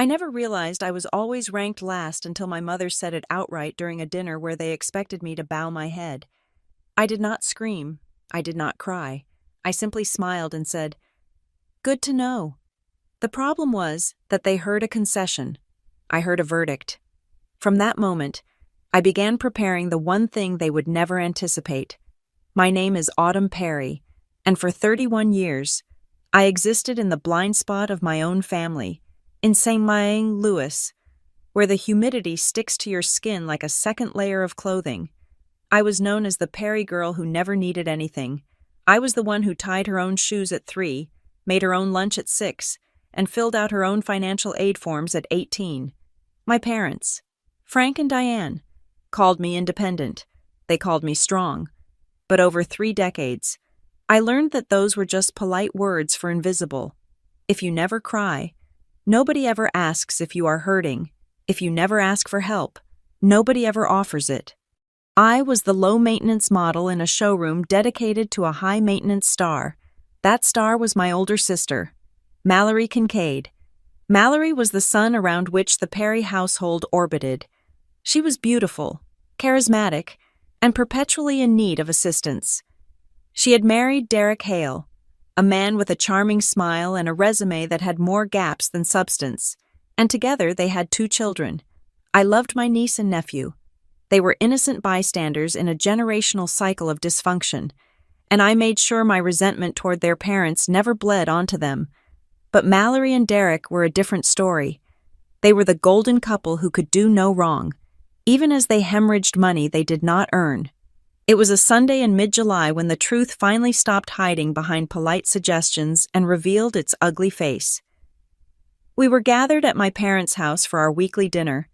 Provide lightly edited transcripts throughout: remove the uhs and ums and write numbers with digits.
I never realized I was always ranked last until my mother said it outright during a dinner where they expected me to bow my head. I did not scream. I did not cry. I simply smiled and said, "Good to know." The problem was that they heard a concession. I heard a verdict. From that moment, I began preparing the one thing they would never anticipate. My name is Autumn Perry, and for 31 years, I existed in the blind spot of my own family, in St. Louis, where the humidity sticks to your skin like a second layer of clothing. I was known as the Perry girl who never needed anything. I was the one who tied her own shoes at 3, made her own lunch at 6, and filled out her own financial aid forms at 18. My parents, Frank and Diane, called me independent. They called me strong. But over 3 decades, I learned that those were just polite words for invisible. If you never cry, nobody ever asks if you are hurting. If you never ask for help, nobody ever offers it. I was the low-maintenance model in a showroom dedicated to a high-maintenance star. That star was my older sister, Mallory Kincaid. Mallory was the sun around which the Perry household orbited. She was beautiful, charismatic, and perpetually in need of assistance. She had married Derek Hale, a man with a charming smile and a resume that had more gaps than substance, and together they had 2 children. I loved my niece and nephew. They were innocent bystanders in a generational cycle of dysfunction, and I made sure my resentment toward their parents never bled onto them. But Mallory and Derek were a different story. They were the golden couple who could do no wrong, even as they hemorrhaged money they did not earn. It was a Sunday in mid-July when the truth finally stopped hiding behind polite suggestions and revealed its ugly face. We were gathered at my parents' house for our weekly dinner.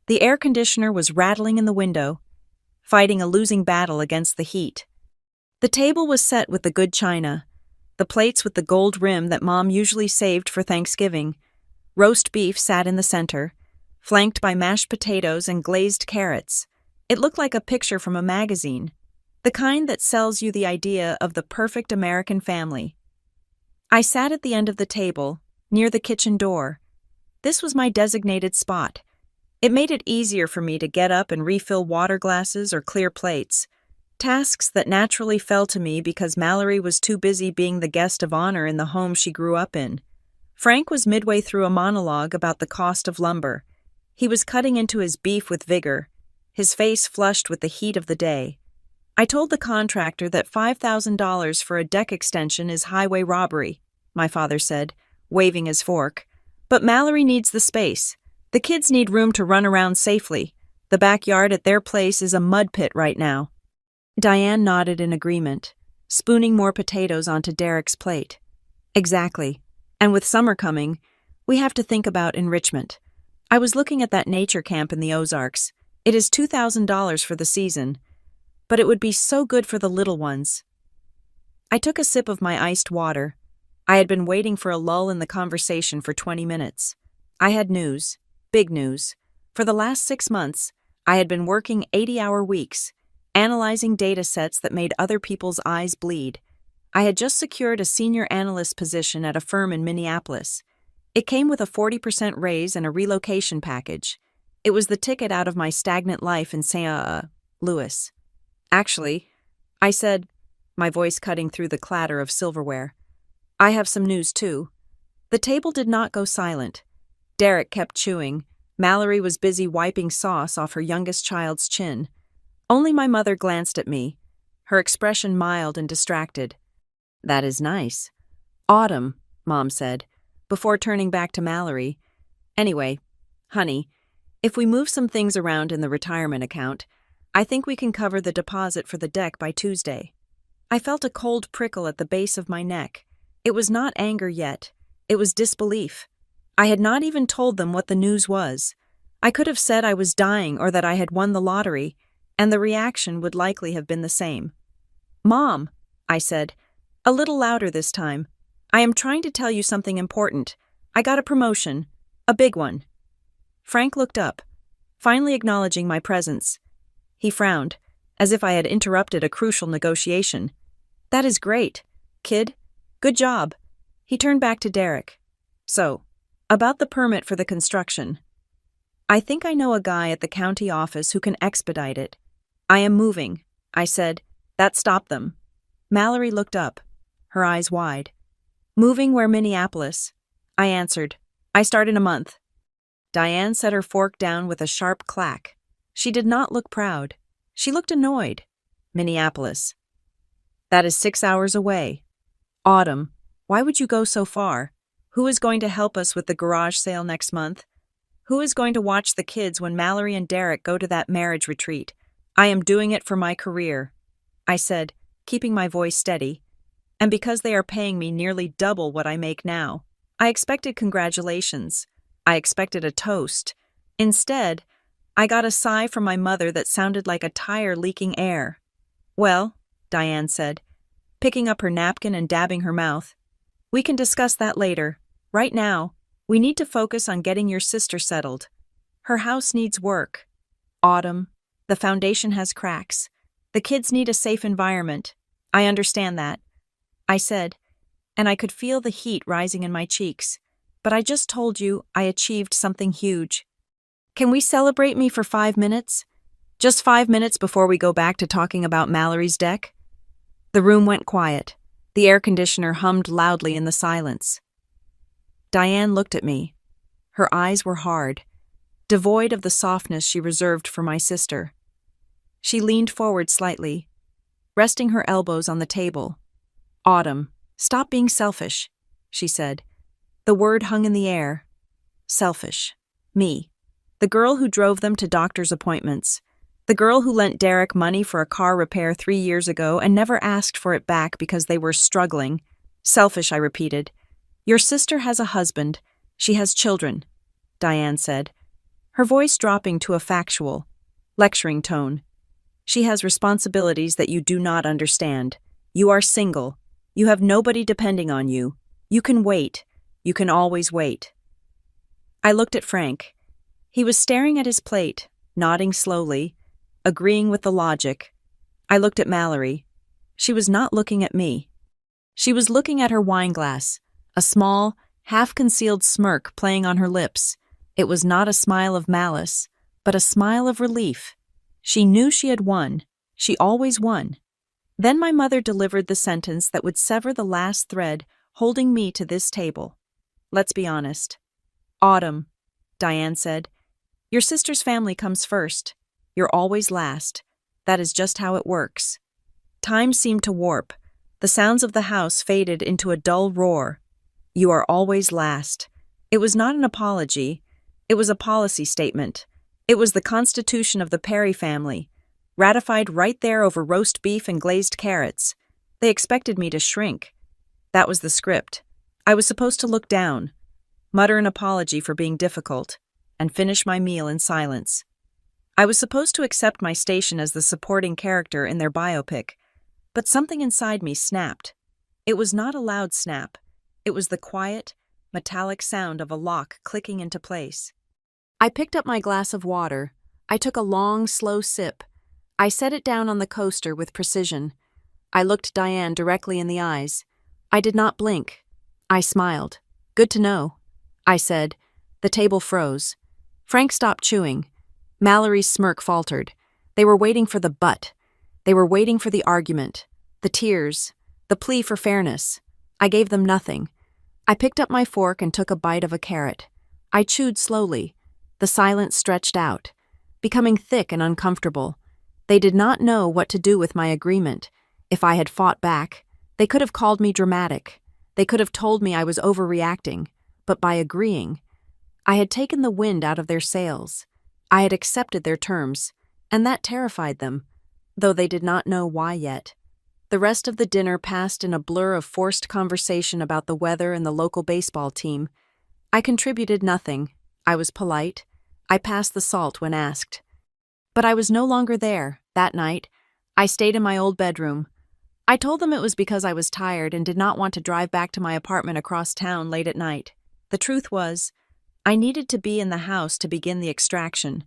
The air conditioner was rattling in the window, fighting a losing battle against the heat. The table was set with the good china, the plates with the gold rim that Mom usually saved for Thanksgiving. Roast beef sat in the center, flanked by mashed potatoes and glazed carrots. It looked like a picture from a magazine, the kind that sells you the idea of the perfect American family. I sat at the end of the table, near the kitchen door. This was my designated spot. It made it easier for me to get up and refill water glasses or clear plates, tasks that naturally fell to me because Mallory was too busy being the guest of honor in the home she grew up in. Frank was midway through a monologue about the cost of lumber. He was cutting into his beef with vigor, his face flushed with the heat of the day. I told the contractor that $5,000 for a deck extension is highway robbery, my father said, waving his fork. But Mallory needs the space. The kids need room to run around safely. The backyard at their place is a mud pit right now. Diane nodded in agreement, spooning more potatoes onto Derek's plate. Exactly. And with summer coming, we have to think about enrichment. I was looking at that nature camp in the Ozarks. It is $2,000 for the season, but it would be so good for the little ones. I took a sip of my iced water. I had been waiting for a lull in the conversation for 20 minutes. I had news. Big news. For the last 6 months, I had been working 80-hour weeks, analyzing data sets that made other people's eyes bleed. I had just secured a senior analyst position at a firm in Minneapolis. It came with a 40% raise and a relocation package. It was the ticket out of my stagnant life in St. Louis. Actually, I said, my voice cutting through the clatter of silverware, I have some news too. The table did not go silent. Derek kept chewing. Mallory was busy wiping sauce off her youngest child's chin. Only my mother glanced at me, her expression mild and distracted. That is nice. Autumn, Mom said, before turning back to Mallory. Anyway, honey, if we move some things around in the retirement account, I think we can cover the deposit for the deck by Tuesday. I felt a cold prickle at the base of my neck. It was not anger yet. It was disbelief. I had not even told them what the news was. I could have said I was dying or that I had won the lottery, and the reaction would likely have been the same. Mom, I said, a little louder this time, I am trying to tell you something important. I got a promotion. A big one. Frank looked up, finally acknowledging my presence. He frowned, as if I had interrupted a crucial negotiation. That is great, kid. Good job. He turned back to Derek. So, About the permit for the construction. I think I know a guy at the county office who can expedite it. I am moving, I said. That stopped them. Mallory looked up, her eyes wide. Moving where? Minneapolis? I answered. I start in a month. Diane set her fork down with a sharp clack. She did not look proud. She looked annoyed. Minneapolis. That is 6 hours away. Autumn, why would you go so far? Who is going to help us with the garage sale next month? Who is going to watch the kids when Mallory and Derek go to that marriage retreat? I am doing it for my career, I said, keeping my voice steady. And because they are paying me nearly double what I make now. I expected congratulations. I expected a toast. Instead, I got a sigh from my mother that sounded like a tire leaking air. Well, Diane said, picking up her napkin and dabbing her mouth. We can discuss that later. Right now, we need to focus on getting your sister settled. Her house needs work. Autumn, the foundation has cracks. The kids need a safe environment. I understand that, I said, and I could feel the heat rising in my cheeks. But I just told you I achieved something huge. Can we celebrate me for 5 minutes? Just 5 minutes before we go back to talking about Mallory's deck? The room went quiet. The air conditioner hummed loudly in the silence. Diane looked at me. Her eyes were hard, devoid of the softness she reserved for my sister. She leaned forward slightly, resting her elbows on the table. Autumn, stop being selfish, she said. The word hung in the air. Selfish. Me. The girl who drove them to doctor's appointments. The girl who lent Derek money for a car repair 3 years ago and never asked for it back because they were struggling. Selfish, I repeated. Your sister has a husband. She has children, Diane said, her voice dropping to a factual, lecturing tone. She has responsibilities that you do not understand. You are single. You have nobody depending on you. You can wait. You can always wait. I looked at Frank. He was staring at his plate, nodding slowly, agreeing with the logic. I looked at Mallory. She was not looking at me. She was looking at her wine glass, a small, half-concealed smirk playing on her lips. It was not a smile of malice, but a smile of relief. She knew she had won. She always won. Then my mother delivered the sentence that would sever the last thread holding me to this table. Let's be honest. Autumn, Diane said. Your sister's family comes first. You're always last. That is just how it works. Time seemed to warp. The sounds of the house faded into a dull roar. You are always last. It was not an apology. It was a policy statement. It was the constitution of the Perry family, ratified right there over roast beef and glazed carrots. They expected me to shrink. That was the script. I was supposed to look down, mutter an apology for being difficult, and finish my meal in silence. I was supposed to accept my station as the supporting character in their biopic, but something inside me snapped. It was not a loud snap. It was the quiet, metallic sound of a lock clicking into place. I picked up my glass of water. I took a long, slow sip. I set it down on the coaster with precision. I looked Diane directly in the eyes. I did not blink. I smiled. Good to know, I said. The table froze. Frank stopped chewing. Mallory's smirk faltered. They were waiting for the but. They were waiting for the argument, the tears, the plea for fairness. I gave them nothing. I picked up my fork and took a bite of a carrot. I chewed slowly. The silence stretched out, becoming thick and uncomfortable. They did not know what to do with my agreement. If I had fought back, they could have called me dramatic. They could have told me I was overreacting. But by agreeing, I had taken the wind out of their sails. I had accepted their terms, and that terrified them, though they did not know why yet. The rest of the dinner passed in a blur of forced conversation about the weather and the local baseball team. I contributed nothing. I was polite. I passed the salt when asked. But I was no longer there. That night, I stayed in my old bedroom. I told them it was because I was tired and did not want to drive back to my apartment across town late at night. The truth was, I needed to be in the house to begin the extraction.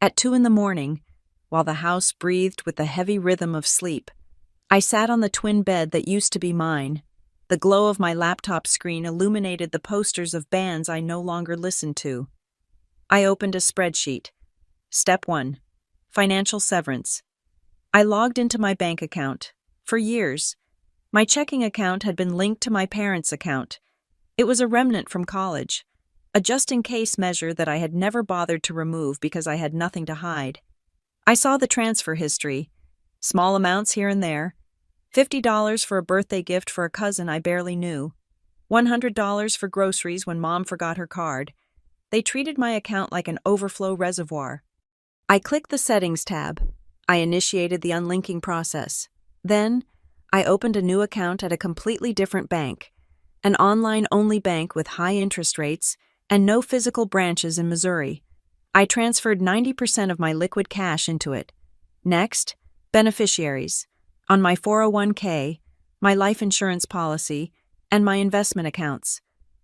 At 2 a.m, while the house breathed with the heavy rhythm of sleep, I sat on the twin bed that used to be mine. The glow of my laptop screen illuminated the posters of bands I no longer listened to. I opened a spreadsheet. Step 1. Financial severance. I logged into my bank account. For years, my checking account had been linked to my parents' account. It was a remnant from college, a just-in-case measure that I had never bothered to remove because I had nothing to hide. I saw the transfer history. Small amounts here and there. $50 for a birthday gift for a cousin I barely knew. $100 for groceries when Mom forgot her card. They treated my account like an overflow reservoir. I clicked the Settings tab. I initiated the unlinking process. Then, I opened a new account at a completely different bank, an online-only bank with high interest rates and no physical branches in Missouri. I transferred 90% of my liquid cash into it. Next, beneficiaries. On my 401k, my life insurance policy, and my investment accounts.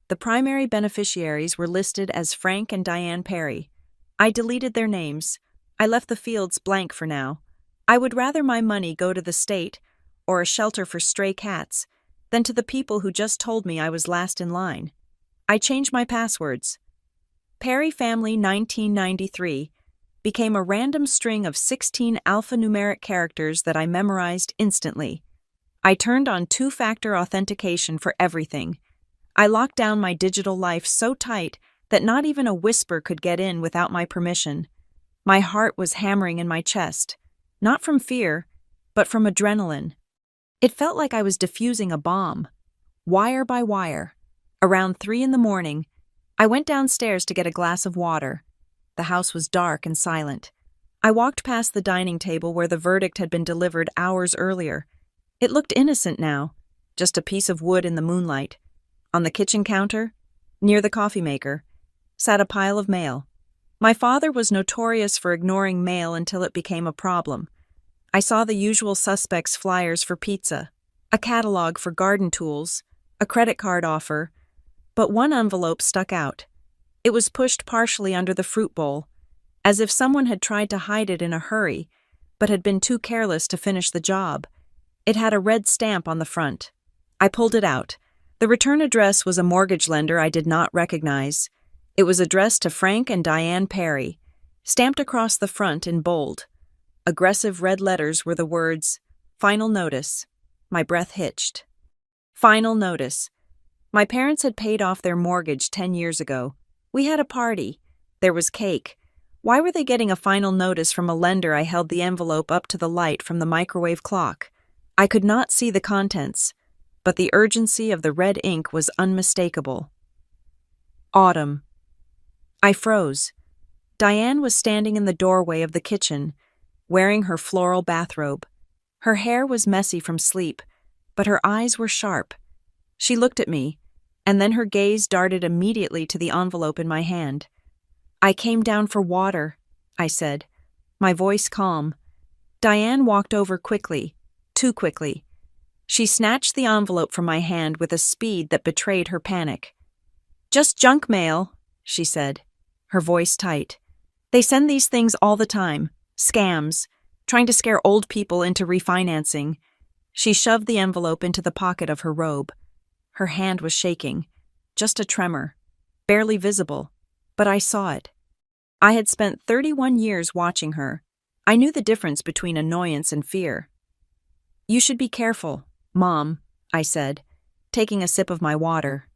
The primary beneficiaries were listed as Frank and Diane Perry. I deleted their names. I left the fields blank for now. I would rather my money go to the state or a shelter for stray cats than to the people who just told me I was last in line. I changed my passwords. Perry Family 1993 became a random string of 16 alphanumeric characters that I memorized instantly. I turned on two-factor authentication for everything. I locked down my digital life so tight that not even a whisper could get in without my permission. My heart was hammering in my chest, not from fear, but from adrenaline. It felt like I was defusing a bomb, wire by wire. Around 3 a.m, I went downstairs to get a glass of water. The house was dark and silent. I walked past the dining table where the verdict had been delivered hours earlier. It looked innocent now, just a piece of wood in the moonlight. On the kitchen counter, near the coffee maker, sat a pile of mail. My father was notorious for ignoring mail until it became a problem. I saw the usual suspects' flyers for pizza, a catalog for garden tools, a credit card offer, but one envelope stuck out. It was pushed partially under the fruit bowl, as if someone had tried to hide it in a hurry, but had been too careless to finish the job. It had a red stamp on the front. I pulled it out. The return address was a mortgage lender I did not recognize. It was addressed to Frank and Diane Perry, stamped across the front in bold. Aggressive red letters were the words, "Final notice." My breath hitched. Final notice. My parents had paid off their mortgage 10 years ago. We had a party. There was cake. Why were they getting a final notice from a lender? I held the envelope up to the light from the microwave clock. I could not see the contents, but the urgency of the red ink was unmistakable. Autumn. I froze. Diane was standing in the doorway of the kitchen, wearing her floral bathrobe. Her hair was messy from sleep, but her eyes were sharp. She looked at me, and then her gaze darted immediately to the envelope in my hand. "I came down for water," I said, my voice calm. Diane walked over quickly, too quickly. She snatched the envelope from my hand with a speed that betrayed her panic. "Just junk mail," she said, her voice tight. "They send these things all the time. Scams, trying to scare old people into refinancing." She shoved the envelope into the pocket of her robe. Her hand was shaking, just a tremor, barely visible, but I saw it. I had spent 31 years watching her. I knew the difference between annoyance and fear. "You should be careful, Mom," I said, taking a sip of my water.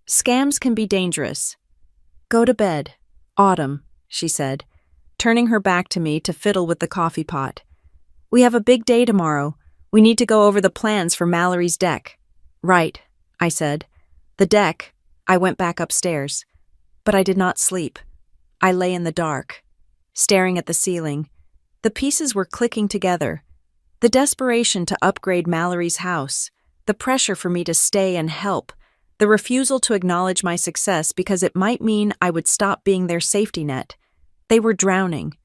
"Scams can be dangerous." "Go to bed, Autumn," she said, turning her back to me to fiddle with the coffee pot. "We have a big day tomorrow. We need to go over the plans for Mallory's deck." "Right," I said. "The deck." I went back upstairs. But I did not sleep. I lay in the dark, staring at the ceiling. The pieces were clicking together. The desperation to upgrade Mallory's house, the pressure for me to stay and help, the refusal to acknowledge my success because it might mean I would stop being their safety net. They were drowning.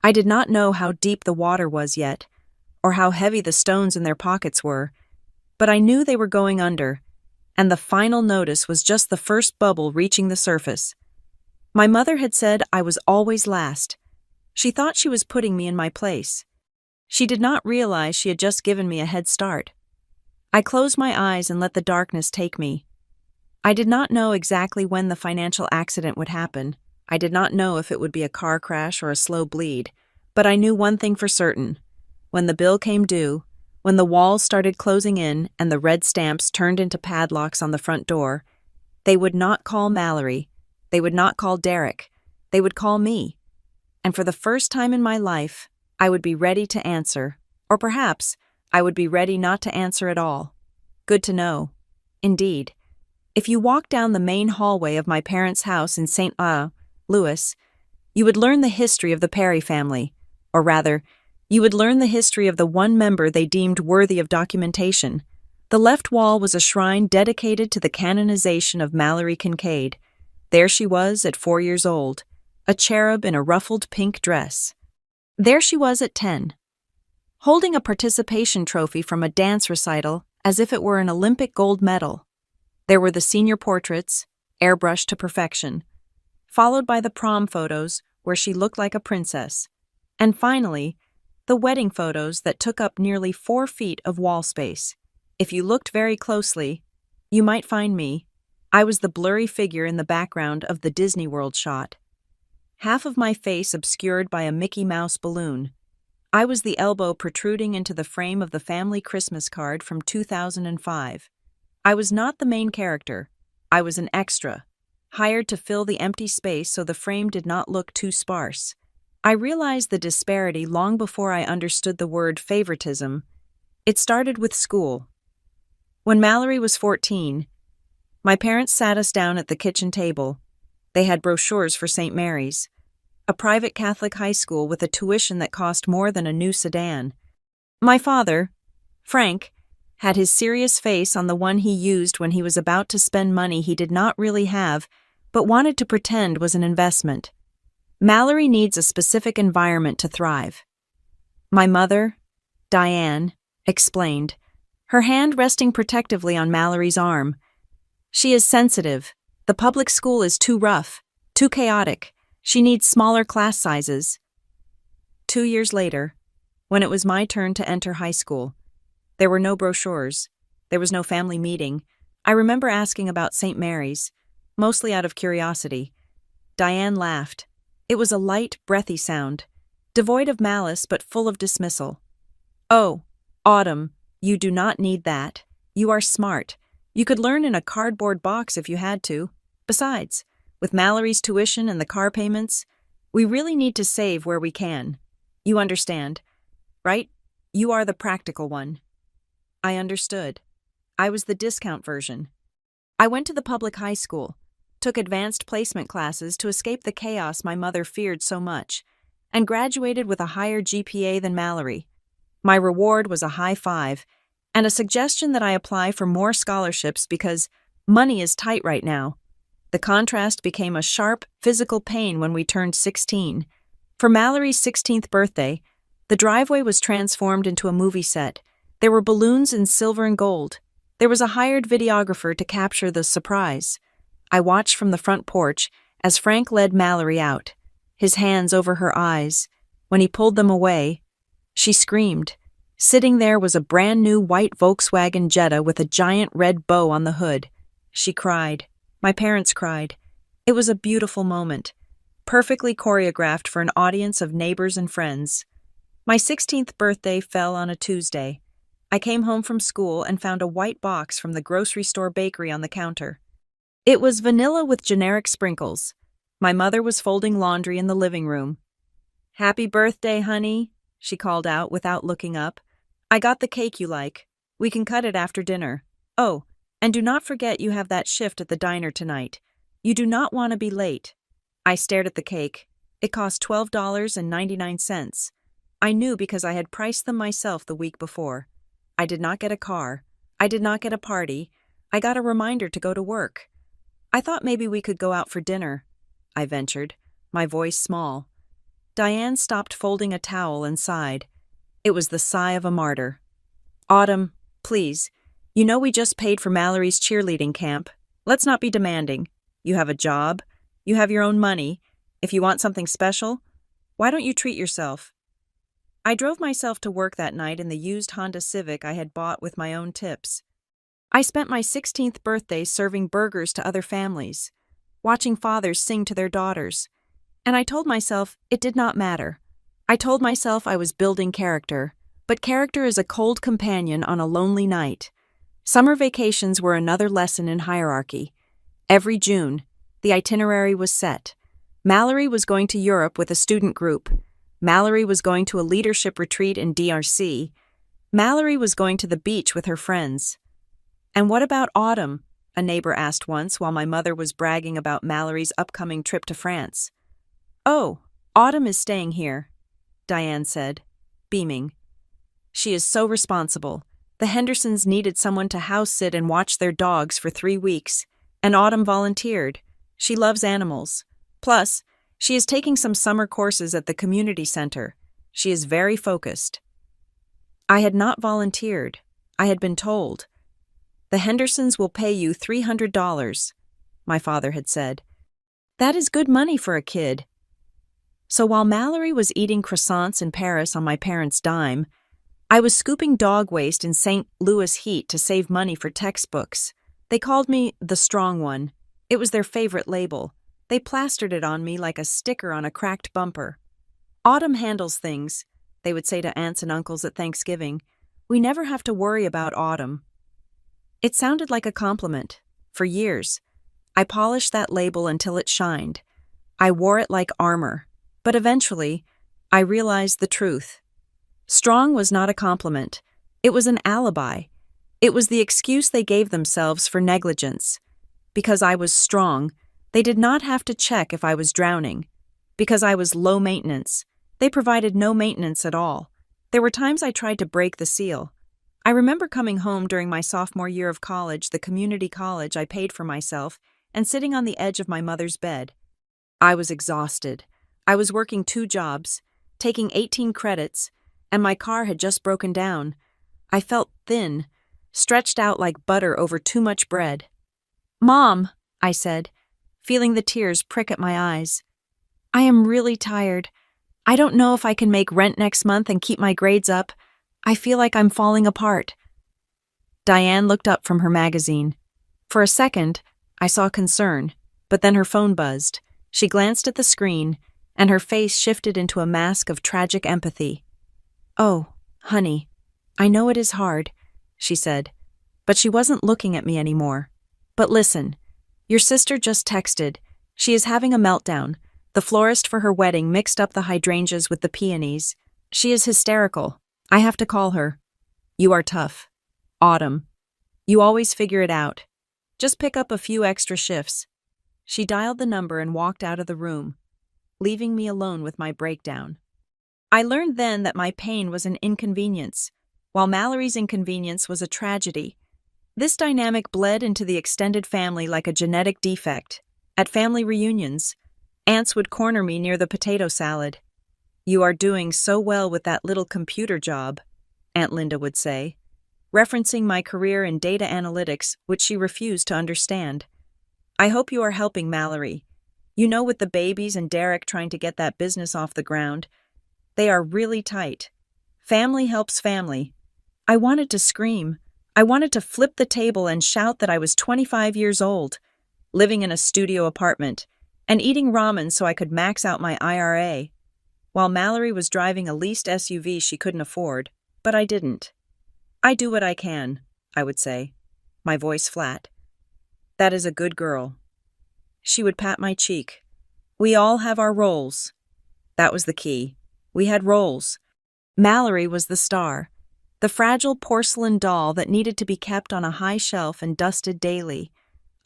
I did not know how deep the water was yet, or how heavy the stones in their pockets were, but I knew they were going under, and the final notice was just the first bubble reaching the surface. My mother had said I was always last. She thought she was putting me in my place. She did not realize she had just given me a head start. I closed my eyes and let the darkness take me. I did not know exactly when the financial accident would happen. I did not know if it would be a car crash or a slow bleed, but I knew one thing for certain. When the bill came due, when the walls started closing in and the red stamps turned into padlocks on the front door, they would not call Mallory. They would not call Derek. They would call me. And for the first time in my life, I would be ready to answer. Or perhaps, I would be ready not to answer at all. Good to know. Indeed. If you walk down the main hallway of my parents' house in St. Louis, you would learn the history of the Perry family. Or rather, you would learn the history of the one member they deemed worthy of documentation. The left wall was a shrine dedicated to the canonization of Mallory Kincaid. There she was at 4 years old, a cherub in a ruffled pink dress. There she was at 10, holding a participation trophy from a dance recital as if it were an Olympic gold medal. There were the senior portraits, airbrushed to perfection, followed by the prom photos where she looked like a princess, and finally, the wedding photos that took up nearly 4 feet of wall space. If you looked very closely, you might find me. I was the blurry figure in the background of the Disney World shot. Half of my face obscured by a Mickey Mouse balloon. I was the elbow protruding into the frame of the family Christmas card from 2005. I was not the main character. I was an extra, hired to fill the empty space so the frame did not look too sparse. I realized the disparity long before I understood the word favoritism. It started with school. When Mallory was 14, my parents sat us down at the kitchen table. They had brochures for St. Mary's, a private Catholic high school with a tuition that cost more than a new sedan. My father, Frank, had his serious face on the one he used when he was about to spend money he did not really have, but wanted to pretend was an investment. Mallory needs a specific environment to thrive. My mother, Diane, explained, her hand resting protectively on Mallory's arm. She is sensitive. The public school is too rough, too chaotic. She needs smaller class sizes. 2 years later, when it was my turn to enter high school, there were no brochures. There was no family meeting. I remember asking about St. Mary's, mostly out of curiosity. Diane laughed. It was a light, breathy sound, devoid of malice but full of dismissal. Oh, Autumn, you do not need that. You are smart. You could learn in a cardboard box if you had to. Besides, with Mallory's tuition and the car payments, we really need to save where we can. You understand, right? You are the practical one. I understood. I was the discount version. I went to the public high school, took advanced placement classes to escape the chaos my mother feared so much, and graduated with a higher GPA than Mallory. My reward was a high 5, and a suggestion that I apply for more scholarships because money is tight right now. The contrast became a sharp, physical pain when we turned 16. For Mallory's 16th birthday, the driveway was transformed into a movie set. There were balloons in silver and gold. There was a hired videographer to capture the surprise. I watched from the front porch as Frank led Mallory out, his hands over her eyes. When he pulled them away, she screamed. Sitting there was a brand new white Volkswagen Jetta with a giant red bow on the hood. She cried. My parents cried. It was a beautiful moment, perfectly choreographed for an audience of neighbors and friends. My 16th birthday fell on a Tuesday. I came home from school and found a white box from the grocery store bakery on the counter. It was vanilla with generic sprinkles. My mother was folding laundry in the living room. "Happy birthday, honey," she called out without looking up. "I got the cake you like. We can cut it after dinner. Oh, and do not forget you have that shift at the diner tonight. You do not want to be late." I stared at the cake. It cost $12.99. I knew because I had priced them myself the week before. I did not get a car. I did not get a party. I got a reminder to go to work. "I thought maybe we could go out for dinner," I ventured, my voice small. Diane stopped folding a towel and sighed. It was the sigh of a martyr. "Autumn, please. You know we just paid for Mallory's cheerleading camp. Let's not be demanding. You have a job. You have your own money. If you want something special, why don't you treat yourself?" I drove myself to work that night in the used Honda Civic I had bought with my own tips. I spent my 16th birthday serving burgers to other families, watching fathers sing to their daughters. And I told myself it did not matter. I told myself I was building character, but character is a cold companion on a lonely night. Summer vacations were another lesson in hierarchy. Every June, the itinerary was set. Mallory was going to Europe with a student group. Mallory was going to a leadership retreat in DRC. Mallory was going to the beach with her friends. "And what about Autumn?" a neighbor asked once while my mother was bragging about Mallory's upcoming trip to France. "Oh, Autumn is staying here," Diane said, beaming. "She is so responsible. The Hendersons needed someone to house-sit and watch their dogs for 3 weeks, and Autumn volunteered. She loves animals. Plus, she is taking some summer courses at the community center. She is very focused." I had not volunteered. I had been told. "The Hendersons will pay you $300, my father had said. That is good money for a kid. So while Mallory was eating croissants in Paris on my parents' dime, I was scooping dog waste in St. Louis heat to save money for textbooks. They called me the strong one. It was their favorite label. They plastered it on me like a sticker on a cracked bumper. "Autumn handles things," they would say to aunts and uncles at Thanksgiving. "We never have to worry about Autumn." It sounded like a compliment. For years, I polished that label until it shined. I wore it like armor. But eventually, I realized the truth. Strong was not a compliment. It was an alibi. It was the excuse they gave themselves for negligence. Because I was strong, they did not have to check if I was drowning. Because I was low maintenance, they provided no maintenance at all. There were times I tried to break the seal. I remember coming home during my sophomore year of college, the community college I paid for myself, and sitting on the edge of my mother's bed. I was exhausted. I was working 2 jobs, taking 18 credits, and my car had just broken down. I felt thin, stretched out like butter over too much bread. "Mom," I said, feeling the tears prick at my eyes. "I am really tired. I don't know if I can make rent next month and keep my grades up. I feel like I'm falling apart." Diane looked up from her magazine. For a second, I saw concern, but then her phone buzzed. She glanced at the screen, and her face shifted into a mask of tragic empathy. "Oh, honey, I know it is hard," she said, but she wasn't looking at me anymore. "But listen, your sister just texted. She is having a meltdown. The florist for her wedding mixed up the hydrangeas with the peonies. She is hysterical. I have to call her. You are tough. Autumn. You always figure it out. Just pick up a few extra shifts." She dialed the number and walked out of the room, leaving me alone with my breakdown. I learned then that my pain was an inconvenience, while Mallory's inconvenience was a tragedy. This dynamic bled into the extended family like a genetic defect. At family reunions, aunts would corner me near the potato salad. "You are doing so well with that little computer job," Aunt Linda would say, referencing my career in data analytics, which she refused to understand. "I hope you are helping Mallory. You know, with the babies and Derek trying to get that business off the ground, they are really tight. Family helps family." I wanted to scream. I wanted to flip the table and shout that I was 25 years old, living in a studio apartment, and eating ramen so I could max out my IRA, while Mallory was driving a leased SUV she couldn't afford, but I didn't. "I do what I can," I would say, my voice flat. "That is a good girl." She would pat my cheek. "We all have our roles." That was the key. We had roles. Mallory was the star, the fragile porcelain doll that needed to be kept on a high shelf and dusted daily.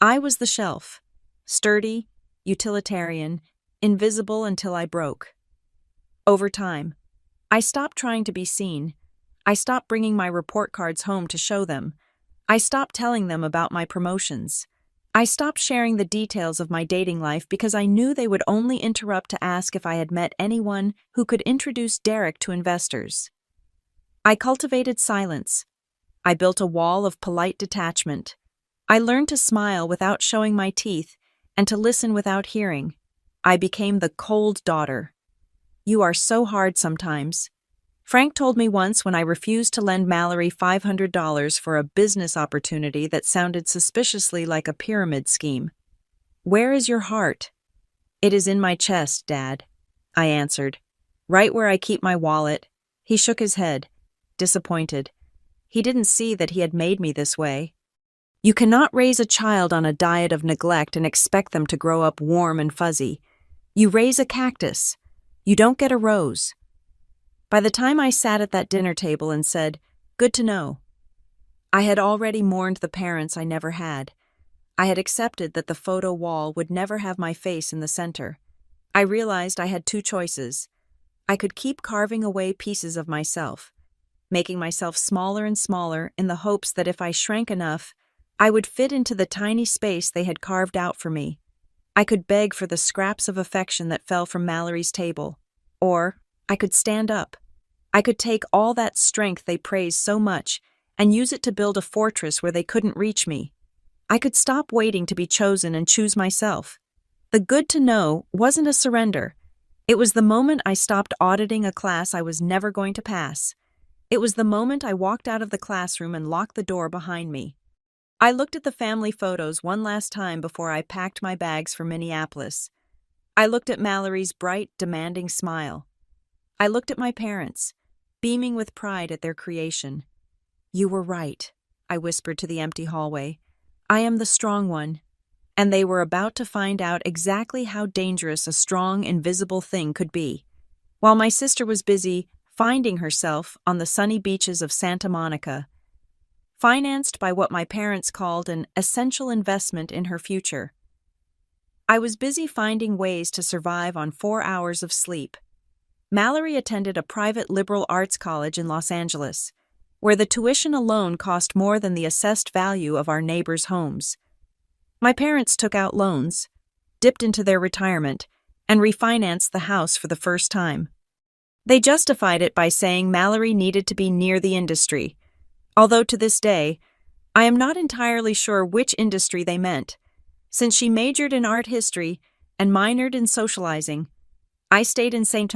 I was the shelf, sturdy, utilitarian, invisible until I broke. Over time, I stopped trying to be seen. I stopped bringing my report cards home to show them. I stopped telling them about my promotions. I stopped sharing the details of my dating life because I knew they would only interrupt to ask if I had met anyone who could introduce Derek to investors. I cultivated silence. I built a wall of polite detachment. I learned to smile without showing my teeth and to listen without hearing. I became the cold daughter. "You are so hard sometimes." Frank told me once when I refused to lend Mallory $500 for a business opportunity that sounded suspiciously like a pyramid scheme. "Where is your heart?" "It is in my chest, Dad," I answered. "Right where I keep my wallet." He shook his head, disappointed. He didn't see that he had made me this way. You cannot raise a child on a diet of neglect and expect them to grow up warm and fuzzy. You raise a cactus. You don't get a rose. By the time I sat at that dinner table and said, "Good to know," I had already mourned the parents I never had. I had accepted that the photo wall would never have my face in the center. I realized I had two choices. I could keep carving away pieces of myself, making myself smaller and smaller in the hopes that if I shrank enough, I would fit into the tiny space they had carved out for me. I could beg for the scraps of affection that fell from Mallory's table. Or I could stand up. I could take all that strength they praised so much and use it to build a fortress where they couldn't reach me. I could stop waiting to be chosen and choose myself. The good to know wasn't a surrender. It was the moment I stopped auditing a class I was never going to pass. It was the moment I walked out of the classroom and locked the door behind me. I looked at the family photos one last time before I packed my bags for Minneapolis. I looked at Mallory's bright, demanding smile. I looked at my parents, beaming with pride at their creation. "You were right," I whispered to the empty hallway. "I am the strong one." And they were about to find out exactly how dangerous a strong, invisible thing could be. While my sister was busy finding herself on the sunny beaches of Santa Monica, financed by what my parents called an essential investment in her future, I was busy finding ways to survive on 4 hours of sleep. Mallory attended a private liberal arts college in Los Angeles, where the tuition alone cost more than the assessed value of our neighbors' homes. My parents took out loans, dipped into their retirement, and refinanced the house for the first time. They justified it by saying Mallory needed to be near the industry, although to this day, I am not entirely sure which industry they meant. Since she majored in art history and minored in socializing, I stayed in St.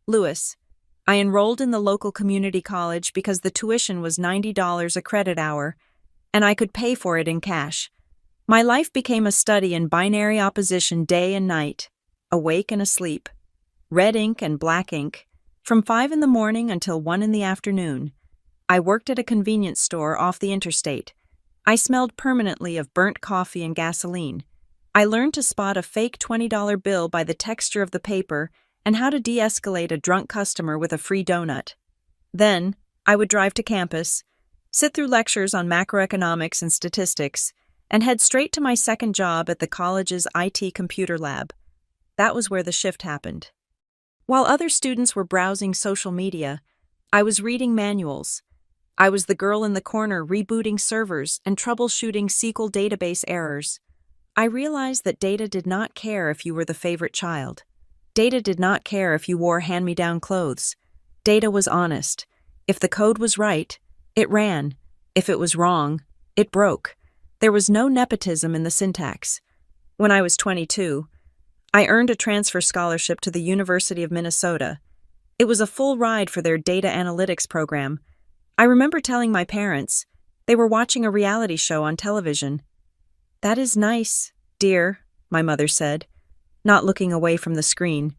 Louis. I enrolled in the local community college because the tuition was $90 a credit hour, and I could pay for it in cash. My life became a study in binary opposition day and night, awake and asleep, red ink and black ink, from 5 in the morning until 1 in the afternoon. I worked at a convenience store off the interstate. I smelled permanently of burnt coffee and gasoline. I learned to spot a fake $20 bill by the texture of the paper and how to de-escalate a drunk customer with a free donut. Then, I would drive to campus, sit through lectures on macroeconomics and statistics, and head straight to my second job at the college's IT computer lab. That was where the shift happened. While other students were browsing social media, I was reading manuals. I was the girl in the corner rebooting servers and troubleshooting SQL database errors. I realized that data did not care if you were the favorite child. Data did not care if you wore hand-me-down clothes. Data was honest. If the code was right, it ran. If it was wrong, it broke. There was no nepotism in the syntax. When I was 22, I earned a transfer scholarship to the University of Minnesota. It was a full ride for their data analytics program. I remember telling my parents, they were watching a reality show on television. "That is nice, dear," my mother said, not looking away from the screen.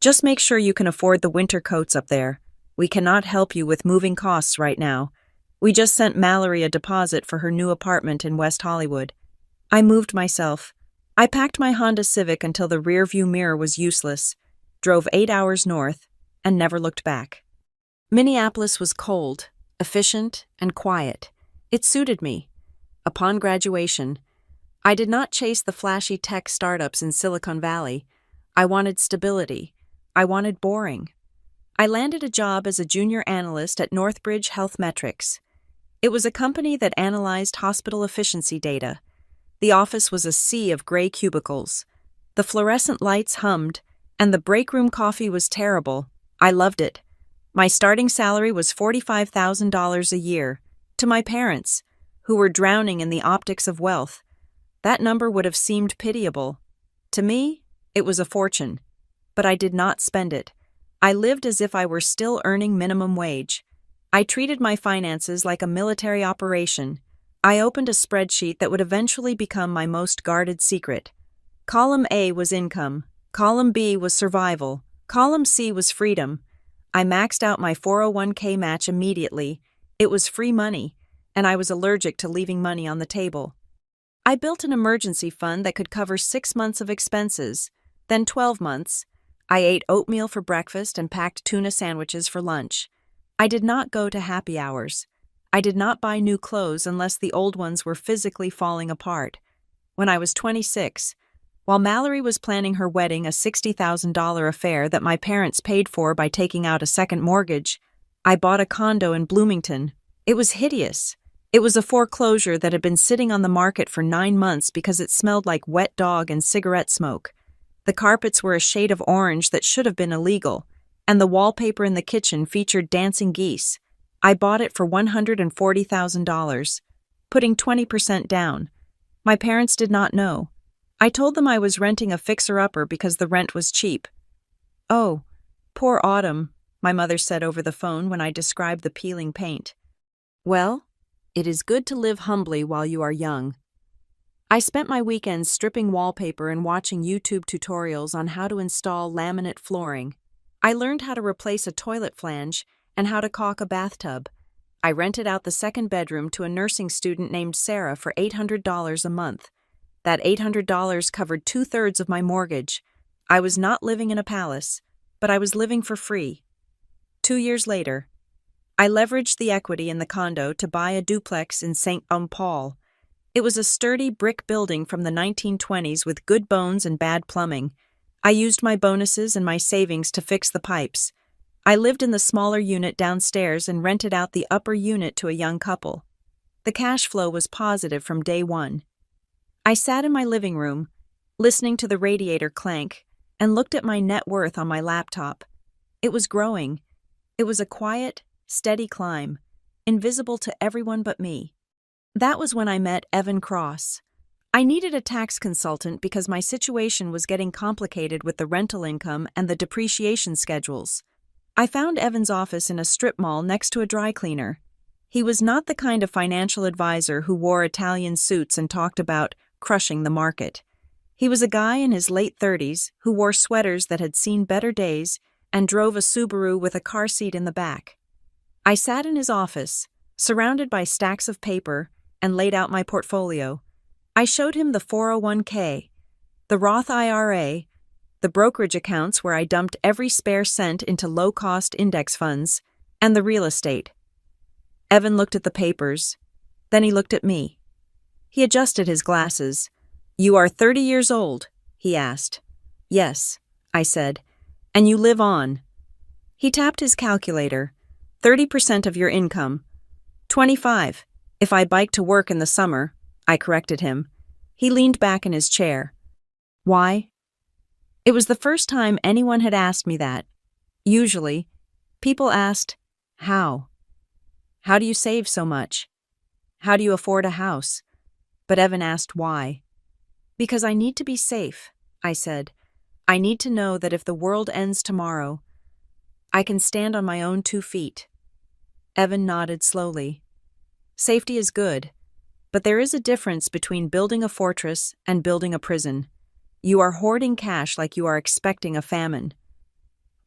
"Just make sure you can afford the winter coats up there. We cannot help you with moving costs right now. We just sent Mallory a deposit for her new apartment in West Hollywood." I moved myself. I packed my Honda Civic until the rearview mirror was useless, drove 8 hours north, and never looked back. Minneapolis was cold, efficient, and quiet. It suited me. Upon graduation, I did not chase the flashy tech startups in Silicon Valley. I wanted stability. I wanted boring. I landed a job as a junior analyst at Northbridge Health Metrics. It was a company that analyzed hospital efficiency data. The office was a sea of gray cubicles. The fluorescent lights hummed, and the break room coffee was terrible. I loved it. My starting salary was $45,000 a year. To my parents, who were drowning in the optics of wealth, that number would have seemed pitiable. To me, it was a fortune. But I did not spend it. I lived as if I were still earning minimum wage. I treated my finances like a military operation. I opened a spreadsheet that would eventually become my most guarded secret. Column A was income. Column B was survival. Column C was freedom. I maxed out my 401k match immediately. It was free money, and I was allergic to leaving money on the table. I built an emergency fund that could cover 6 months of expenses, then 12 months. I ate oatmeal for breakfast and packed tuna sandwiches for lunch. I did not go to happy hours. I did not buy new clothes unless the old ones were physically falling apart. When I was 26, while Mallory was planning her wedding, a $60,000 affair that my parents paid for by taking out a second mortgage, I bought a condo in Bloomington. It was hideous. It was a foreclosure that had been sitting on the market for 9 months because it smelled like wet dog and cigarette smoke. The carpets were a shade of orange that should have been illegal, and the wallpaper in the kitchen featured dancing geese. I bought it for $140,000, putting 20% down. My parents did not know. I told them I was renting a fixer-upper because the rent was cheap. "Oh, poor Autumn," my mother said over the phone when I described the peeling paint. "Well, it is good to live humbly while you are young." I spent my weekends stripping wallpaper and watching YouTube tutorials on how to install laminate flooring. I learned how to replace a toilet flange and how to caulk a bathtub. I rented out the second bedroom to a nursing student named Sarah for $800 a month. That $800 covered 2/3 of my mortgage. I was not living in a palace, but I was living for free. 2 years later, I leveraged the equity in the condo to buy a duplex in St. Paul. It was a sturdy brick building from the 1920s with good bones and bad plumbing. I used my bonuses and my savings to fix the pipes. I lived in the smaller unit downstairs and rented out the upper unit to a young couple. The cash flow was positive from day one. I sat in my living room, listening to the radiator clank, and looked at my net worth on my laptop. It was growing. It was a quiet, steady climb, invisible to everyone but me. That was when I met Evan Cross. I needed a tax consultant because my situation was getting complicated with the rental income and the depreciation schedules. I found Evan's office in a strip mall next to a dry cleaner. He was not the kind of financial advisor who wore Italian suits and talked about crushing the market. He was a guy in his late 30s who wore sweaters that had seen better days and drove a Subaru with a car seat in the back. I sat in his office, surrounded by stacks of paper, and laid out my portfolio. I showed him the 401k, the Roth IRA, the brokerage accounts where I dumped every spare cent into low-cost index funds, and the real estate. Evan looked at the papers. Then he looked at me. He adjusted his glasses. "You are 30 years old?" he asked. "Yes," I said. "And you live on?" He tapped his calculator. 30% of your income. 25, if I bike to work in the summer, I corrected him. He leaned back in his chair. Why? It was the first time anyone had asked me that. Usually, people asked, how? How do you save so much? How do you afford a house? But Evan asked why. Because I need to be safe, I said. I need to know that if the world ends tomorrow, I can stand on my own 2 feet. Evan nodded slowly. Safety is good, but there is a difference between building a fortress and building a prison. You are hoarding cash like you are expecting a famine.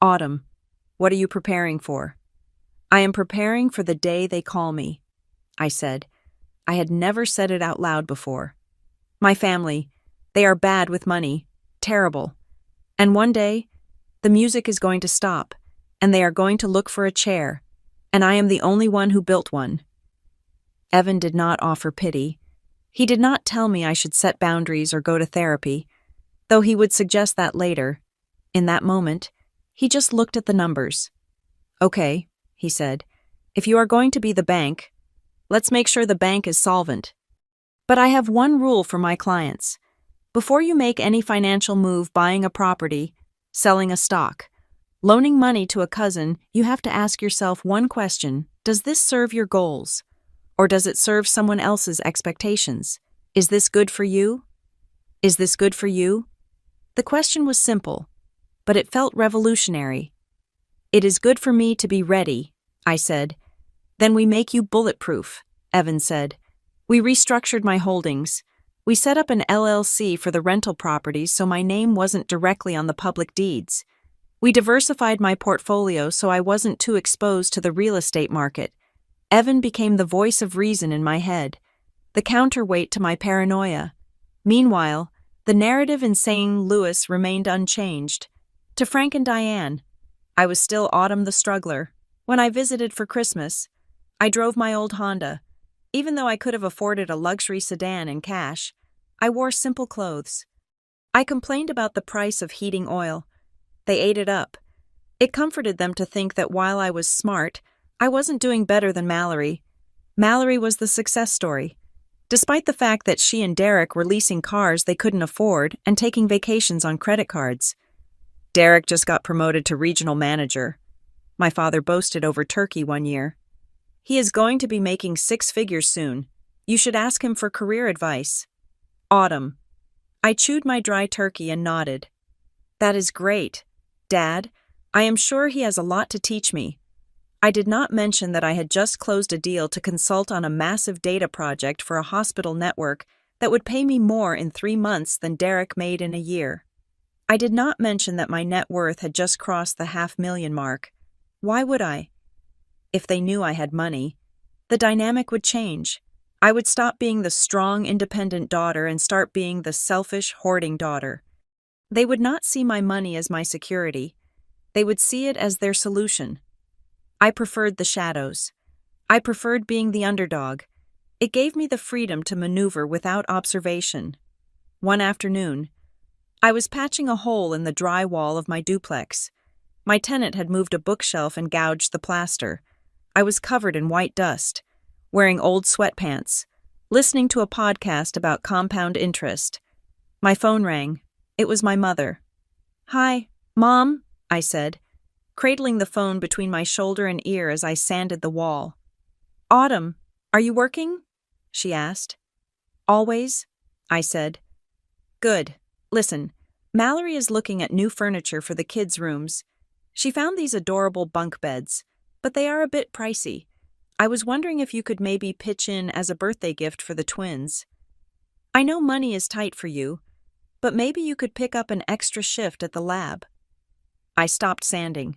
Autumn, what are you preparing for? I am preparing for the day they call me, I said. I had never said it out loud before. My family, they are bad with money, terrible. And one day, the music is going to stop, and they are going to look for a chair, and I am the only one who built one. Evan did not offer pity. He did not tell me I should set boundaries or go to therapy, though he would suggest that later. In that moment, he just looked at the numbers. Okay, he said, if you are going to be the bank, let's make sure the bank is solvent. But I have one rule for my clients. Before you make any financial move, buying a property, selling a stock, loaning money to a cousin, you have to ask yourself one question. Does this serve your goals? Or does it serve someone else's expectations? Is this good for you? Is this good for you? The question was simple, but it felt revolutionary. It is good for me to be ready, I said. Then we make you bulletproof, Evan said. We restructured my holdings. We set up an LLC for the rental properties so my name wasn't directly on the public deeds. We diversified my portfolio so I wasn't too exposed to the real estate market. Evan became the voice of reason in my head, the counterweight to my paranoia. Meanwhile, the narrative in St. Louis remained unchanged. To Frank and Diane, I was still Autumn the struggler. When I visited for Christmas, I drove my old Honda. Even though I could have afforded a luxury sedan in cash, I wore simple clothes. I complained about the price of heating oil. They ate it up. It comforted them to think that while I was smart, I wasn't doing better than Mallory. Mallory was the success story. Despite the fact that she and Derek were leasing cars they couldn't afford and taking vacations on credit cards. Derek just got promoted to regional manager. My father boasted over turkey one year. He is going to be making 6 figures soon. You should ask him for career advice. Autumn. I chewed my dry turkey and nodded. That is great. Dad, I am sure he has a lot to teach me. I did not mention that I had just closed a deal to consult on a massive data project for a hospital network that would pay me more in 3 months than Derek made in a year. I did not mention that my net worth had just crossed the $500,000 mark. Why would I? If they knew I had money, the dynamic would change. I would stop being the strong, independent daughter and start being the selfish, hoarding daughter. They would not see my money as my security. They would see it as their solution. I preferred the shadows. I preferred being the underdog. It gave me the freedom to maneuver without observation. One afternoon, I was patching a hole in the dry wall of my duplex. My tenant had moved a bookshelf and gouged the plaster. I was covered in white dust, wearing old sweatpants, listening to a podcast about compound interest. My phone rang. It was my mother. "Hi, Mom," I said, cradling the phone between my shoulder and ear as I sanded the wall. "Autumn, are you working?" she asked. "Always," I said. "Good. Listen, Mallory is looking at new furniture for the kids' rooms. She found these adorable bunk beds, but they are a bit pricey. I was wondering if you could maybe pitch in as a birthday gift for the twins. I know money is tight for you, but maybe you could pick up an extra shift at the lab." I stopped sanding.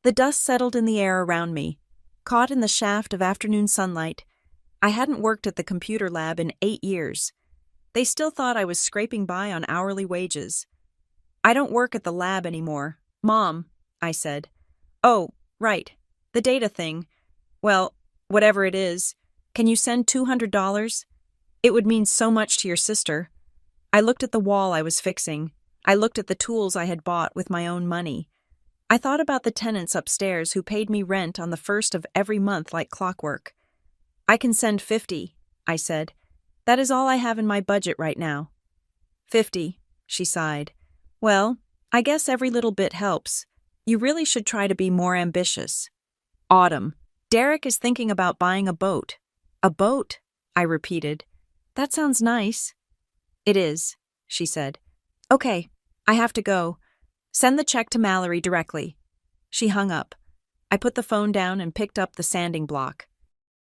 The dust settled in the air around me, caught in the shaft of afternoon sunlight. I hadn't worked at the computer lab in 8 years. They still thought I was scraping by on hourly wages. "I don't work at the lab anymore, Mom," I said. "Oh, right. The data thing. Well, whatever it is, can you send $200? It would mean so much to your sister." I looked at the wall I was fixing. I looked at the tools I had bought with my own money. I thought about the tenants upstairs who paid me rent on the first of every month like clockwork. "I can send 50, I said. "That is all I have in my budget right now." 50, she sighed. "Well, I guess every little bit helps. You really should try to be more ambitious." Autumn. Derek is thinking about buying a boat. "A boat?" I repeated. "That sounds nice." "It is," she said. "Okay, I have to go. Send the check to Mallory directly." She hung up. I put the phone down and picked up the sanding block.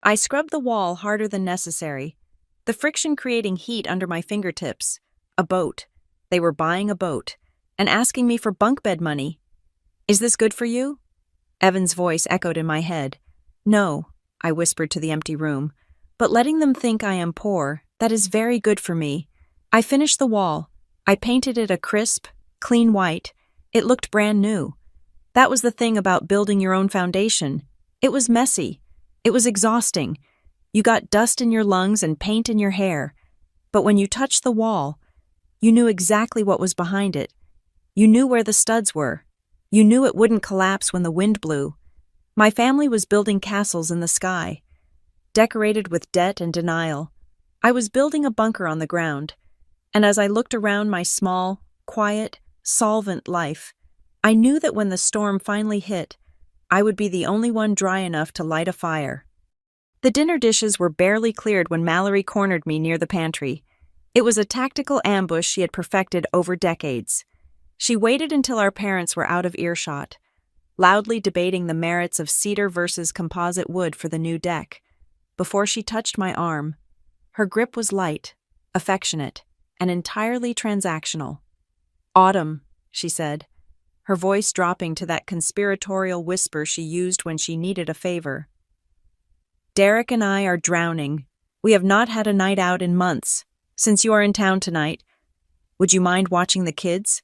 I scrubbed the wall harder than necessary, the friction creating heat under my fingertips. A boat. They were buying a boat and asking me for bunk bed money. "Is this good for you?" Evan's voice echoed in my head. "No," I whispered to the empty room, "but letting them think I am poor, that is very good for me." I finished the wall. I painted it a crisp, clean white. It looked brand new. That was the thing about building your own foundation. It was messy. It was exhausting. You got dust in your lungs and paint in your hair. But when you touched the wall, you knew exactly what was behind it. You knew where the studs were. You knew it wouldn't collapse when the wind blew. My family was building castles in the sky, decorated with debt and denial. I was building a bunker on the ground. And as I looked around my small, quiet, solvent life, I knew that when the storm finally hit, I would be the only one dry enough to light a fire. The dinner dishes were barely cleared when Mallory cornered me near the pantry. It was a tactical ambush she had perfected over decades. She waited until our parents were out of earshot. loudly debating the merits of cedar versus composite wood for the new deck. Before she touched my arm, her grip was light, affectionate, and entirely transactional. "Autumn," she said, her voice dropping to that conspiratorial whisper she used when she needed a favor. "Derek and I are drowning. We have not had a night out in months. Since you are in town tonight, would you mind watching the kids?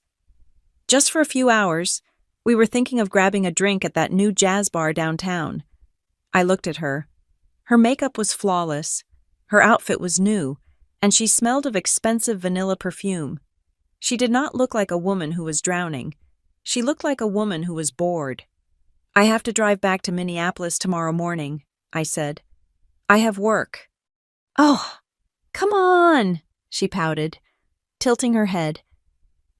Just for a few hours. We were thinking of grabbing a drink at that new jazz bar downtown." I looked at her. Her makeup was flawless, her outfit was new, and she smelled of expensive vanilla perfume. She did not look like a woman who was drowning. She looked like a woman who was bored. "I have to drive back to Minneapolis tomorrow morning," I said. "I have work." "Oh, come on," she pouted, tilting her head.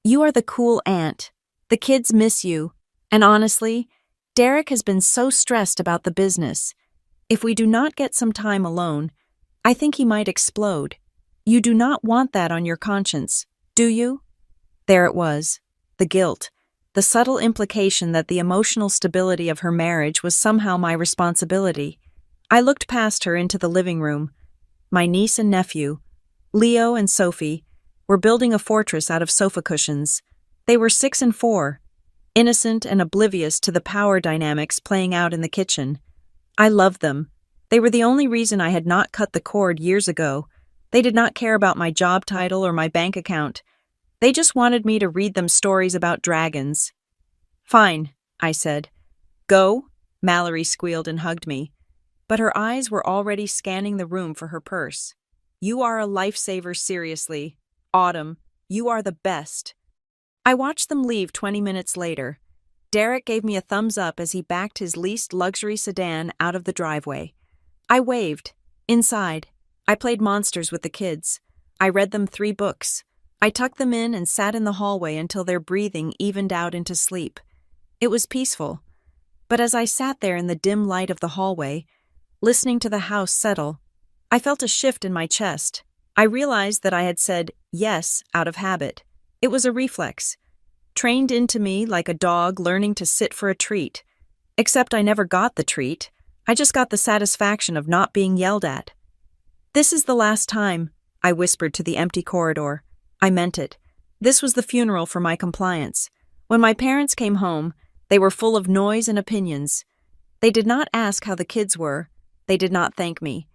"You are the cool aunt. The kids miss you. And honestly, Derek has been so stressed about the business. If we do not get some time alone, I think he might explode. You do not want that on your conscience, do you?" There it was, the guilt, the subtle implication that the emotional stability of her marriage was somehow my responsibility. I looked past her into the living room. My niece and nephew, Leo and Sophie, were building a fortress out of sofa cushions. They were 6 and 4, innocent and oblivious to the power dynamics playing out in the kitchen. I loved them. They were the only reason I had not cut the cord years ago. They did not care about my job title or my bank account. They just wanted me to read them stories about dragons. "Fine," I said. "Go," Mallory squealed and hugged me. But her eyes were already scanning the room for her purse. "You are a lifesaver, seriously. Autumn, you are the best." I watched them leave 20 minutes later. Derek gave me a thumbs up as he backed his leased luxury sedan out of the driveway. I waved. Inside, I played Monsters with the kids. I read them 3 books. I tucked them in and sat in the hallway until their breathing evened out into sleep. It was peaceful. But as I sat there in the dim light of the hallway, listening to the house settle, I felt a shift in my chest. I realized that I had said yes out of habit. It was a reflex, trained into me like a dog learning to sit for a treat. Except I never got the treat. I just got the satisfaction of not being yelled at. "This is the last time," I whispered to the empty corridor. I meant it. This was the funeral for my compliance. When my parents came home, they were full of noise and opinions. They did not ask how the kids were. They did not thank me.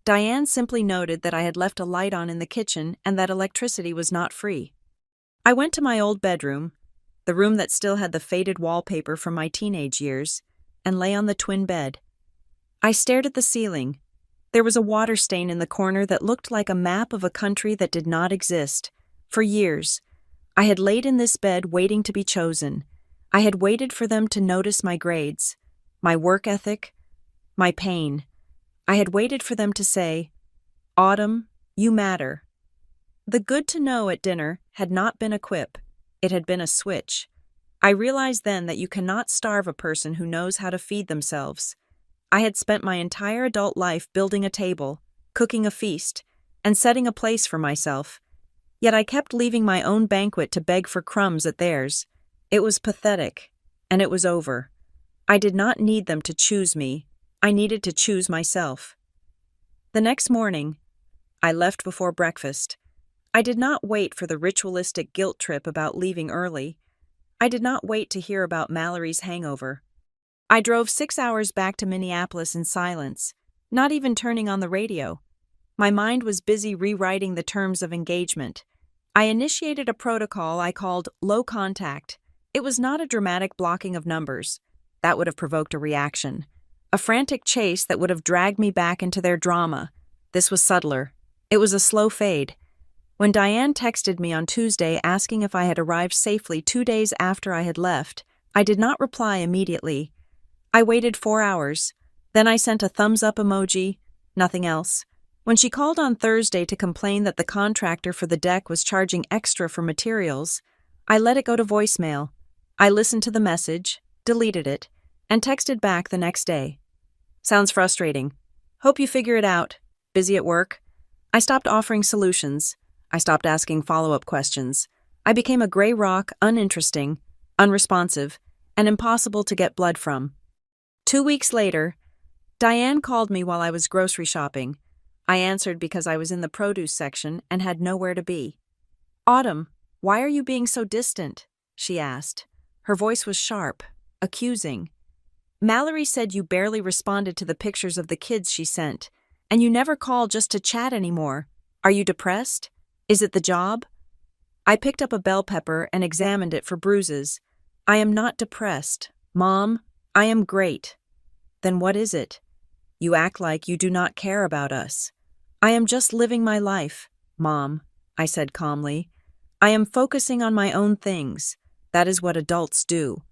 Diane simply noted that I had left a light on in the kitchen and that electricity was not free. I went to my old bedroom, the room that still had the faded wallpaper from my teenage years, and lay on the twin bed. I stared at the ceiling. There was a water stain in the corner that looked like a map of a country that did not exist. For years, I had laid in this bed waiting to be chosen. I had waited for them to notice my grades, my work ethic, my pain. I had waited for them to say, "Autumn, you matter." The good to know at dinner had not been a quip. It had been a switch. I realized then that you cannot starve a person who knows how to feed themselves. I had spent my entire adult life building a table, cooking a feast, and setting a place for myself. Yet I kept leaving my own banquet to beg for crumbs at theirs. It was pathetic, and it was over. I did not need them to choose me. I needed to choose myself. The next morning, I left before breakfast. I did not wait for the ritualistic guilt trip about leaving early. I did not wait to hear about Mallory's hangover. I drove 6 hours back to Minneapolis in silence, not even turning on the radio. My mind was busy rewriting the terms of engagement. I initiated a protocol I called low contact. It was not a dramatic blocking of numbers. That would have provoked a reaction. A frantic chase that would have dragged me back into their drama. This was subtler. It was a slow fade. When Diane texted me on Tuesday asking if I had arrived safely 2 days after I had left, I did not reply immediately. I waited 4 hours. Then I sent a thumbs-up emoji, nothing else. When she called on Thursday to complain that the contractor for the deck was charging extra for materials, I let it go to voicemail. I listened to the message, deleted it, and texted back the next day. "Sounds frustrating. Hope you figure it out. Busy at work?" I stopped offering solutions. I stopped asking follow-up questions. I became a gray rock, uninteresting, unresponsive, and impossible to get blood from. 2 weeks later, Diane called me while I was grocery shopping. I answered because I was in the produce section and had nowhere to be. "Autumn, why are you being so distant?" she asked. Her voice was sharp, accusing. "Mallory said you barely responded to the pictures of the kids she sent, and you never call just to chat anymore. Are you depressed? Is it the job?" I picked up a bell pepper and examined it for bruises. "I am not depressed, Mom. I am great." "Then what is it? You act like you do not care about us." "I am just living my life, Mom," I said calmly. "I am focusing on my own things. That is what adults do."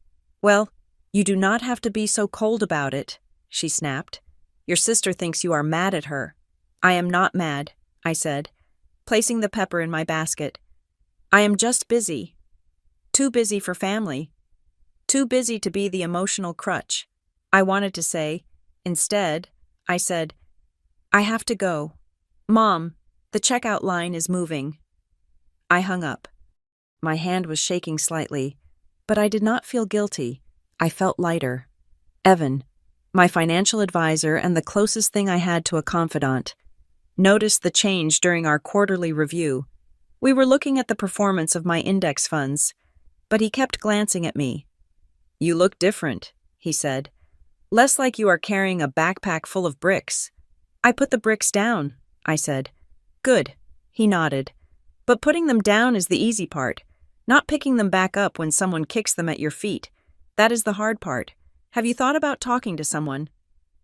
"Well, you do not have to be so cold about it," she snapped. "Your sister thinks you are mad at her." "I am not mad," I said, placing the pepper in my basket. "I am just busy. Too busy for family. Too busy to be the emotional crutch." I wanted to say. Instead, I said, "I have to go. Mom, the checkout line is moving." I hung up. My hand was shaking slightly, but I did not feel guilty. I felt lighter. Evan, my financial advisor and the closest thing I had to a confidant, noticed the change during our quarterly review. We were looking at the performance of my index funds, but he kept glancing at me. "You look different," he said. "Less like you are carrying a backpack full of bricks." "I put the bricks down," I said. "Good," he nodded. "But putting them down is the easy part. Not picking them back up when someone kicks them at your feet. That is the hard part. Have you thought about talking to someone?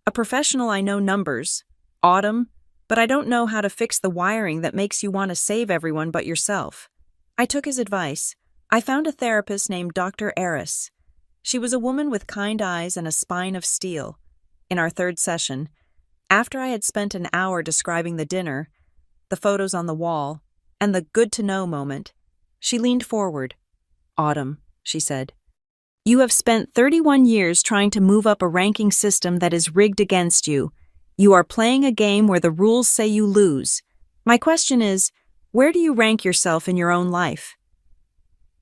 A professional. I know numbers, Autumn, but I don't know how to fix the wiring that makes you want to save everyone but yourself." I took his advice. I found a therapist named Dr. Eris. She was a woman with kind eyes and a spine of steel. In our third session, after I had spent an hour describing the dinner, the photos on the wall, and the good-to-know moment, she leaned forward. "Autumn," she said, "you have spent 31 years trying to move up a ranking system that is rigged against you. You are playing a game where the rules say you lose. My question is, where do you rank yourself in your own life?"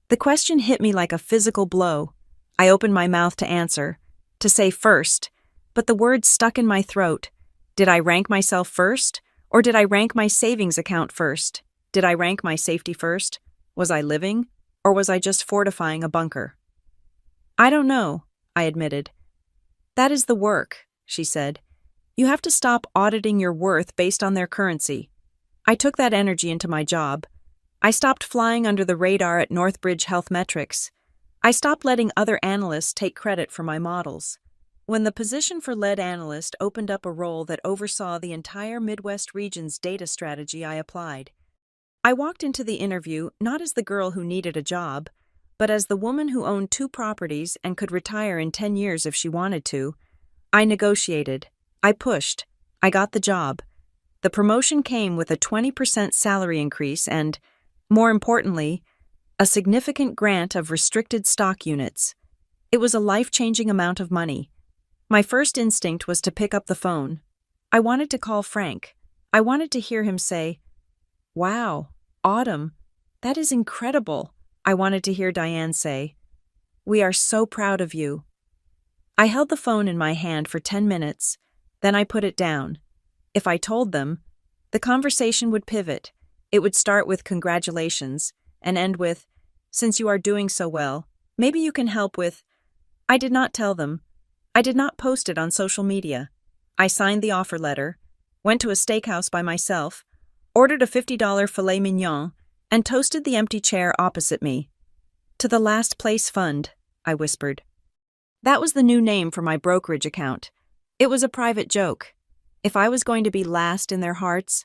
The question hit me like a physical blow. I opened my mouth to answer, to say first, but the words stuck in my throat. Did I rank myself first, or did I rank my savings account first? Did I rank my safety first? Was I living, or was I just fortifying a bunker? "I don't know," I admitted. "That is the work," she said. "You have to stop auditing your worth based on their currency." I took that energy into my job. I stopped flying under the radar at Northbridge Health Metrics. I stopped letting other analysts take credit for my models. When the position for lead analyst opened up a role that oversaw the entire Midwest region's data strategy, I applied. I walked into the interview not as the girl who needed a job, but as the woman who owned 2 properties and could retire in 10 years if she wanted to. I negotiated. I pushed. I got the job. The promotion came with a 20% salary increase and, more importantly, a significant grant of restricted stock units. It was a life-changing amount of money. My first instinct was to pick up the phone. I wanted to call Frank. I wanted to hear him say, "Wow, Autumn, that is incredible." I wanted to hear Diane say, "We are so proud of you." I held the phone in my hand for 10 minutes, then I put it down. If I told them, the conversation would pivot. It would start with congratulations and end with, "Since you are doing so well, maybe you can help with." I did not tell them. I did not post it on social media. I signed the offer letter, went to a steakhouse by myself, ordered a $50 filet mignon, and toasted the empty chair opposite me. "To the last place fund," I whispered. That was the new name for my brokerage account. It was a private joke. If I was going to be last in their hearts,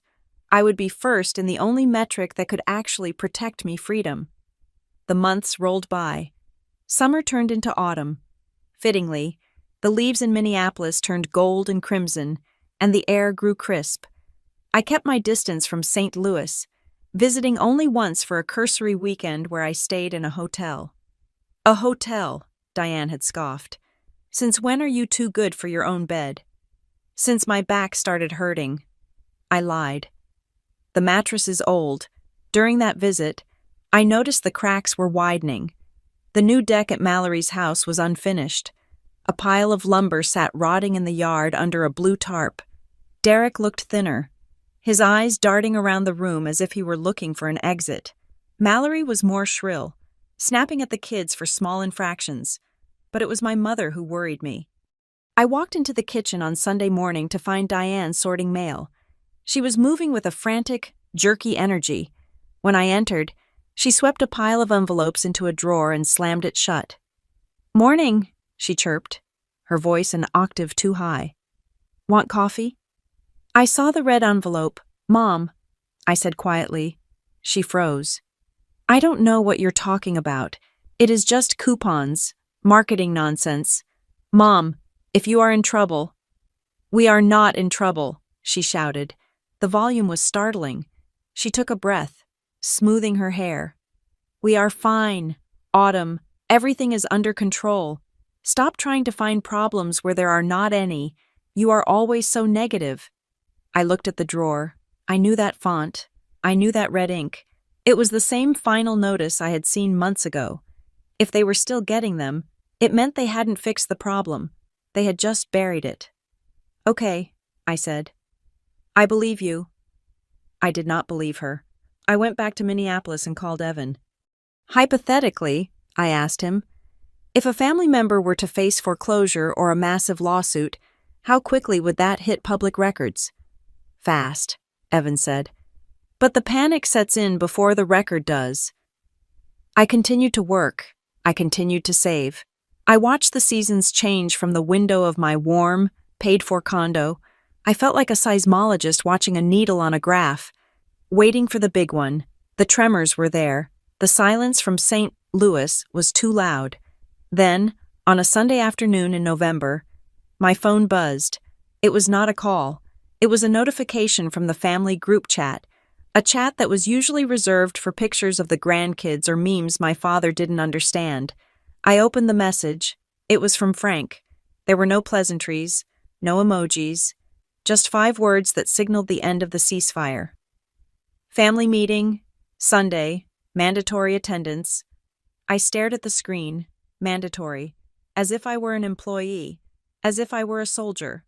I would be first in the only metric that could actually protect me freedom. The months rolled by. Summer turned into autumn. Fittingly, the leaves in Minneapolis turned gold and crimson, and the air grew crisp. I kept my distance from St. Louis, visiting only once for a cursory weekend where I stayed in a hotel. "A hotel," Diane had scoffed. "Since when are you too good for your own bed?" "Since my back started hurting." I lied. The mattress is old. During that visit, I noticed the cracks were widening. The new deck at Mallory's house was unfinished. A pile of lumber sat rotting in the yard under a blue tarp. Derek looked thinner, his eyes darting around the room as if he were looking for an exit. Mallory was more shrill, snapping at the kids for small infractions, but it was my mother who worried me. I walked into the kitchen on Sunday morning to find Diane sorting mail. She was moving with a frantic, jerky energy. When I entered, she swept a pile of envelopes into a drawer and slammed it shut. "Morning," she chirped, her voice an octave too high. "Want coffee?" I saw the red envelope. "Mom," I said quietly. She froze. "I don't know what you're talking about. It is just coupons, marketing nonsense. Mom, if you are in trouble—" "We are not in trouble," she shouted. The volume was startling. She took a breath, smoothing her hair. "We are fine, Autumn. Everything is under control. Stop trying to find problems where there are not any. You are always so negative." I looked at the drawer. I knew that font. I knew that red ink. It was the same final notice I had seen months ago. If they were still getting them, it meant they hadn't fixed the problem. They had just buried it. "Okay," I said. "I believe you." I did not believe her. I went back to Minneapolis and called Evan. "Hypothetically," I asked him, "if a family member were to face foreclosure or a massive lawsuit, how quickly would that hit public records?" "Fast," Evan said. "But the panic sets in before the record does." I continued to work. I continued to save. I watched the seasons change from the window of my warm, paid-for condo. I felt like a seismologist watching a needle on a graph, waiting for the big one. The tremors were there. The silence from St. Louis was too loud. Then, on a Sunday afternoon in November, my phone buzzed. It was not a call. It was a notification from the family group chat, a chat that was usually reserved for pictures of the grandkids or memes my father didn't understand. I opened the message. It was from Frank. There were no pleasantries, no emojis, just 5 words that signaled the end of the ceasefire. "Family meeting, Sunday, mandatory attendance." I stared at the screen, mandatory, as if I were an employee, as if I were a soldier.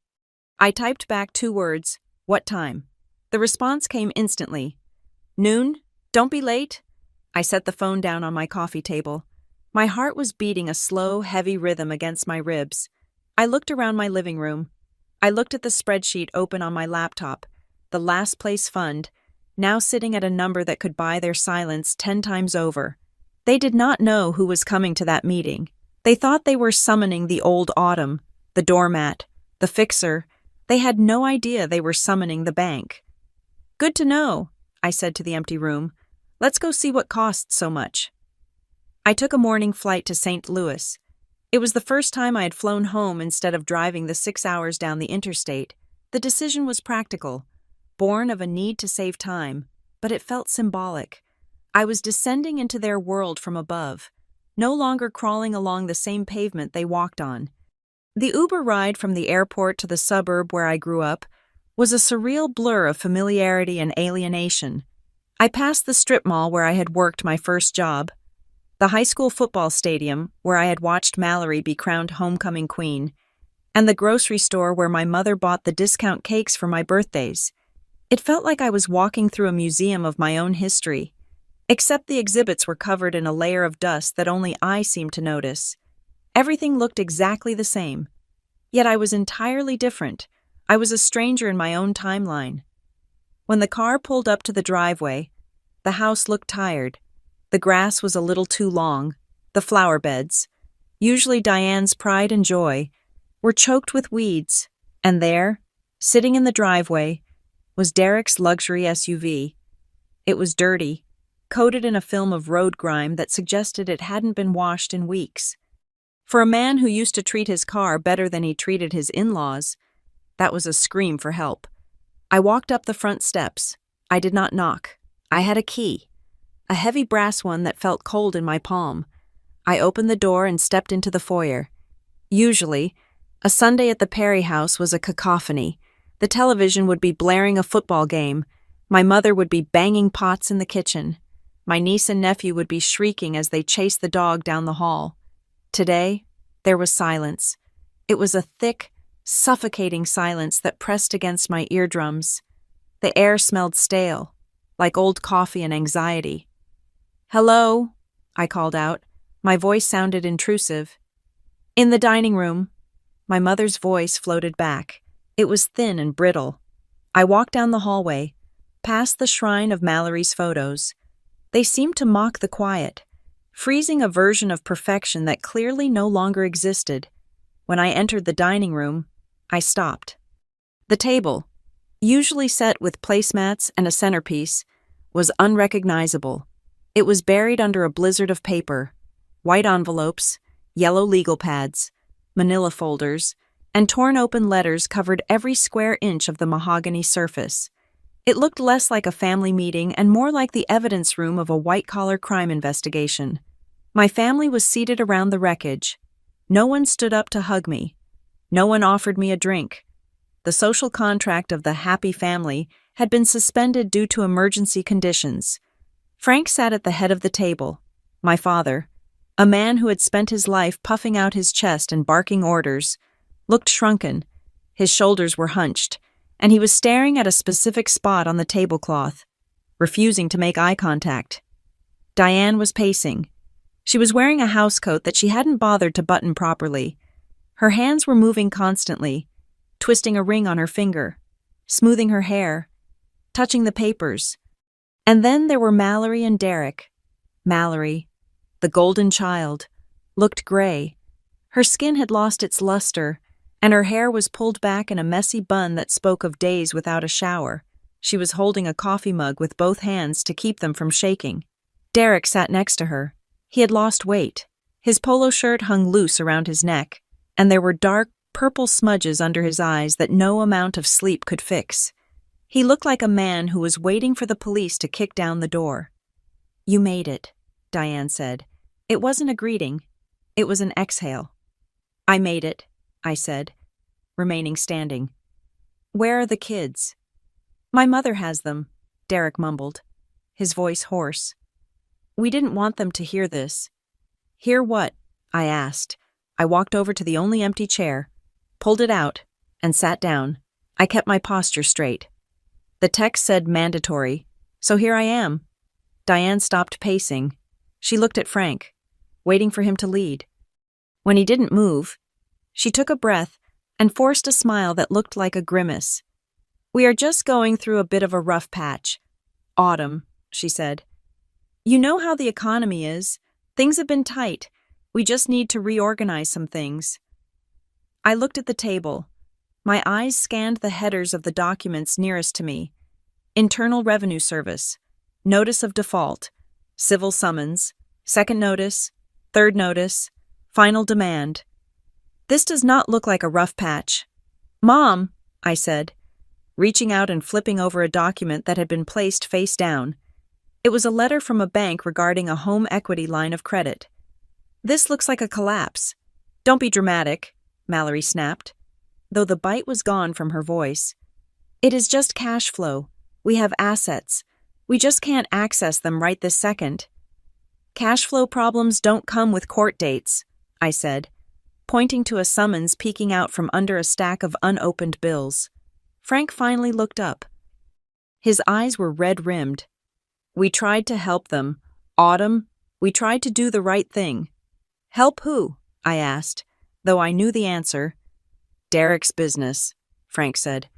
I typed back 2 words, "What time?" The response came instantly. "Noon? Don't be late?" I set the phone down on my coffee table. My heart was beating a slow, heavy rhythm against my ribs. I looked around my living room. I looked at the spreadsheet open on my laptop, the Last Place Fund, now sitting at a number that could buy their silence 10 times over. They did not know who was coming to that meeting. They thought they were summoning the old Autumn, the doormat, the fixer. They had no idea they were summoning the bank. "Good to know," I said to the empty room. "Let's go see what costs so much." I took a morning flight to St. Louis. It was the first time I had flown home instead of driving the 6 hours down the interstate. The decision was practical, born of a need to save time, but it felt symbolic. I was descending into their world from above, no longer crawling along the same pavement they walked on. The Uber ride from the airport to the suburb where I grew up was a surreal blur of familiarity and alienation. I passed the strip mall where I had worked my first job, the high school football stadium where I had watched Mallory be crowned homecoming queen, and the grocery store where my mother bought the discount cakes for my birthdays. It felt like I was walking through a museum of my own history, except the exhibits were covered in a layer of dust that only I seemed to notice. Everything looked exactly the same. Yet I was entirely different. I was a stranger in my own timeline. When the car pulled up to the driveway, the house looked tired. The grass was a little too long. The flower beds, usually Diane's pride and joy, were choked with weeds. And there, sitting in the driveway, was Derek's luxury SUV. It was dirty, coated in a film of road grime that suggested it hadn't been washed in weeks. For a man who used to treat his car better than he treated his in-laws, that was a scream for help. I walked up the front steps. I did not knock. I had a key, a heavy brass one that felt cold in my palm. I opened the door and stepped into the foyer. Usually, a Sunday at the Perry house was a cacophony. The television would be blaring a football game. My mother would be banging pots in the kitchen. My niece and nephew would be shrieking as they chased the dog down the hall. Today, there was silence. It was a thick, suffocating silence that pressed against my eardrums. The air smelled stale, like old coffee and anxiety. "Hello," I called out. My voice sounded intrusive. "In the dining room." My mother's voice floated back. It was thin and brittle. I walked down the hallway, past the shrine of Mallory's photos. They seemed to mock the quiet, freezing a version of perfection that clearly no longer existed. When I entered the dining room, I stopped. The table, usually set with placemats and a centerpiece, was unrecognizable. It was buried under a blizzard of paper, white envelopes, yellow legal pads, manila folders, and torn open letters covered every square inch of the mahogany surface. It looked less like a family meeting and more like the evidence room of a white-collar crime investigation. My family was seated around the wreckage. No one stood up to hug me. No one offered me a drink. The social contract of the happy family had been suspended due to emergency conditions. Frank sat at the head of the table. My father, a man who had spent his life puffing out his chest and barking orders, looked shrunken. His shoulders were hunched, and he was staring at a specific spot on the tablecloth, refusing to make eye contact. Diane was pacing. She was wearing a housecoat that she hadn't bothered to button properly. Her hands were moving constantly, twisting a ring on her finger, smoothing her hair, touching the papers. And then there were Mallory and Derek. Mallory, the golden child, looked gray. Her skin had lost its luster, and her hair was pulled back in a messy bun that spoke of days without a shower. She was holding a coffee mug with both hands to keep them from shaking. Derek sat next to her. He had lost weight. His polo shirt hung loose around his neck, and there were dark, purple smudges under his eyes that no amount of sleep could fix. He looked like a man who was waiting for the police to kick down the door. "You made it," Diane said. It wasn't a greeting. It was an exhale. "I made it," I said, remaining standing. "Where are the kids?" "My mother has them," Derek mumbled, his voice hoarse. "We didn't want them to hear this." "Hear what?" I asked. I walked over to the only empty chair, pulled it out, and sat down. I kept my posture straight. The text said mandatory, so here I am. Diane stopped pacing. She looked at Frank, waiting for him to lead. When he didn't move, she took a breath and forced a smile that looked like a grimace. "We are just going through a bit of a rough patch. Autumn," she said. "You know how the economy is. Things have been tight. We just need to reorganize some things." I looked at the table. My eyes scanned the headers of the documents nearest to me. Internal Revenue Service, Notice of Default, Civil Summons, Second Notice, Third Notice, Final Demand. "This does not look like a rough patch." "Mom," I said, reaching out and flipping over a document that had been placed face down. It was a letter from a bank regarding a home equity line of credit. "This looks like a collapse." "Don't be dramatic," Mallory snapped, though the bite was gone from her voice. "It is just cash flow. We have assets. We just can't access them right this second." "Cash flow problems don't come with court dates," I said, pointing to a summons peeking out from under a stack of unopened bills. Frank finally looked up. His eyes were red-rimmed. "We tried to help them. Autumn, we tried to do the right thing." "Help who?" I asked, though I knew the answer. "Derek's business," Frank said.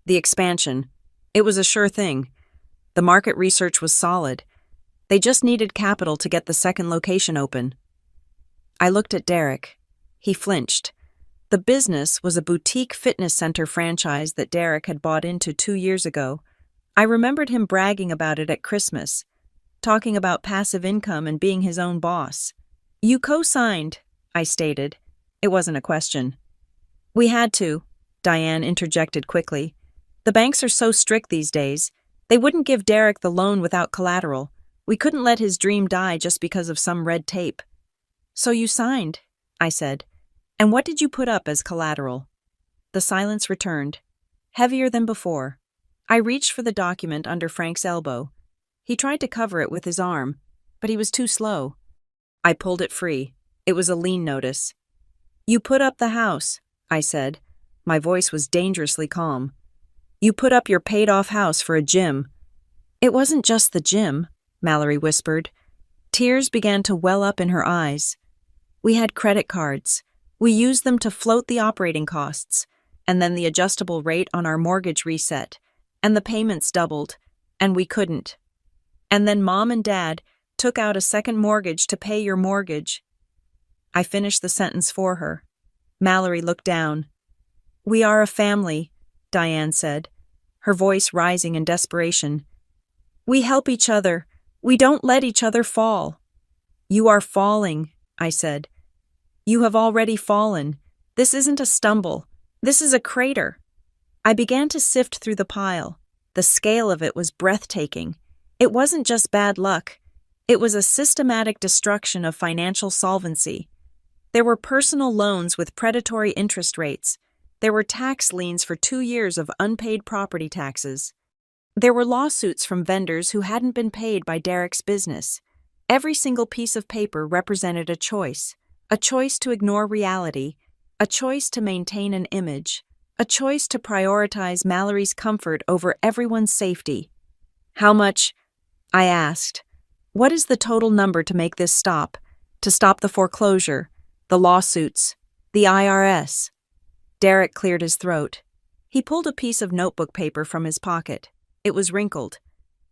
"The expansion. It was a sure thing. The market research was solid. They just needed capital to get the second location open." I looked at Derek. He flinched. The business was a boutique fitness center franchise that Derek had bought into 2 years ago. I remembered him bragging about it at Christmas, talking about passive income and being his own boss. "You co-signed," I stated. It wasn't a question. "We had to," Diane interjected quickly. "The banks are so strict these days. They wouldn't give Derek the loan without collateral. We couldn't let his dream die just because of some red tape." "So you signed," I said. "And what did you put up as collateral?" The silence returned, heavier than before. I reached for the document under Frank's elbow. He tried to cover it with his arm, but he was too slow. I pulled it free. It was a lien notice. "You put up the house," I said. My voice was dangerously calm. "You put up your paid-off house for a gym." "It wasn't just the gym," Mallory whispered. Tears began to well up in her eyes. "We had credit cards. We used them to float the operating costs, and then the adjustable rate on our mortgage reset, and the payments doubled, and we couldn't. And then Mom and Dad took out a second mortgage to pay your mortgage." I finished the sentence for her. Mallory looked down. "We are a family," Diane said, her voice rising in desperation. "We help each other. We don't let each other fall." "You are falling," I said. "You have already fallen. This isn't a stumble. This is a crater." I began to sift through the pile. The scale of it was breathtaking. It wasn't just bad luck. It was a systematic destruction of financial solvency. There were personal loans with predatory interest rates. There were tax liens for 2 years of unpaid property taxes. There were lawsuits from vendors who hadn't been paid by Derek's business. Every single piece of paper represented a choice to ignore reality, a choice to maintain an image, a choice to prioritize Mallory's comfort over everyone's safety. "How much?" I asked. "What is the total number to make this stop? To stop the foreclosure, the lawsuits, the IRS?" Derek cleared his throat. He pulled a piece of notebook paper from his pocket. It was wrinkled.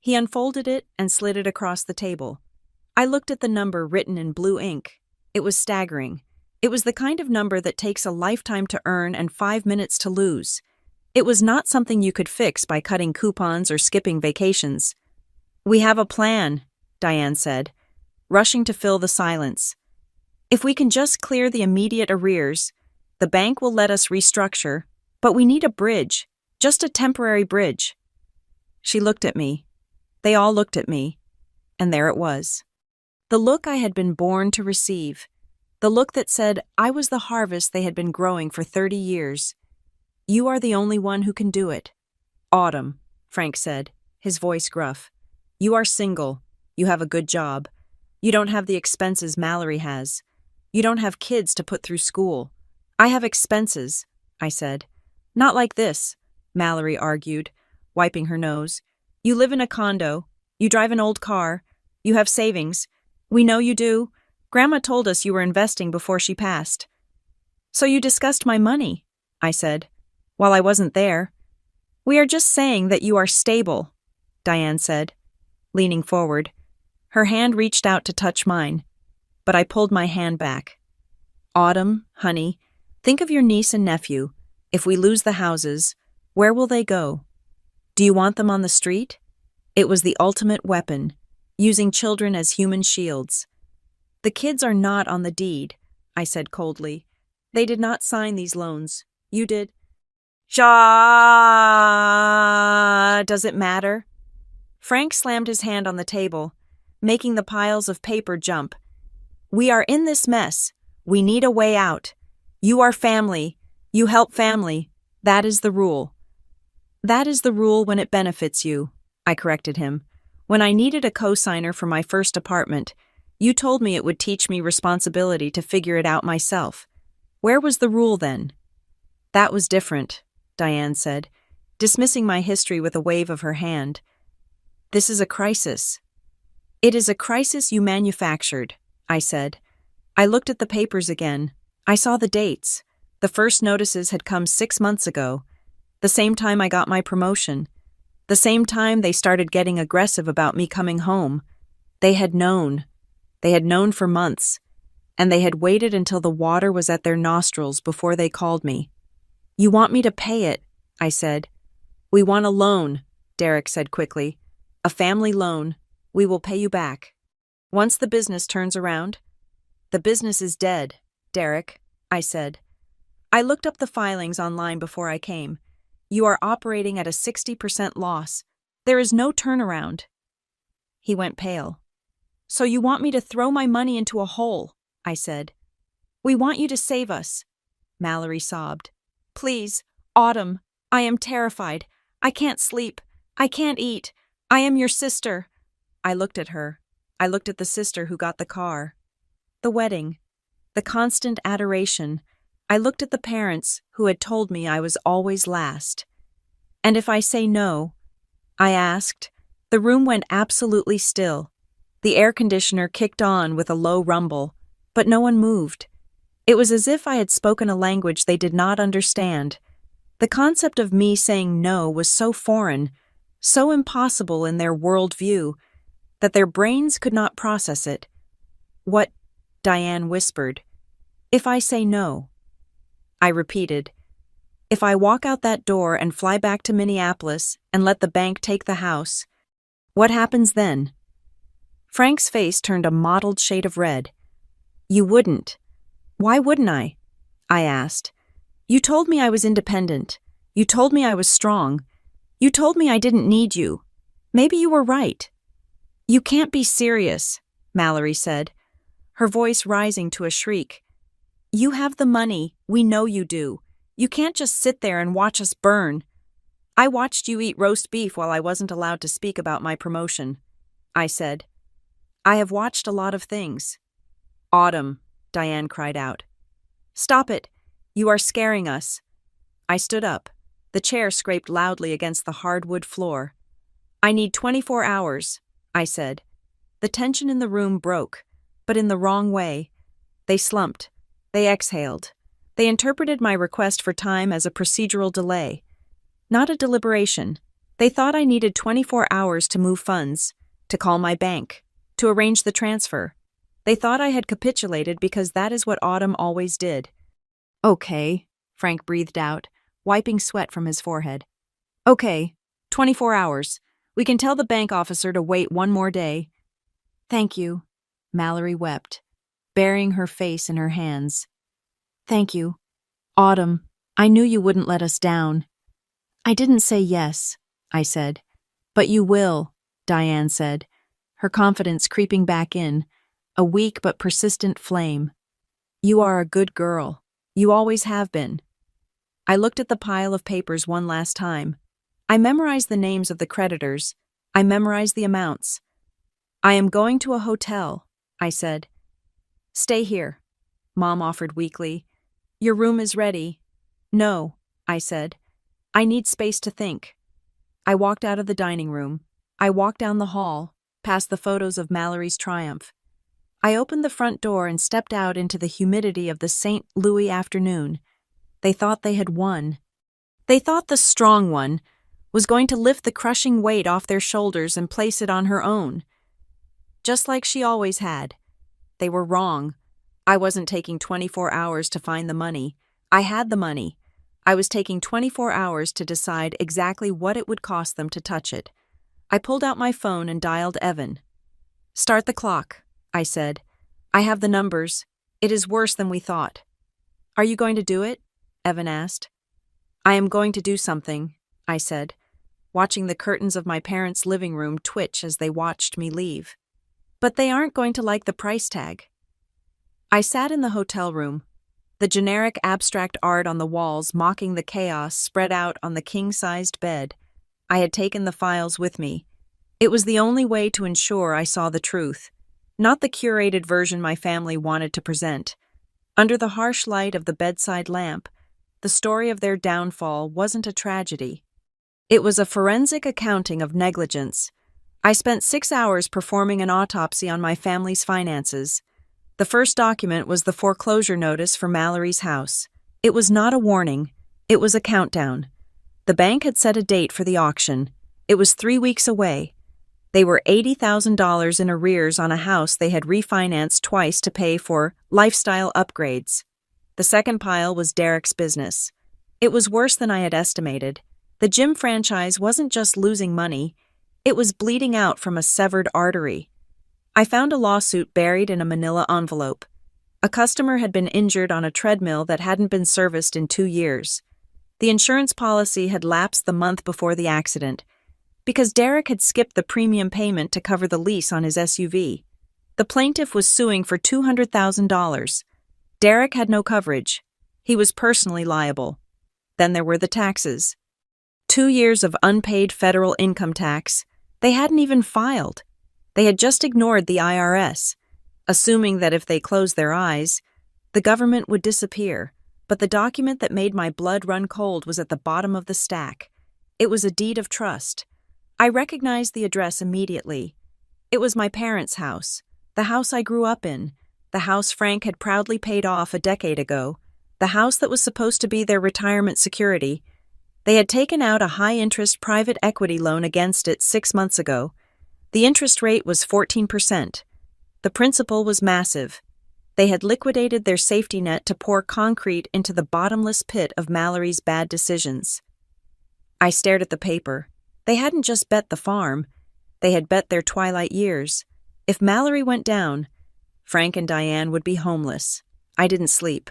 He unfolded it and slid it across the table. I looked at the number written in blue ink. It was staggering. It was the kind of number that takes a lifetime to earn and 5 minutes to lose. It was not something you could fix by cutting coupons or skipping vacations. "We have a plan," Diane said, rushing to fill the silence. "If we can just clear the immediate arrears, the bank will let us restructure, but we need a bridge, just a temporary bridge." She looked at me. They all looked at me. And there it was. The look I had been born to receive. The look that said I was the harvest they had been growing for 30 years. "You are the only one who can do it." "Autumn," Frank said, his voice gruff. "You are single. You have a good job. You don't have the expenses Mallory has. You don't have kids to put through school." "I have expenses," I said. "Not like this," Mallory argued, wiping her nose. "You live in a condo. You drive an old car. You have savings. We know you do. Grandma told us you were investing before she passed." "So you discussed my money," I said, "while I wasn't there." "We are just saying that you are stable," Diane said, leaning forward. Her hand reached out to touch mine, but I pulled my hand back. "Autumn, honey, think of your niece and nephew. If we lose the houses, where will they go? Do you want them on the street?" It was the ultimate weapon, using children as human shields. "The kids are not on the deed," I said coldly. "They did not sign these loans. You did." "Shaw! Does it matter?" Frank slammed his hand on the table, making the piles of paper jump. "We are in this mess. We need a way out. You are family. You help family. That is the rule." "That is the rule when it benefits you," I corrected him. "When I needed a co-signer for my first apartment, you told me it would teach me responsibility to figure it out myself. Where was the rule then?" "That was different," Diane said, dismissing my history with a wave of her hand. "This is a crisis." "It is a crisis you manufactured," I said. I looked at the papers again. I saw the dates. The first notices had come 6 months ago, the same time I got my promotion, the same time they started getting aggressive about me coming home. They had known. They had known for months, and they had waited until the water was at their nostrils before they called me. "You want me to pay it," I said. "We want a loan," Derek said quickly. "A family loan. We will pay you back. Once the business turns around." "The business is dead, Derek," I said. "I looked up the filings online before I came. You are operating at a 60% loss. There is no turnaround." He went pale. "So you want me to throw my money into a hole," I said. "We want you to save us," Mallory sobbed. "Please, Autumn, I am terrified. I can't sleep. I can't eat. I am your sister." I looked at her. I looked at the sister who got the car. The wedding. The constant adoration. I looked at the parents who had told me I was always last. And if I say no, I asked. The room went absolutely still. The air conditioner kicked on with a low rumble, but no one moved. It was as if I had spoken a language they did not understand. The concept of me saying no was so foreign, so impossible in their worldview, that their brains could not process it. What? Diane whispered. If I say no. I repeated. If I walk out that door and fly back to Minneapolis and let the bank take the house, what happens then? Frank's face turned a mottled shade of red. You wouldn't. Why wouldn't I? I asked. You told me I was independent. You told me I was strong. You told me I didn't need you. Maybe you were right. You can't be serious, Mallory said, her voice rising to a shriek. You have the money. We know you do. You can't just sit there and watch us burn. I watched you eat roast beef while I wasn't allowed to speak about my promotion, I said. I have watched a lot of things. Autumn, Diane cried out. Stop it. You are scaring us. I stood up. The chair scraped loudly against the hardwood floor. I need 24 hours, I said. The tension in the room broke, but in the wrong way. They slumped. They exhaled. They interpreted my request for time as a procedural delay, not a deliberation. They thought I needed 24 hours to move funds, to call my bank, to arrange the transfer. They thought I had capitulated because that is what Autumn always did. Okay, Frank breathed out, wiping sweat from his forehead. Okay, 24 hours. We can tell the bank officer to wait one more day. Thank you, Mallory wept, burying her face in her hands. Thank you. Autumn, I knew you wouldn't let us down. I didn't say yes, I said. But you will, Diane said, her confidence creeping back in, a weak but persistent flame. You are a good girl. You always have been. I looked at the pile of papers one last time. I memorized the names of the creditors. I memorized the amounts. I am going to a hotel, I said. Stay here, Mom offered weakly. Your room is ready. No, I said. I need space to think. I walked out of the dining room. I walked down the hall, past the photos of Mallory's triumph. I opened the front door and stepped out into the humidity of the St. Louis afternoon. They thought they had won. They thought the strong one was going to lift the crushing weight off their shoulders and place it on her own. Just like she always had. They were wrong. I wasn't taking 24 hours to find the money. I had the money. I was taking 24 hours to decide exactly what it would cost them to touch it. I pulled out my phone and dialed Evan. Start the clock, I said. I have the numbers. It is worse than we thought. Are you going to do it? Evan asked. I am going to do something, I said, watching the curtains of my parents' living room twitch as they watched me leave. But they aren't going to like the price tag. I sat in the hotel room, the generic abstract art on the walls mocking the chaos spread out on the king-sized bed. I had taken the files with me. It was the only way to ensure I saw the truth, not the curated version my family wanted to present. Under the harsh light of the bedside lamp, the story of their downfall wasn't a tragedy. It was a forensic accounting of negligence. I spent 6 hours performing an autopsy on my family's finances. The first document was the foreclosure notice for Mallory's house. It was not a warning. It was a countdown. The bank had set a date for the auction. It was 3 weeks away. They were $80,000 in arrears on a house they had refinanced twice to pay for lifestyle upgrades. The second pile was Derek's business. It was worse than I had estimated. The gym franchise wasn't just losing money. It was bleeding out from a severed artery. I found a lawsuit buried in a manila envelope. A customer had been injured on a treadmill that hadn't been serviced in 2 years. The insurance policy had lapsed the month before the accident, because Derek had skipped the premium payment to cover the lease on his SUV. The plaintiff was suing for $200,000. Derek had no coverage. He was personally liable. Then there were the taxes. 2 years of unpaid federal income tax. They hadn't even filed. They had just ignored the IRS, assuming that if they closed their eyes, the government would disappear. But the document that made my blood run cold was at the bottom of the stack. It was a deed of trust. I recognized the address immediately. It was my parents' house, the house I grew up in, the house Frank had proudly paid off a decade ago, the house that was supposed to be their retirement security. They had taken out a high-interest private equity loan against it 6 months ago. The interest rate was 14%. The principal was massive. They had liquidated their safety net to pour concrete into the bottomless pit of Mallory's bad decisions. I stared at the paper. They hadn't just bet the farm. They had bet their twilight years. If Mallory went down, Frank and Diane would be homeless. I didn't sleep.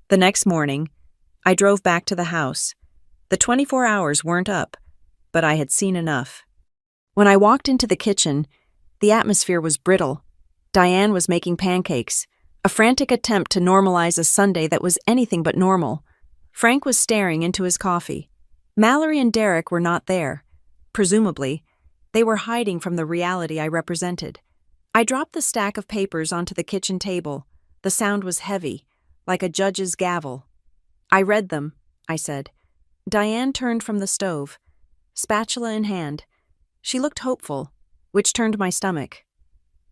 The next morning, I drove back to the house. The 24 hours weren't up, but I had seen enough. When I walked into the kitchen, the atmosphere was brittle. Diane was making pancakes, a frantic attempt to normalize a Sunday that was anything but normal. Frank was staring into his coffee. Mallory and Derek were not there. Presumably, they were hiding from the reality I represented. I dropped the stack of papers onto the kitchen table. The sound was heavy, like a judge's gavel. "I read them," I said. Diane turned from the stove, spatula in hand. She looked hopeful, which turned my stomach.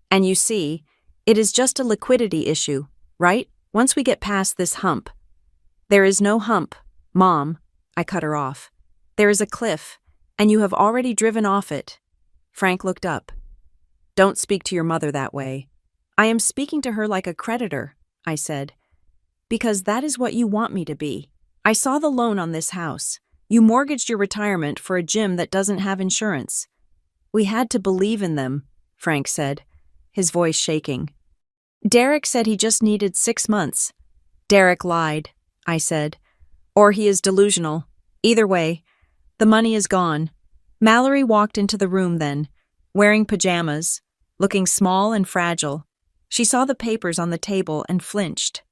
"And you see, it is just a liquidity issue, right? Once we get past this hump." "There is no hump, Mom," I cut her off. "There is a cliff, and you have already driven off it." Frank looked up. "Don't speak to your mother that way." "I am speaking to her like a creditor," I said. "Because that is what you want me to be. I saw the loan on this house. You mortgaged your retirement for a gym that doesn't have insurance." "We had to believe in them," Frank said, his voice shaking. "Derek said he just needed 6 months." "Derek lied," I said. "Or he is delusional. Either way, the money is gone." Mallory walked into the room then, wearing pajamas, looking small and fragile. She saw the papers on the table and flinched.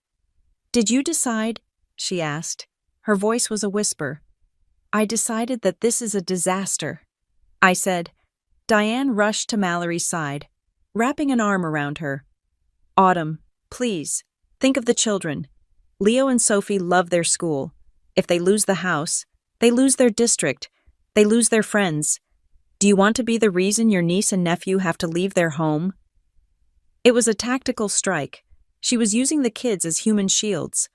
"Did you decide?" she asked. Her voice was a whisper. "I decided that this is a disaster," I said. Diane rushed to Mallory's side, wrapping an arm around her. "Autumn, please, think of the children. Leo and Sophie love their school. If they lose the house, they lose their district, they lose their friends. Do you want to be the reason your niece and nephew have to leave their home?" It was a tactical strike. She was using the kids as human shields,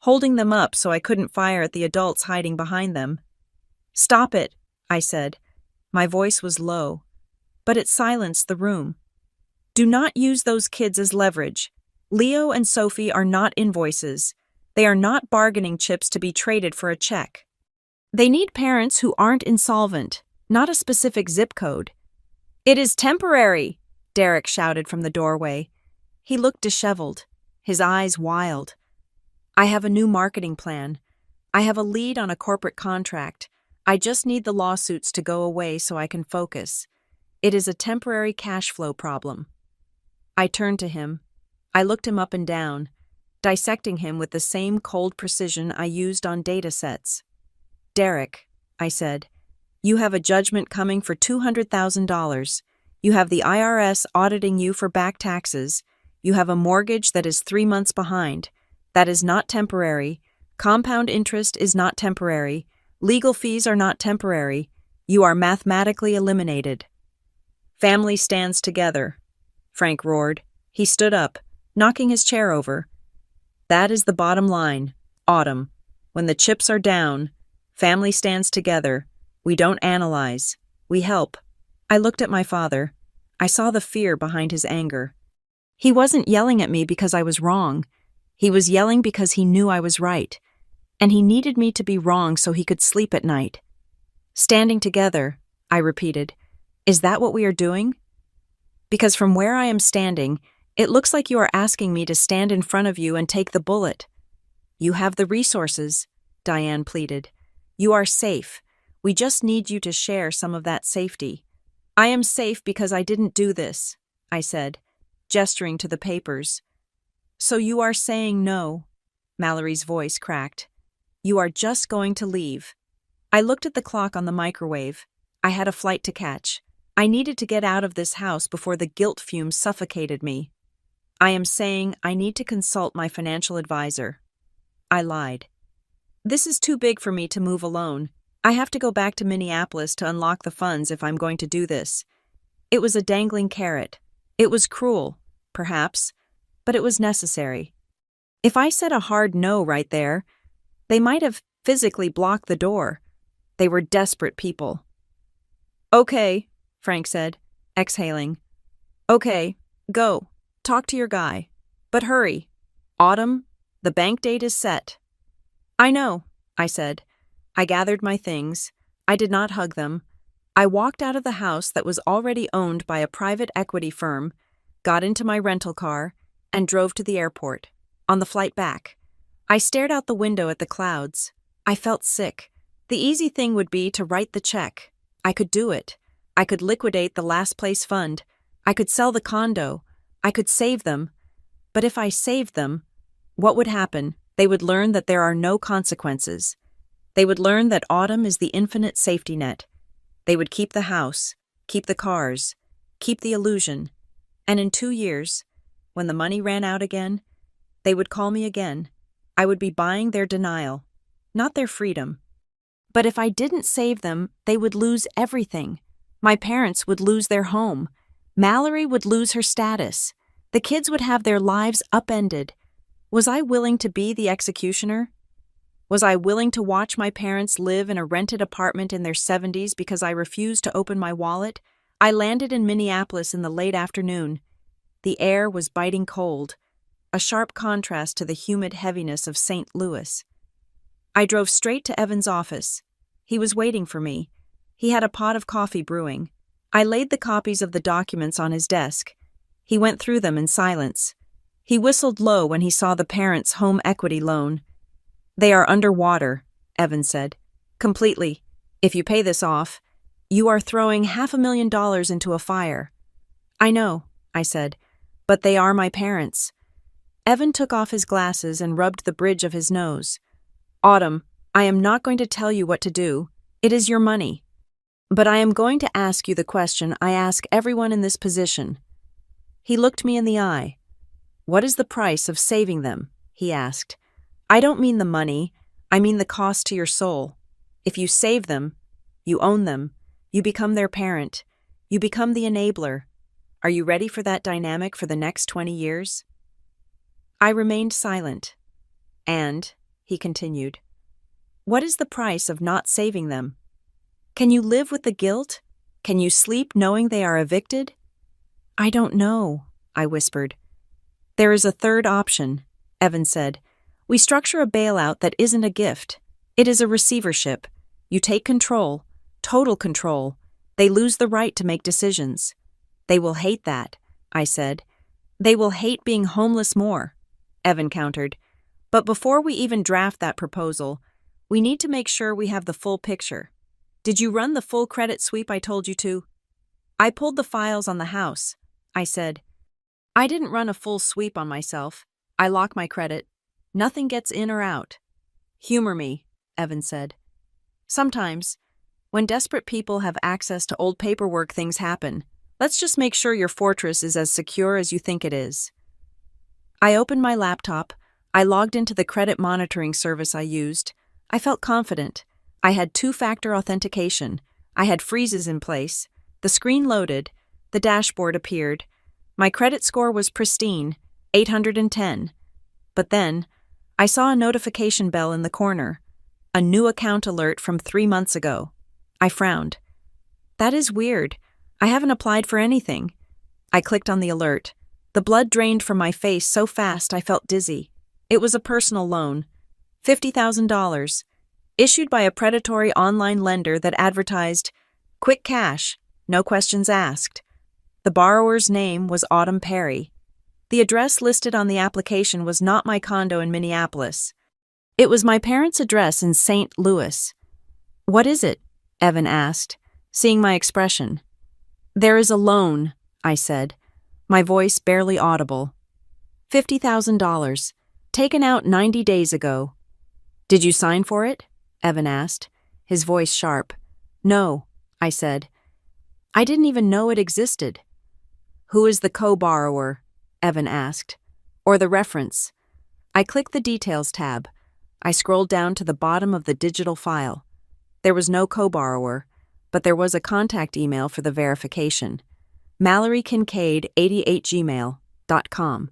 holding them up so I couldn't fire at the adults hiding behind them. "Stop it," I said. My voice was low, but it silenced the room. "Do not use those kids as leverage. Leo and Sophie are not invoices. They are not bargaining chips to be traded for a check. They need parents who aren't insolvent, not a specific zip code." "It is temporary," Derek shouted from the doorway. He looked disheveled, his eyes wild. "I have a new marketing plan. I have a lead on a corporate contract. I just need the lawsuits to go away so I can focus. It is a temporary cash flow problem." I turned to him. I looked him up and down, dissecting him with the same cold precision I used on data sets. "Derek," I said, "you have a judgment coming for $200,000. You have the IRS auditing you for back taxes. You have a mortgage that is 3 months behind. That is not temporary. Compound interest is not temporary. Legal fees are not temporary. You are mathematically eliminated." "Family stands together," Frank roared. He stood up, knocking his chair over. "That is the bottom line, Autumn. When the chips are down, family stands together. We don't analyze. We help." I looked at my father. I saw the fear behind his anger. He wasn't yelling at me because I was wrong. He was yelling because he knew I was right. And he needed me to be wrong so he could sleep at night. "Standing together," I repeated. "Is that what we are doing? Because from where I am standing, it looks like you are asking me to stand in front of you and take the bullet." "You have the resources," Diane pleaded. "You are safe. We just need you to share some of that safety." "I am safe because I didn't do this," I said, gesturing to the papers. "So you are saying no?" Mallory's voice cracked. "You are just going to leave." I looked at the clock on the microwave. I had a flight to catch. I needed to get out of this house before the guilt fumes suffocated me. I am saying I need to consult my financial advisor. I lied. This is too big for me to move alone. I have to go back to Minneapolis to unlock the funds if I'm going to do this. It was a dangling carrot. It was cruel, perhaps, but it was necessary. If I said a hard no right there, they might have physically blocked the door. They were desperate people. Okay, Frank said, exhaling. Okay, go. Talk to your guy. But hurry. Autumn, the bank date is set. I know, I said. I gathered my things. I did not hug them. I walked out of the house that was already owned by a private equity firm, got into my rental car, and drove to the airport. On the flight back, I stared out the window at the clouds. I felt sick. The easy thing would be to write the check. I could do it. I could liquidate the last place fund. I could sell the condo. I could save them. But if I saved them, what would happen? They would learn that there are no consequences. They would learn that Autumn is the infinite safety net. They would keep the house, keep the cars, keep the illusion. And in 2 years, when the money ran out again, they would call me again. I would be buying their denial, not their freedom. But if I didn't save them, they would lose everything. My parents would lose their home. Mallory would lose her status. The kids would have their lives upended. Was I willing to be the executioner? Was I willing to watch my parents live in a rented apartment in their 70s because I refused to open my wallet? I landed in Minneapolis in the late afternoon. The air was biting cold, a sharp contrast to the humid heaviness of St. Louis. I drove straight to Evan's office. He was waiting for me. He had a pot of coffee brewing. I laid the copies of the documents on his desk. He went through them in silence. He whistled low when he saw the parents' home equity loan. They are underwater, Evan said. Completely. If you pay this off, you are throwing $500,000 into a fire. I know, I said, but they are my parents. Evan took off his glasses and rubbed the bridge of his nose. Autumn, I am not going to tell you what to do. It is your money. But I am going to ask you the question I ask everyone in this position. He looked me in the eye. What is the price of saving them? He asked. I don't mean the money, I mean the cost to your soul. If you save them, you own them, you become their parent, you become the enabler. Are you ready for that dynamic for the next 20 years? I remained silent. And, he continued, what is the price of not saving them? Can you live with the guilt? Can you sleep knowing they are evicted? I don't know, I whispered. There is a third option, Evan said. We structure a bailout that isn't a gift. It is a receivership. You take control, total control. They lose the right to make decisions. They will hate that, I said. They will hate being homeless more, Evan countered. But before we even draft that proposal, we need to make sure we have the full picture. Did you run the full credit sweep I told you to? I pulled the files on the house, I said. I didn't run a full sweep on myself. I lock my credit. Nothing gets in or out. Humor me, Evan said. Sometimes, when desperate people have access to old paperwork, things happen. Let's just make sure your fortress is as secure as you think it is. I opened my laptop. I logged into the credit monitoring service I used. I felt confident. I had two-factor authentication. I had freezes in place. The screen loaded. The dashboard appeared. My credit score was pristine, 810. But then, I saw a notification bell in the corner. A new account alert from 3 months ago. I frowned. That is weird. I haven't applied for anything. I clicked on the alert. The blood drained from my face so fast I felt dizzy. It was a personal loan. $50,000. Issued by a predatory online lender that advertised, quick cash, no questions asked. The borrower's name was Autumn Perry. The address listed on the application was not my condo in Minneapolis. It was my parents' address in St. Louis. What is it? Evan asked, seeing my expression. There is a loan, I said, my voice barely audible. $50,000, taken out 90 days ago. Did you sign for it? Evan asked, his voice sharp. No, I said. I didn't even know it existed. Who is the co-borrower? Evan asked. Or the reference? I clicked the Details tab. I scrolled down to the bottom of the digital file. There was no co-borrower, but there was a contact email for the verification. MalloryKincaid88gmail.com.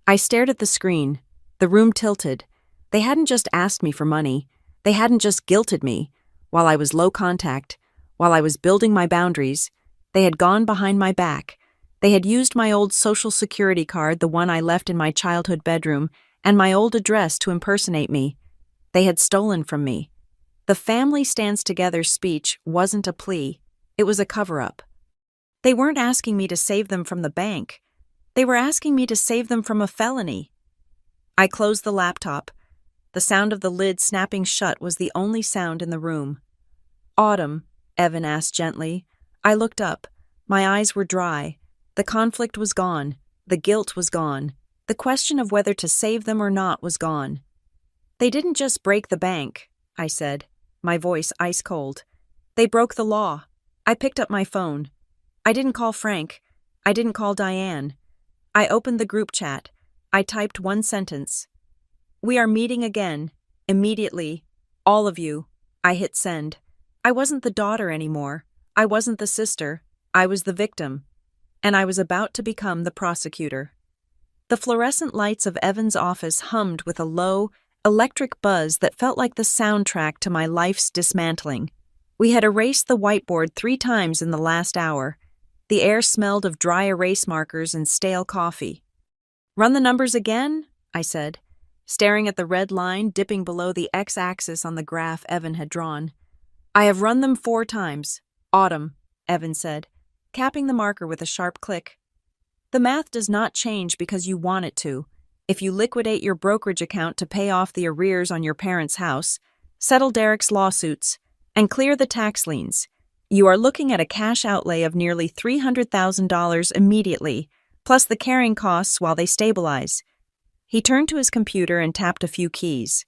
I stared at the screen. The room tilted. They hadn't just asked me for money. They hadn't just guilted me. While I was low contact, while I was building my boundaries, they had gone behind my back. They had used my old Social Security card, the one I left in my childhood bedroom, and my old address to impersonate me. They had stolen from me. The family stands together speech wasn't a plea. It was a cover-up. They weren't asking me to save them from the bank. They were asking me to save them from a felony. I closed the laptop. The sound of the lid snapping shut was the only sound in the room. Autumn, Evan asked gently. I looked up. My eyes were dry. The conflict was gone. The guilt was gone. The question of whether to save them or not was gone. They didn't just break the bank, I said, my voice ice cold. They broke the law. I picked up my phone. I didn't call Frank. I didn't call Diane. I opened the group chat. I typed one sentence. We are meeting again. Immediately. All of you. I hit send. I wasn't the daughter anymore. I wasn't the sister. I was the victim. And I was about to become the prosecutor. The fluorescent lights of Evan's office hummed with a low, electric buzz that felt like the soundtrack to my life's dismantling. We had erased the whiteboard 3 times in the last hour. The air smelled of dry erase markers and stale coffee. Run the numbers again? I said, staring at the red line dipping below the x-axis on the graph Evan had drawn. I have run them 4 times. Autumn, Evan said, capping the marker with a sharp click. The math does not change because you want it to. If you liquidate your brokerage account to pay off the arrears on your parents' house, settle Derek's lawsuits, and clear the tax liens, you are looking at a cash outlay of nearly $300,000 immediately, plus the carrying costs while they stabilize. He turned to his computer and tapped a few keys.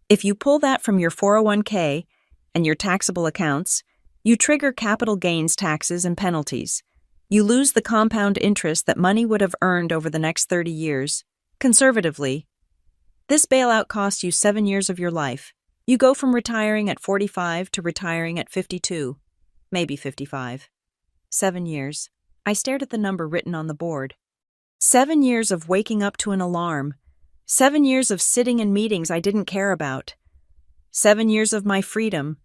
If you pull that from your 401k and your taxable accounts, you trigger capital gains taxes and penalties. You lose the compound interest that money would have earned over the next 30 years. Conservatively, this bailout costs you 7 years of your life. You go from retiring at 45 to retiring at 52, maybe 55. 7 years. I stared at the number written on the board. 7 years of waking up to an alarm. 7 years of sitting in meetings I didn't care about. 7 years of my freedom,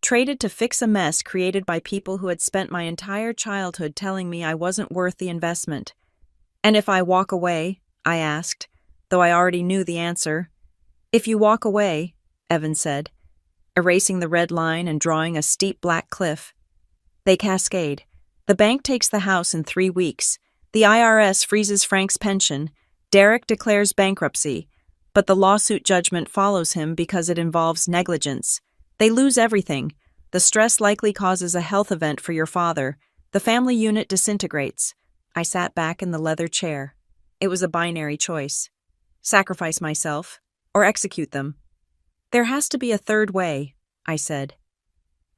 traded to fix a mess created by people who had spent my entire childhood telling me I wasn't worth the investment. And if I walk away, I asked, though I already knew the answer. If you walk away, Evan said, erasing the red line and drawing a steep black cliff. They cascade. The bank takes the house in 3 weeks. The IRS freezes Frank's pension. Derek declares bankruptcy. But the lawsuit judgment follows him because it involves negligence. They lose everything. The stress likely causes a health event for your father. The family unit disintegrates. I sat back in the leather chair. It was a binary choice. Sacrifice myself, or execute them. There has to be a third way, I said.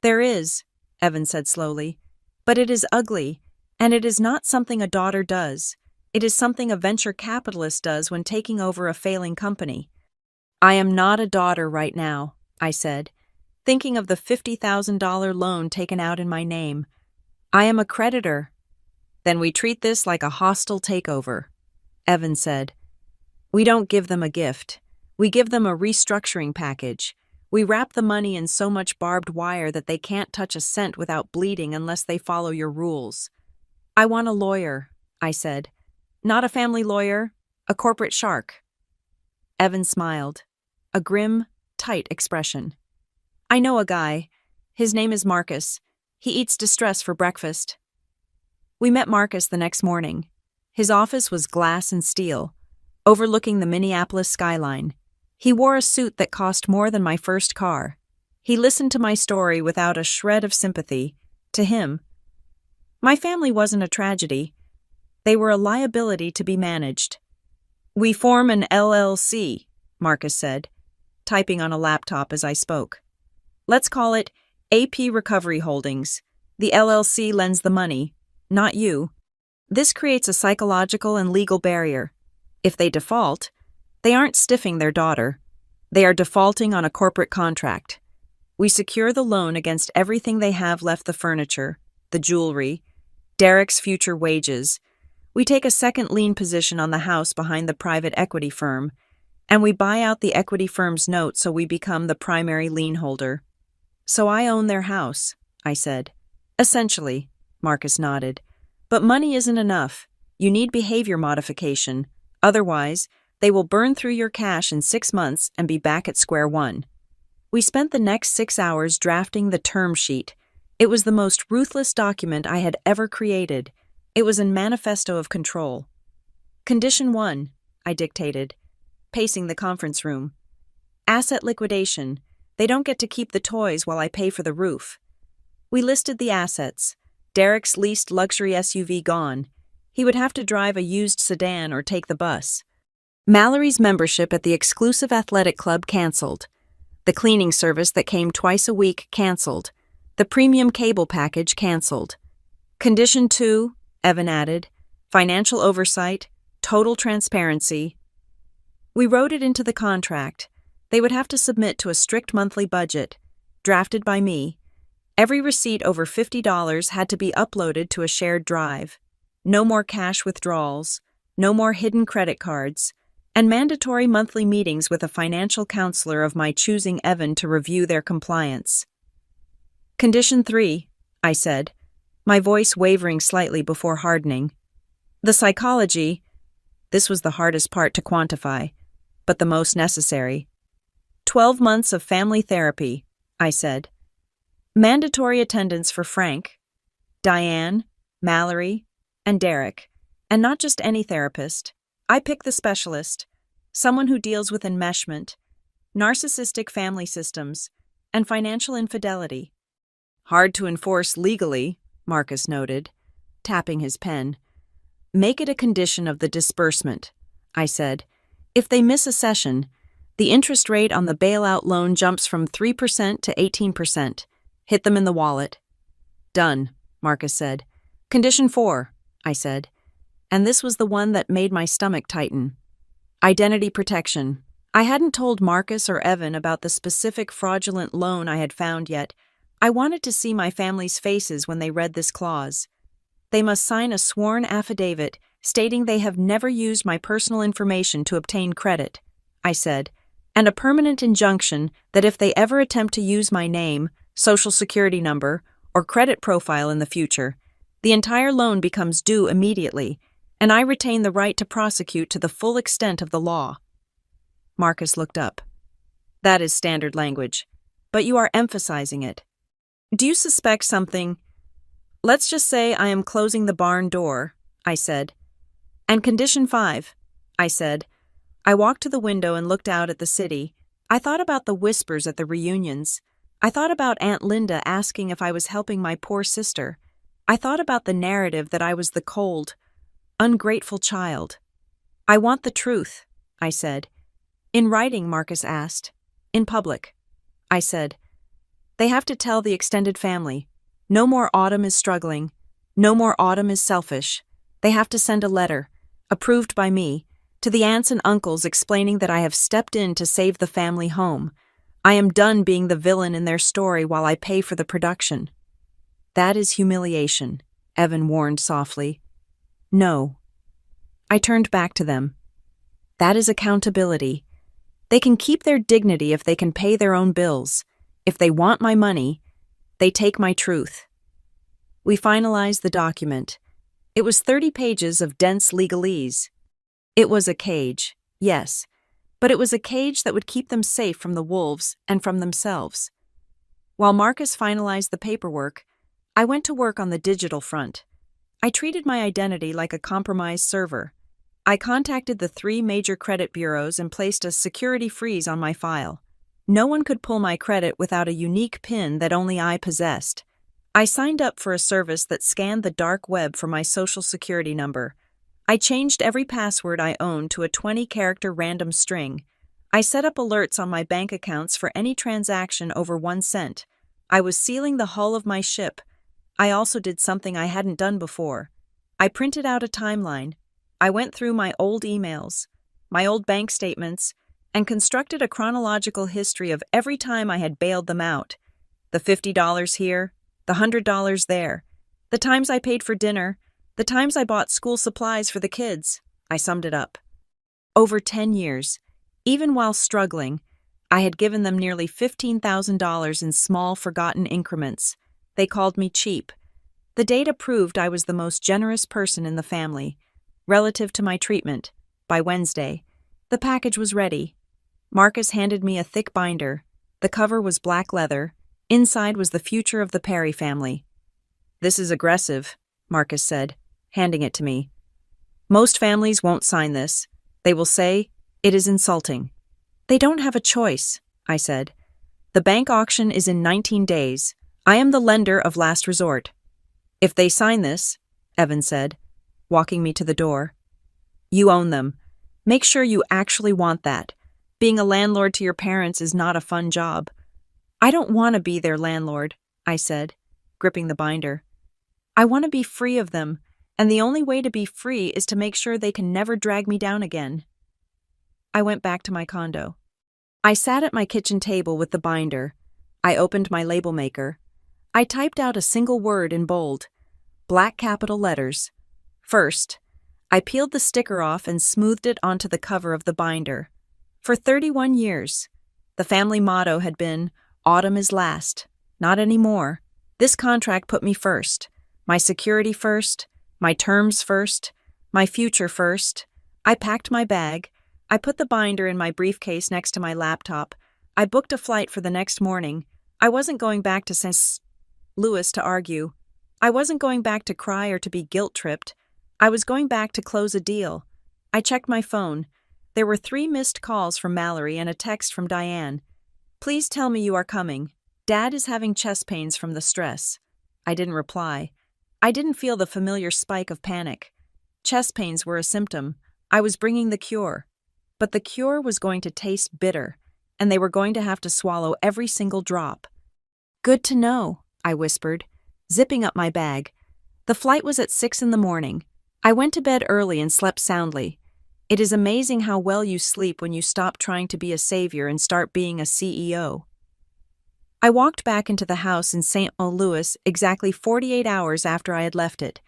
There is, Evan said slowly, but it is ugly, and it is not something a daughter does. It is something a venture capitalist does when taking over a failing company. I am not a daughter right now, I said, thinking of the $50,000 loan taken out in my name. I am a creditor. Then we treat this like a hostile takeover, Evan said. We don't give them a gift. We give them a restructuring package. We wrap the money in so much barbed wire that they can't touch a cent without bleeding unless they follow your rules. I want a lawyer, I said. Not a family lawyer, a corporate shark. Evan smiled, a grim, tight expression. I know a guy. His name is Marcus. He eats distress for breakfast. We met Marcus the next morning. His office was glass and steel, overlooking the Minneapolis skyline. He wore a suit that cost more than my first car. He listened to my story without a shred of sympathy. To him, my family wasn't a tragedy. They were a liability to be managed. We form an LLC, Marcus said, typing on a laptop as I spoke. Let's call it AP Recovery Holdings. The LLC lends the money, not you. This creates a psychological and legal barrier. If they default, they aren't stiffing their daughter. They are defaulting on a corporate contract. We secure the loan against everything they have left: the furniture, the jewelry, Derek's future wages. We take a second lien position on the house behind the private equity firm, and we buy out the equity firm's note so we become the primary lien holder. So I own their house, I said. Essentially, Marcus nodded. But money isn't enough. You need behavior modification. Otherwise, they will burn through your cash in 6 months and be back at square one. We spent the next 6 hours drafting the term sheet. It was the most ruthless document I had ever created. It was a manifesto of control. Condition 1, I dictated, pacing the conference room. Asset liquidation. They don't get to keep the toys while I pay for the roof. We listed the assets. Derek's leased luxury SUV gone. He would have to drive a used sedan or take the bus. Mallory's membership at the exclusive athletic club canceled. The cleaning service that came twice a week canceled. The premium cable package canceled. Condition 2, Evan added, financial oversight, total transparency. We wrote it into the contract. They would have to submit to a strict monthly budget, drafted by me. Every receipt over $50 had to be uploaded to a shared drive. No more cash withdrawals, no more hidden credit cards, and mandatory monthly meetings with a financial counselor of my choosing, Evan, to review their compliance. Condition 3, I said, my voice wavering slightly before hardening. The psychology. This was the hardest part to quantify, but the most necessary. 12 months of family therapy, I said. Mandatory attendance for Frank, Diane, Mallory, and Derek, and not just any therapist. I pick the specialist, someone who deals with enmeshment, narcissistic family systems, and financial infidelity. Hard to enforce legally, Marcus noted, tapping his pen. Make it a condition of the disbursement, I said. If they miss a session, the interest rate on the bailout loan jumps from 3% to 18%. Hit them in the wallet. Done, Marcus said. Condition 4, I said. And this was the one that made my stomach tighten. Identity protection. I hadn't told Marcus or Evan about the specific fraudulent loan I had found yet. I wanted to see my family's faces when they read this clause. They must sign a sworn affidavit stating they have never used my personal information to obtain credit, I said, and a permanent injunction that if they ever attempt to use my name, social security number, or credit profile in the future, the entire loan becomes due immediately, and I retain the right to prosecute to the full extent of the law. Marcus looked up. That is standard language, but you are emphasizing it. Do you suspect something? Let's just say I am closing the barn door, I said. And condition 5, I said. I walked to the window and looked out at the city. I thought about the whispers at the reunions. I thought about Aunt Linda asking if I was helping my poor sister. I thought about the narrative that I was the cold, ungrateful child. I want the truth, I said. In writing, Marcus asked. In public. I said. They have to tell the extended family. No more Autumn is struggling. No more Autumn is selfish. They have to send a letter, approved by me, to the aunts and uncles explaining that I have stepped in to save the family home. I am done being the villain in their story while I pay for the production. That is humiliation, Evan warned softly. No. I turned back to them. That is accountability. They can keep their dignity if they can pay their own bills. If they want my money, they take my truth. We finalized the document. It was 30 pages of dense legalese. It was a cage, yes, but it was a cage that would keep them safe from the wolves and from themselves. While Marcus finalized the paperwork, I went to work on the digital front. I treated my identity like a compromised server. I contacted the 3 major credit bureaus and placed a security freeze on my file. No one could pull my credit without a unique PIN that only I possessed. I signed up for a service that scanned the dark web for my social security number. I changed every password I owned to a 20-character random string. I set up alerts on my bank accounts for any transaction over 1 cent. I was sealing the hull of my ship. I also did something I hadn't done before. I printed out a timeline. I went through my old emails, my old bank statements, and constructed a chronological history of every time I had bailed them out. The $50 here, the $100 there, the times I paid for dinner, the times I bought school supplies for the kids. I summed it up. Over 10 years, even while struggling, I had given them nearly $15,000 in small, forgotten increments. They called me cheap. The data proved I was the most generous person in the family. Relative to my treatment, by Wednesday, the package was ready. Marcus handed me a thick binder. The cover was black leather. Inside was the future of the Perry family. "This is aggressive," Marcus said, handing it to me. "Most families won't sign this. They will say, it is insulting." "They don't have a choice," I said. "The bank auction is in 19 days. I am the lender of last resort." "If they sign this," Evan said, walking me to the door, "you own them. Make sure you actually want that. Being a landlord to your parents is not a fun job." "I don't want to be their landlord," I said, gripping the binder. "I want to be free of them, and the only way to be free is to make sure they can never drag me down again." I went back to my condo. I sat at my kitchen table with the binder. I opened my label maker. I typed out a single word in bold, black capital letters. First, I peeled the sticker off and smoothed it onto the cover of the binder. For 31 years, the family motto had been, "Autumn is last." Not anymore. This contract put me first. My security first, my terms first, my future first. I packed my bag. I put the binder in my briefcase next to my laptop. I booked a flight for the next morning. I wasn't going back to St. Louis to argue. I wasn't going back to cry or to be guilt-tripped. I was going back to close a deal. I checked my phone. There were 3 missed calls from Mallory and a text from Diane. "Please tell me you are coming. Dad is having chest pains from the stress." I didn't reply. I didn't feel the familiar spike of panic. Chest pains were a symptom. I was bringing the cure. But the cure was going to taste bitter, and they were going to have to swallow every single drop. "Good to know," I whispered, zipping up my bag. The flight was at 6 in the morning. I went to bed early and slept soundly. It is amazing how well you sleep when you stop trying to be a savior and start being a CEO. I walked back into the house in St. Louis exactly 48 hours after I had left it.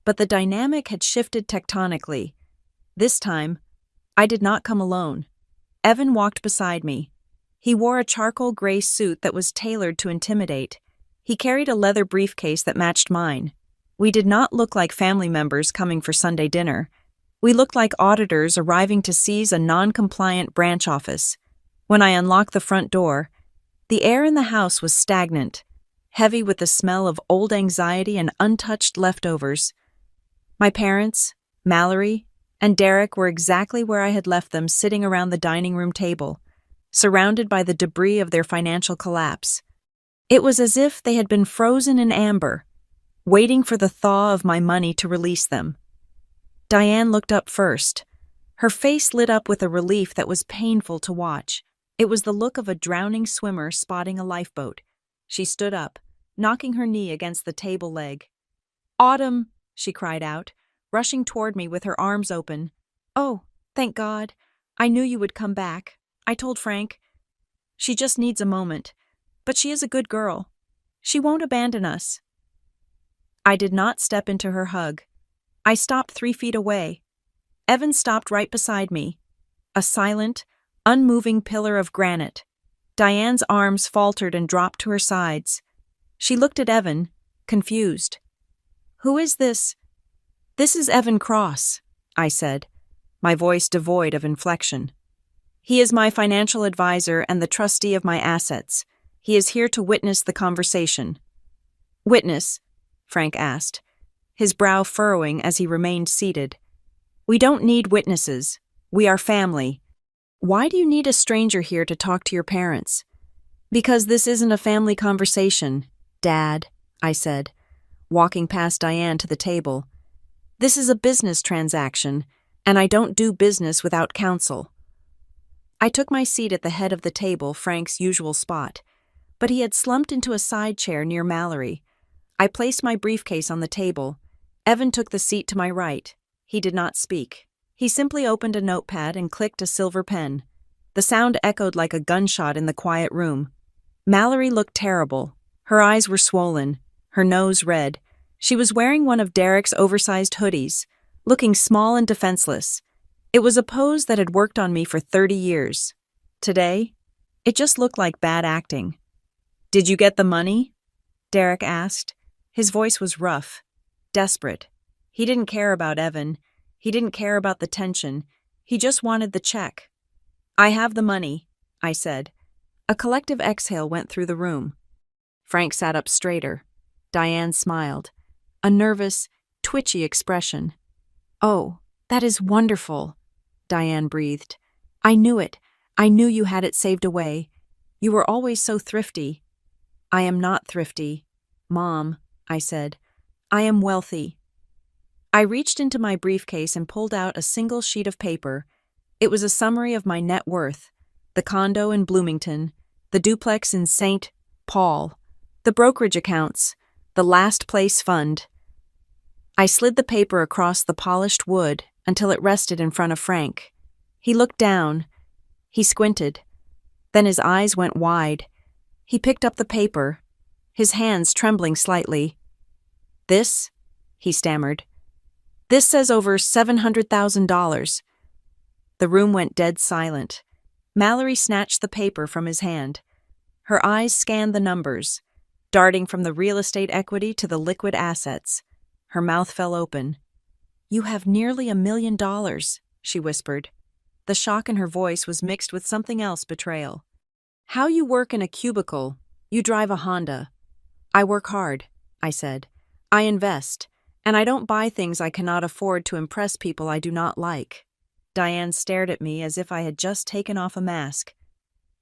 But the dynamic had shifted tectonically. This time, I did not come alone. Evan walked beside me. He wore a charcoal gray suit that was tailored to intimidate. He carried a leather briefcase that matched mine. We did not look like family members coming for Sunday dinner. We looked like auditors arriving to seize a non-compliant branch office. When I unlocked the front door, the air in the house was stagnant, heavy with the smell of old anxiety and untouched leftovers. My parents, Mallory, and Derek were exactly where I had left them, sitting around the dining room table, surrounded by the debris of their financial collapse. It was as if they had been frozen in amber, waiting for the thaw of my money to release them. Diane looked up first. Her face lit up with a relief that was painful to watch. It was the look of a drowning swimmer spotting a lifeboat. She stood up, knocking her knee against the table leg. "Autumn!" she cried out, rushing toward me with her arms open. "Oh, thank God. I knew you would come back. I told Frank. She just needs a moment. But she is a good girl. She won't abandon us." I did not step into her hug. I stopped 3 feet away. Evan stopped right beside me, a silent, unmoving pillar of granite. Diane's arms faltered and dropped to her sides. She looked at Evan, confused. "Who is this?" "This is Evan Cross," I said, my voice devoid of inflection. "He is my financial advisor and the trustee of my assets. He is here to witness the conversation." "Witness?" Frank asked, his brow furrowing as he remained seated. "We don't need witnesses. We are family. Why do you need a stranger here to talk to your parents?" "Because this isn't a family conversation, Dad," I said, walking past Diane to the table. "This is a business transaction, and I don't do business without counsel." I took my seat at the head of the table, Frank's usual spot, but he had slumped into a side chair near Mallory. I placed my briefcase on the table. Evan took the seat to my right. He did not speak. He simply opened a notepad and clicked a silver pen. The sound echoed like a gunshot in the quiet room. Mallory looked terrible. Her eyes were swollen, her nose red. She was wearing one of Derek's oversized hoodies, looking small and defenseless. It was a pose that had worked on me for 30 years. Today, it just looked like bad acting. "Did you get the money?" Derek asked. His voice was rough, desperate. He didn't care about Evan. He didn't care about the tension. He just wanted the check. "I have the money," I said. A collective exhale went through the room. Frank sat up straighter. Diane smiled. A nervous, twitchy expression. "Oh, that is wonderful," Diane breathed. "I knew it. I knew you had it saved away. You were always so thrifty." "I am not thrifty, Mom," I said. "I am wealthy." I reached into my briefcase and pulled out a single sheet of paper. It was a summary of my net worth: the condo in Bloomington, the duplex in St. Paul, the brokerage accounts, the last place fund. I slid the paper across the polished wood until it rested in front of Frank. He looked down. He squinted. Then his eyes went wide. He picked up the paper, his hands trembling slightly. "This," he stammered. "This says over $700,000. The room went dead silent. Mallory snatched the paper from his hand. Her eyes scanned the numbers, darting from the real estate equity to the liquid assets. Her mouth fell open. "You have nearly $1 million, she whispered. The shock in her voice was mixed with something else: betrayal. "How you work in a cubicle. You drive a Honda." "I work hard," I said. "I invest, and I don't buy things I cannot afford to impress people I do not like." Diane stared at me as if I had just taken off a mask.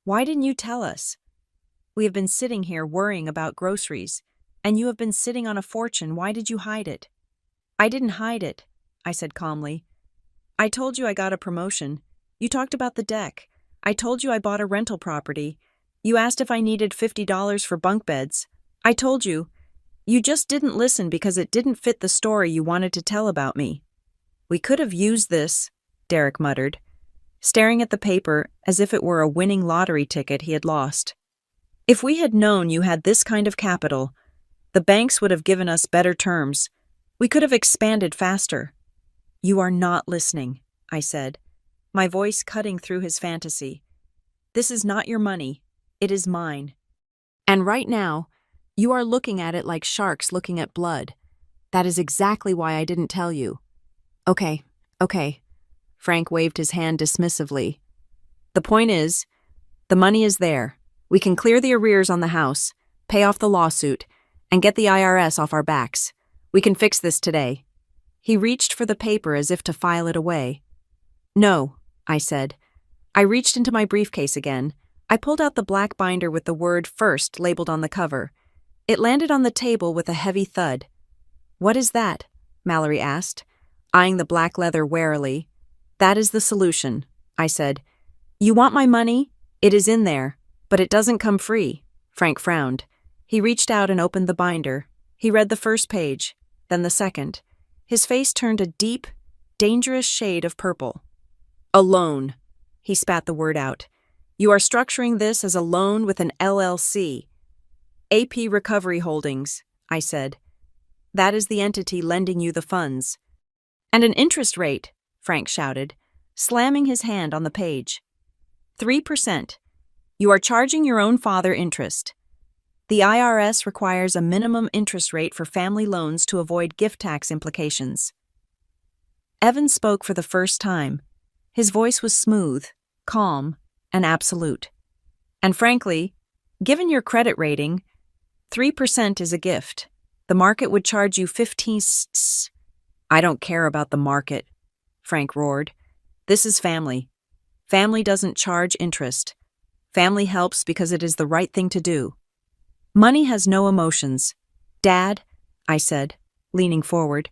"Why didn't you tell us? We have been sitting here worrying about groceries, and you have been sitting on a fortune. Why did you hide it?" "I didn't hide it," I said calmly. "I told you I got a promotion. You talked about the deck. I told you I bought a rental property. You asked if I needed $50 for bunk beds. I told you. You just didn't listen because it didn't fit the story you wanted to tell about me." "We could have used this," Derek muttered, staring at the paper as if it were a winning lottery ticket he had lost. "If we had known you had this kind of capital, the banks would have given us better terms. We could have expanded faster." "You are not listening," I said, my voice cutting through his fantasy. "This is not your money. It is mine. And right now, you are looking at it like sharks looking at blood. That is exactly why I didn't tell you." Okay. Frank waved his hand dismissively. "The point is, the money is there. We can clear the arrears on the house, pay off the lawsuit, and get the IRS off our backs. We can fix this today." He reached for the paper as if to file it away. "No," I said. I reached into my briefcase again. I pulled out the black binder with the word "First" labeled on the cover. It landed on the table with a heavy thud. "What is that?" Mallory asked, eyeing the black leather warily. "That is the solution," I said. "You want my money? It is in there, but it doesn't come free." Frank frowned. He reached out and opened the binder. He read the first page, then the second. His face turned a deep, dangerous shade of purple. "A loan." He spat the word out. "You are structuring this as a loan with an LLC. AP Recovery Holdings," I said. "That is the entity lending you the funds." "And an interest rate," Frank shouted, slamming his hand on the page. 3%. You are charging your own father interest. The IRS requires a minimum interest rate for family loans to avoid gift tax implications." Evan spoke for the first time. His voice was smooth, calm, and absolute. "And frankly, given your credit rating, 3% is a gift. The market would charge you 15 cents. "I don't care about the market," Frank roared. "This is family. Family doesn't charge interest. Family helps because it is the right thing to do. Money has no emotions. Dad," I said, leaning forward,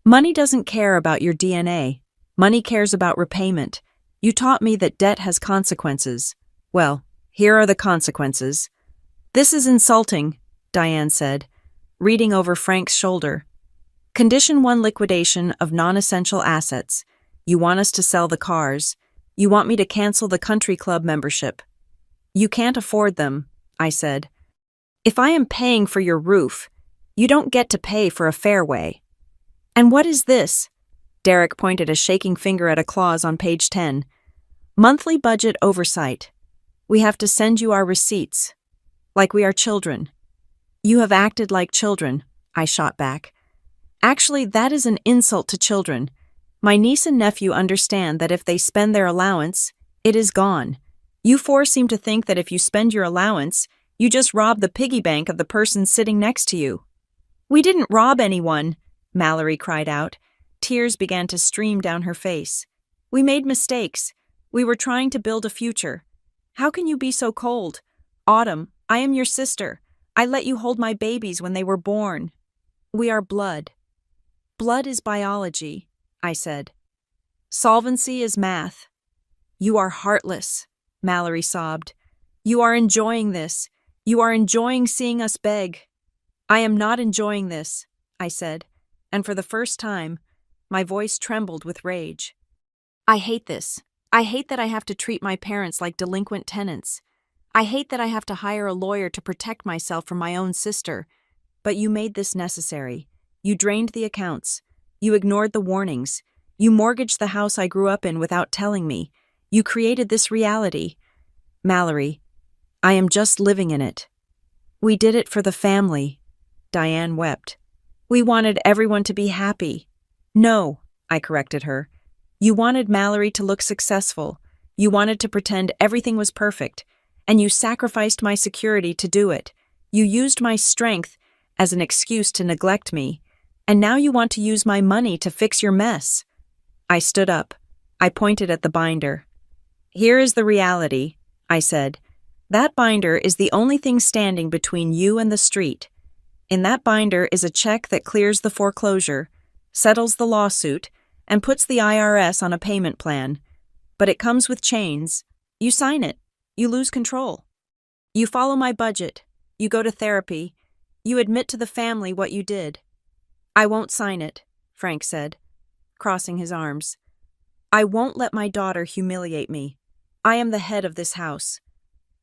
"money doesn't care about your DNA. Money cares about repayment. You taught me that debt has consequences. Well, here are the consequences." "This is insulting," Diane said. reading over Frank's shoulder. Condition 1 liquidation of non-essential assets. You want us to sell the cars. You want me to cancel the country club membership. You can't afford them, I said. If I am paying for your roof, you don't get to pay for a fairway. And what is this? Derek pointed a shaking finger at a clause on page 10. Monthly budget oversight. We have to send you our receipts. Like we are children. You have acted like children, I shot back. Actually, that is an insult to children. My niece and nephew understand that if they spend their allowance, it is gone. You four seem to think that if you spend your allowance, you just rob the piggy bank of the person sitting next to you. We didn't rob anyone, Mallory cried out. Tears began to stream down her face. We made mistakes. We were trying to build a future. How can you be so cold? Autumn, I am your sister. I let you hold my babies when they were born. We are blood. Blood is biology, I said. Solvency is math. You are heartless, Mallory sobbed. You are enjoying this. You are enjoying seeing us beg. I am not enjoying this, I said, and for the first time, my voice trembled with rage. I hate this. I hate that I have to treat my parents like delinquent tenants. I hate that I have to hire a lawyer to protect myself from my own sister. But you made this necessary. You drained the accounts. You ignored the warnings. You mortgaged the house I grew up in without telling me. You created this reality. Mallory, I am just living in it. We did it for the family. Diane wept. We wanted everyone to be happy. No, I corrected her. You wanted Mallory to look successful. You wanted to pretend everything was perfect. And you sacrificed my security to do it. You used my strength as an excuse to neglect me. And now you want to use my money to fix your mess. I stood up. I pointed at the binder. Here is the reality, I said. That binder is the only thing standing between you and the street. In that binder is a check that clears the foreclosure, settles the lawsuit, and puts the IRS on a payment plan. But it comes with chains. You sign it. You lose control. You follow my budget. You go to therapy. You admit to the family what you did. I won't sign it, Frank said, crossing his arms. I won't let my daughter humiliate me. I am the head of this house.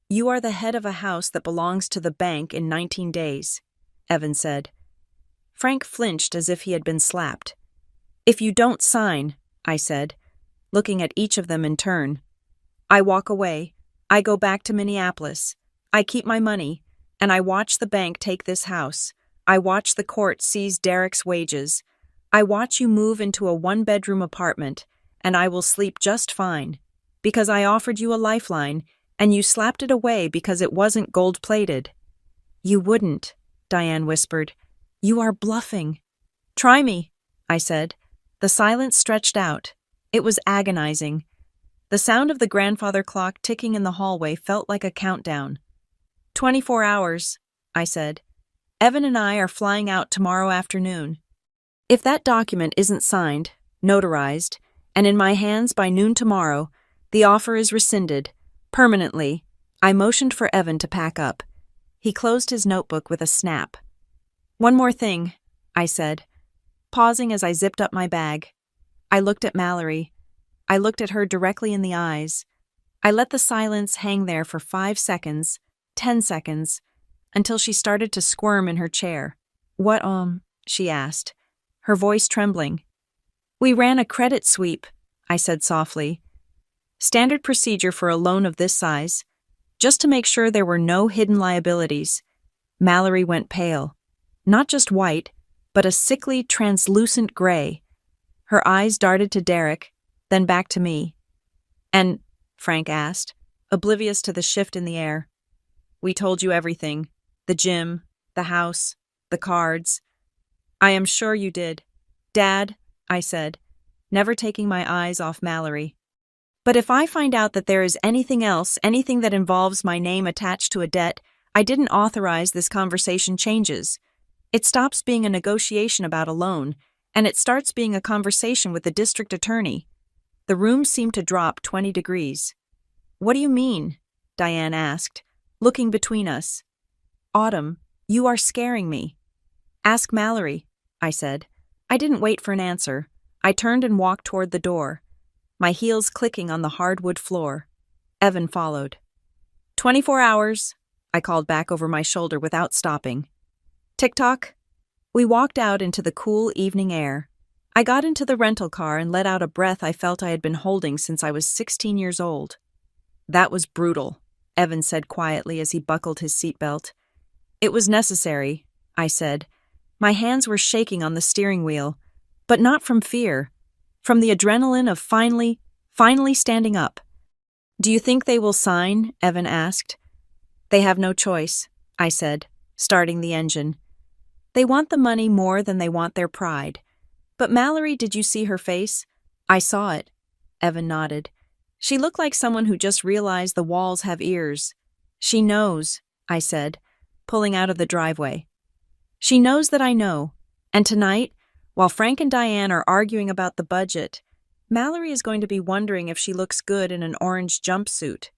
You are the head of a house that belongs to the bank in 19 days, Evan said. Frank flinched as if he had been slapped. If you don't sign, I said, looking at each of them in turn. I walk away. I go back to Minneapolis. I keep my money, and I watch the bank take this house. I watch the court seize Derek's wages. I watch you move into a one-bedroom apartment, and I will sleep just fine, because I offered you a lifeline, and you slapped it away because it wasn't gold-plated. You wouldn't, Diane whispered. You are bluffing. Try me, I said. The silence stretched out. It was agonizing. The sound of the grandfather clock ticking in the hallway felt like a countdown. 24 hours, I said. Evan and I are flying out tomorrow afternoon. If that document isn't signed, notarized, and in my hands by noon tomorrow, the offer is rescinded, permanently. I motioned for Evan to pack up. He closed his notebook with a snap. One more thing, I said, pausing as I zipped up my bag. I looked at Mallory. I looked at her directly in the eyes. I let the silence hang there for 5 seconds, 10 seconds, until she started to squirm in her chair. What, she asked, her voice trembling. We ran a credit sweep, I said softly. Standard procedure for a loan of this size, just to make sure there were no hidden liabilities. Mallory went pale. Not just white, but a sickly, translucent gray. Her eyes darted to Derek, then back to me. And, Frank asked, oblivious to the shift in the air. We told you everything. The gym, the house, the cards. I am sure you did. Dad, I said, never taking my eyes off Mallory. But if I find out that there is anything else, anything that involves my name attached to a debt I didn't authorize, this conversation changes. It stops being a negotiation about a loan, and it starts being a conversation with the district attorney. The room seemed to drop 20 degrees. What do you mean? Diane asked, looking between us. Autumn, you are scaring me. Ask Mallory, I said. I didn't wait for an answer. I turned and walked toward the door, my heels clicking on the hardwood floor. Evan followed. 24 hours, I called back over my shoulder without stopping. Tick-tock. We walked out into the cool evening air. I got into the rental car and let out a breath I felt I had been holding since I was 16 years old. That was brutal, Evan said quietly as he buckled his seatbelt. It was necessary, I said. My hands were shaking on the steering wheel, but not from fear, from the adrenaline of finally standing up. Do you think they will sign? Evan asked. They have no choice, I said, starting the engine. They want the money more than they want their pride. But Mallory, did you see her face? I saw it. Evan nodded. She looked like someone who just realized the walls have ears. She knows, I said, pulling out of the driveway. She knows that I know. And tonight, while Frank and Diane are arguing about the budget, Mallory is going to be wondering if she looks good in an orange jumpsuit.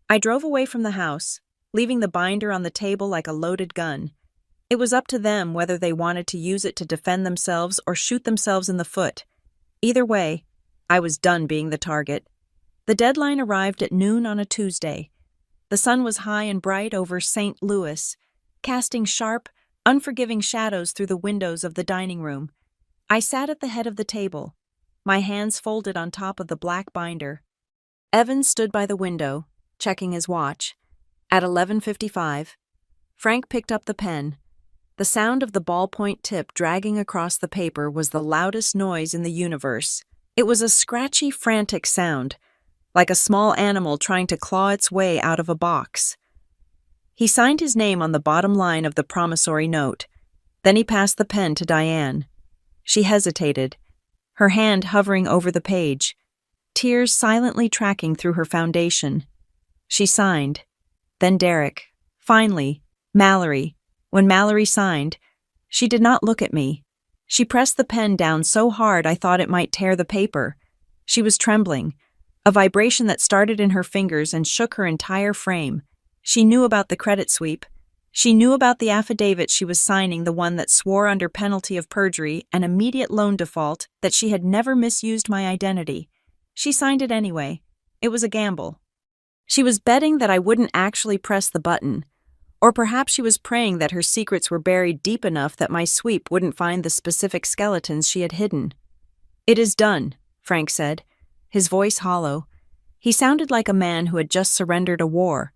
I drove away from the house, leaving the binder on the table like a loaded gun. It was up to them whether they wanted to use it to defend themselves or shoot themselves in the foot. Either way, I was done being the target. The deadline arrived at noon on a Tuesday. The sun was high and bright over St. Louis, casting sharp, unforgiving shadows through the windows of the dining room. I sat at the head of the table, my hands folded on top of the black binder. Evan stood by the window, checking his watch. At 11:55, Frank picked up the pen. The sound of the ballpoint tip dragging across the paper was the loudest noise in the universe. It was a scratchy, frantic sound, like a small animal trying to claw its way out of a box. He signed his name on the bottom line of the promissory note. Then he passed the pen to Diane. She hesitated, her hand hovering over the page, tears silently tracking through her foundation. She signed. Then Derek. Finally, Mallory. When Mallory signed, she did not look at me. She pressed the pen down so hard I thought it might tear the paper. She was trembling, a vibration that started in her fingers and shook her entire frame. She knew about the credit sweep. She knew about the affidavit she was signing, the one that swore under penalty of perjury and immediate loan default that she had never misused my identity. She signed it anyway. It was a gamble. She was betting that I wouldn't actually press the button. Or perhaps she was praying that her secrets were buried deep enough that my sweep wouldn't find the specific skeletons she had hidden. It is done, Frank said, his voice hollow. He sounded like a man who had just surrendered a war.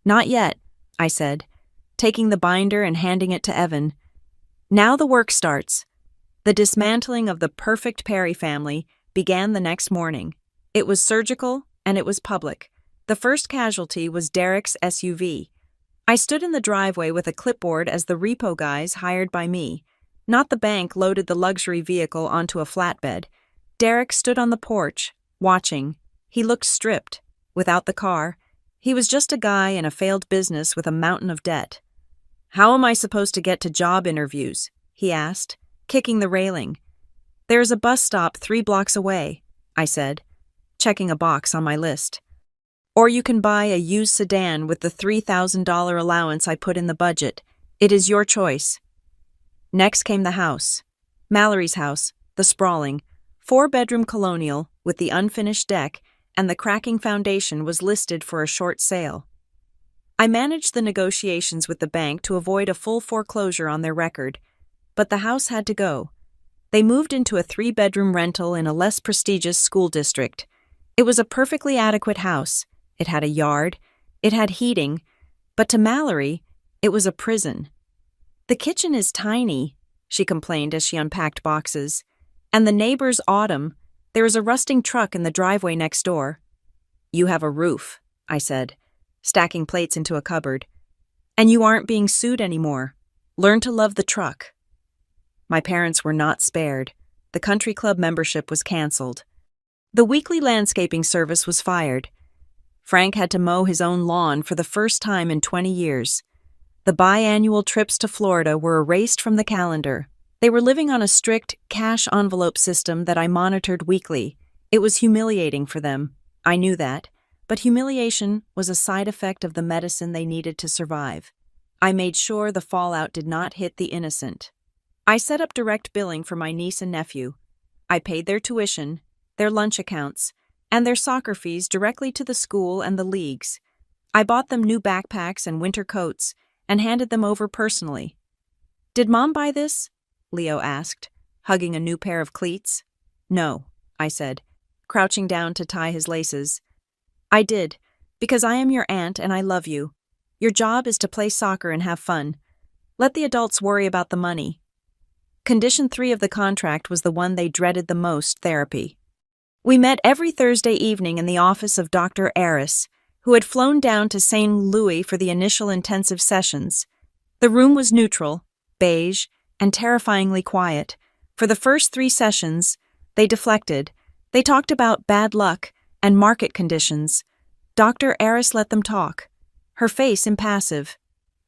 Not yet, I said, taking the binder and handing it to Evan. Now the work starts. The dismantling of the perfect Perry family began the next morning. It was surgical and it was public. The first casualty was Derek's SUV. I stood in the driveway with a clipboard as the repo guys hired by me. Not the bank loaded the luxury vehicle onto a flatbed. Derek stood on the porch, watching. He looked stripped, without the car. He was just a guy in a failed business with a mountain of debt. How am I supposed to get to job interviews? He asked, kicking the railing. There is a bus stop 3 blocks away, I said, checking a box on my list. Or you can buy a used sedan with the $3,000 allowance I put in the budget. It is your choice. Next came the house. Mallory's house, the sprawling, 4-bedroom colonial with the unfinished deck and the cracking foundation was listed for a short sale. I managed the negotiations with the bank to avoid a full foreclosure on their record, but the house had to go. They moved into a 3-bedroom rental in a less prestigious school district. It was a perfectly adequate house. It had a yard, it had heating, but to Mallory, it was a prison. The kitchen is tiny, she complained as she unpacked boxes. And the neighbor's Autumn, there is a rusting truck in the driveway next door. You have a roof, I said, stacking plates into a cupboard. And you aren't being sued anymore. Learn to love the truck. My parents were not spared. The country club membership was canceled. The weekly landscaping service was fired. Frank had to mow his own lawn for the first time in 20 years. The biannual trips to Florida were erased from the calendar. They were living on a strict cash envelope system that I monitored weekly. It was humiliating for them. I knew that. But humiliation was a side effect of the medicine they needed to survive. I made sure the fallout did not hit the innocent. I set up direct billing for my niece and nephew. I paid their tuition, their lunch accounts, and their soccer fees directly to the school and the leagues. I bought them new backpacks and winter coats and handed them over personally. "Did Mom buy this?" Leo asked, hugging a new pair of cleats. "No," I said, crouching down to tie his laces. "I did, because I am your aunt and I love you. Your job is to play soccer and have fun. Let the adults worry about the money." Condition 3 of the contract was the one they dreaded the most: therapy. We met every Thursday evening in the office of Dr. Aris, who had flown down to St. Louis for the initial intensive sessions. The room was neutral, beige, and terrifyingly quiet. For the first 3 sessions, they deflected. They talked about bad luck and market conditions. Dr. Aris let them talk, her face impassive.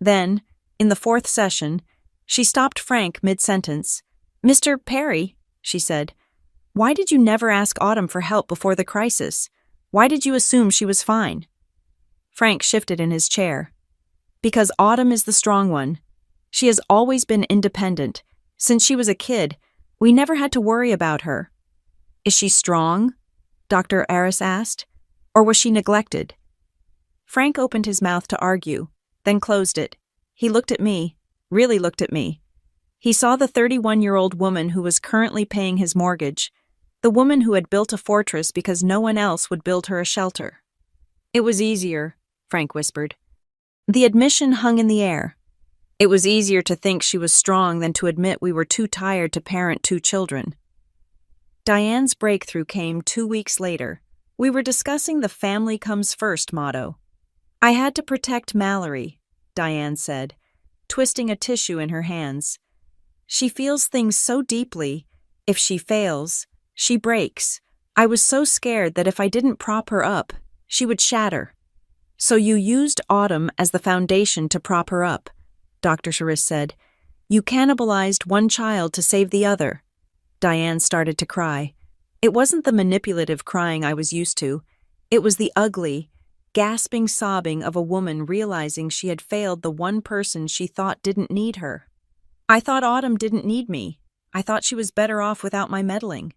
Then, in the 4th session, she stopped Frank mid-sentence. "Mr. Perry," she said, "why did you never ask Autumn for help before the crisis? Why did you assume she was fine?" Frank shifted in his chair. "Because Autumn is the strong one. She has always been independent. Since she was a kid, we never had to worry about her." "Is she strong?" Dr. Aris asked. "Or was she neglected?" Frank opened his mouth to argue, then closed it. He looked at me, really looked at me. He saw the 31-year-old woman who was currently paying his mortgage, the woman who had built a fortress because no one else would build her a shelter. "It was easier," Frank whispered. The admission hung in the air. It was easier to think she was strong than to admit we were too tired to parent 2 children. Diane's breakthrough came 2 weeks later. We were discussing the family comes first motto. "I had to protect Mallory," Diane said, twisting a tissue in her hands. "She feels things so deeply. If she fails, she breaks. I was so scared that if I didn't prop her up, she would shatter." "So you used Autumn as the foundation to prop her up," Dr. Charis said. "You cannibalized one child to save the other." Diane started to cry. It wasn't the manipulative crying I was used to. It was the ugly, gasping sobbing of a woman realizing she had failed the one person she thought didn't need her. "I thought Autumn didn't need me. I thought she was better off without my meddling."